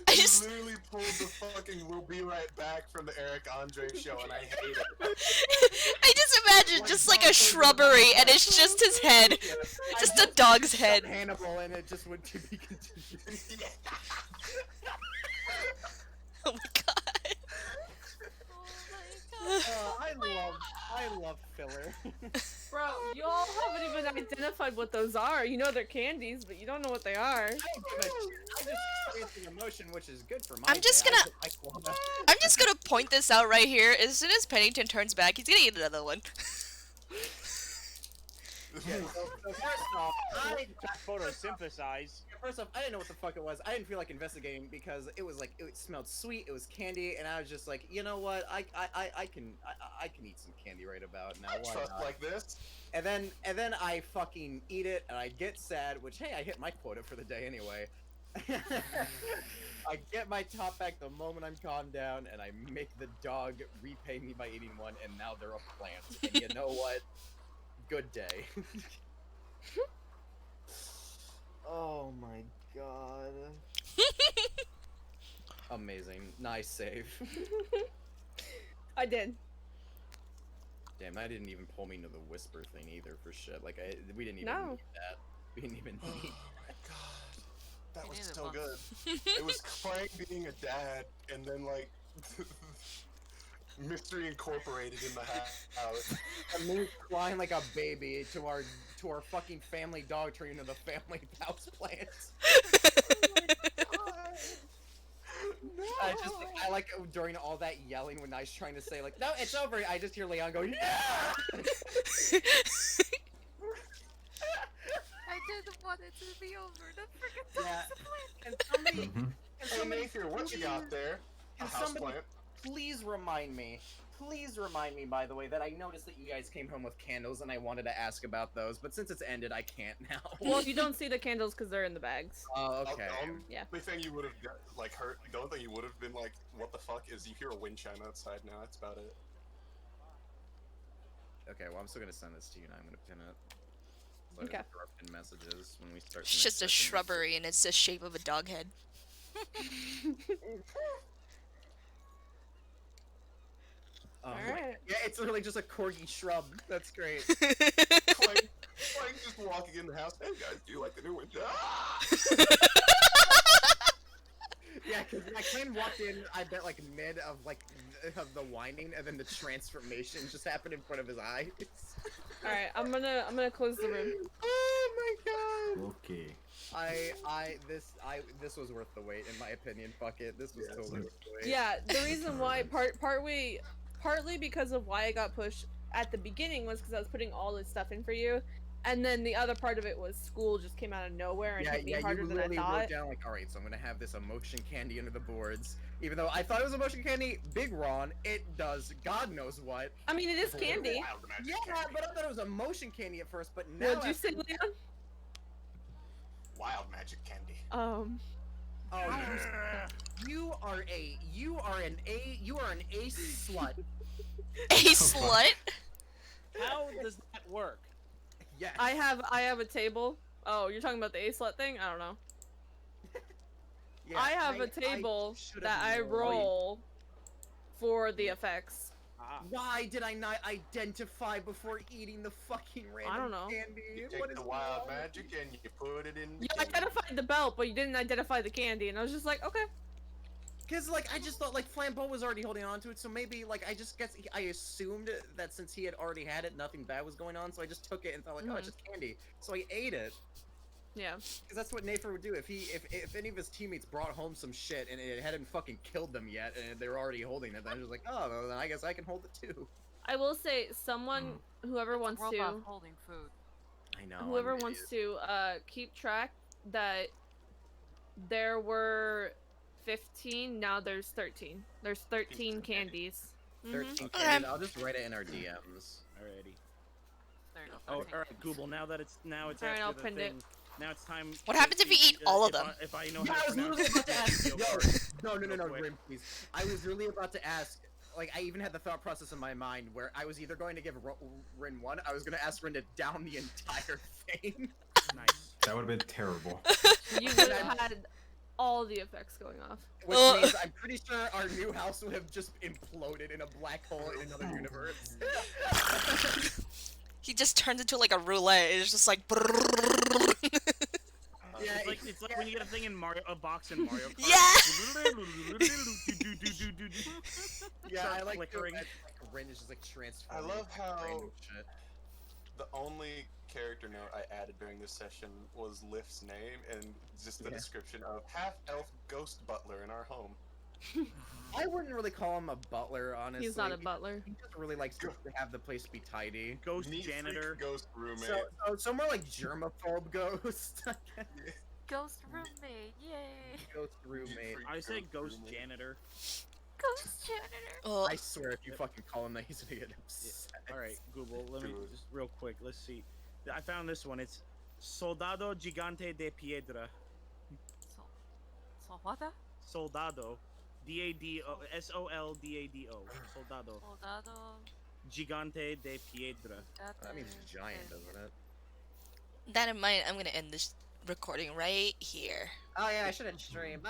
I You just literally pulled the fucking "We'll be right back" from the Eric Andre show, and I hate it. I just imagine just like a shrubbery and it's just his head. Just a dog's head. Hannibal, and it just went to be continued. Oh my god. I love filler. Bro, you all haven't even identified what those are. You know they're candies, but you don't know what they are. I don't give a shit. I'm just experiencing emotion, which is good for my I'm just day. gonna- I quota. I'm just gonna point this out right here. As soon as Pennington turns back, he's gonna eat another one. Yeah, so first off, Photosynthesize. First off, I didn't know what the fuck it was. I didn't feel like investigating because it was like it smelled sweet, it was candy, and I was just like, you know what? I can eat some candy right about now. Why Trust not? like this. And then I fucking eat it and I get sad, which hey, I hit my quota for the day anyway. I get my top back the moment I'm calmed down, and I make the dog repay me by eating one, and now they're a plant. And you know what? Good day. Oh my god. Amazing. Nice save. I did. Damn, I didn't even pull me into the whisper thing either for shit. Like, we didn't even No. need that. We didn't even need God, that You was needed so one. good. It was Frank being a dad, and then like Mystery Incorporated in the house. And me crying like a baby to our fucking family dog turning into the family house plants. I like during all that yelling when I was trying to say like, no, it's over. I just hear Leon go, yeah. I didn't want it to be over. The freaking Yeah. dog's a plant. And somebody, Mhm. and Hey somebody, Nathan, what you got there? A Can house somebody- plant. please remind me. Please remind me, by the way, that I noticed that you guys came home with candles, and I wanted to ask about those, but since it's ended, I can't now. Well, you don't see the candles because they're in the bags. Oh, okay. Yeah. The only thing you would have like hurt. The only thing you would have been like, "What the fuck?" is you hear a wind chime outside. Now that's about it. Okay, well, I'm still gonna send this to you, and I'm gonna pin it. So Okay. interrupt in messages when we start. It's just a shrubbery and it's the shape of a dog head. Alright. Yeah, it's literally just a corgi shrub. That's great. Clank just walking in the house. Hey guys, do you like the new wind? Ah! Yeah, because my Clayton walked in, I bet like mid of the winding, and then the transformation just happened in front of his eyes. Alright, I'm gonna close the room. Oh my god. Okay. This was worth the wait in my opinion. Fuck it, this was Yeah, totally worth the wait. Yeah, the reason why partly because of why I got pushed at the beginning was because I was putting all this stuff in for you, and then the other part of it was school just came out of nowhere and hit me harder you than I literally thought. wrote down like, all right, so I'm gonna have this emotion candy under the boards. Even though I thought it was emotion candy, big Ron, it does God knows what. I mean, it is candy. Wild magic Yeah, candy. but I thought it was emotion candy at first, but now What'd you say, after- Leon? Wild magic candy. Oh, Ah. you are an ace slut. A slut? How does that work? Yes. I have a table. Oh, you're talking about the A-slut thing? I don't know. Yeah, I have a I table should've that I known. roll for the effects. Why did I not identify before eating the fucking random don't know. candy? You What take is the wild wrong? magic and you put it in the You candy. identified the belt, but you didn't identify the candy, and I was just like, okay. Cause like I just thought like Flambeau was already holding on to it, so maybe like I just guess I assumed that since he had already had it, nothing bad was going on, so I just took it and thought like, oh, it's just candy. So I ate it. Yeah. Cause that's what Nafer would do if any of his teammates brought home some shit and it hadn't fucking killed them yet and they were already holding it. Then I was just like, oh, well, then I guess I can hold it too. I will say, someone, whoever It's a wants robot to, holding food. I know. whoever wants to, keep track that there were 15, now there's 13. There's 13 candies. 13 Okay. candies. I'll just write it in our DMs. Alrighty. There you go. Oh, 13 all right, candies. Google. Now that it's Alright, after I'll the pin thing. it. Now it's time. What happens if you eat all of them? If I know Yeah, how I to was pronounce literally about to ask. video Yo, card. no, Real quick. Grim, please. I was really about to ask. Like, I even had the thought process in my mind where I was either going to give Rin one, I was going to ask Rin to down the entire thing. Nice. That would have been terrible. You would have had all the effects going off. Which means I'm pretty sure our new house would have just imploded in a black hole in another universe. He just turns into like a roulette. It's just like. Yeah, It's like when you get a thing in Mario, a box in Mario Kart. Yeah, I like flickering. that, like, Rin is just like I transforming. love how random shit. the only character note I added during this session was Lift's name and just the description of half-elf ghost butler in our home. I wouldn't really call him a butler, honestly. He's not a butler. He just really likes to have the place be tidy. Ghost Neat freak janitor. ghost roommate. So more like germaphobe ghost. I guess. Ghost roommate, yay! Ghost roommate. I say ghost janitor. Ghost janitor. Oh, I swear, if you fucking call him that, he's gonna get upset. All right, Google. Let me Dude. just real quick. Let's see. I found this one. It's Soldado Gigante de Piedra. So what? Soldado. D-A-D-O. S-O-L-D-A-D-O. Soldado. Soldado. Gigante de Piedra. That means giant, doesn't it? that in mind, I'm gonna end this recording right here. Oh yeah, I should have streamed.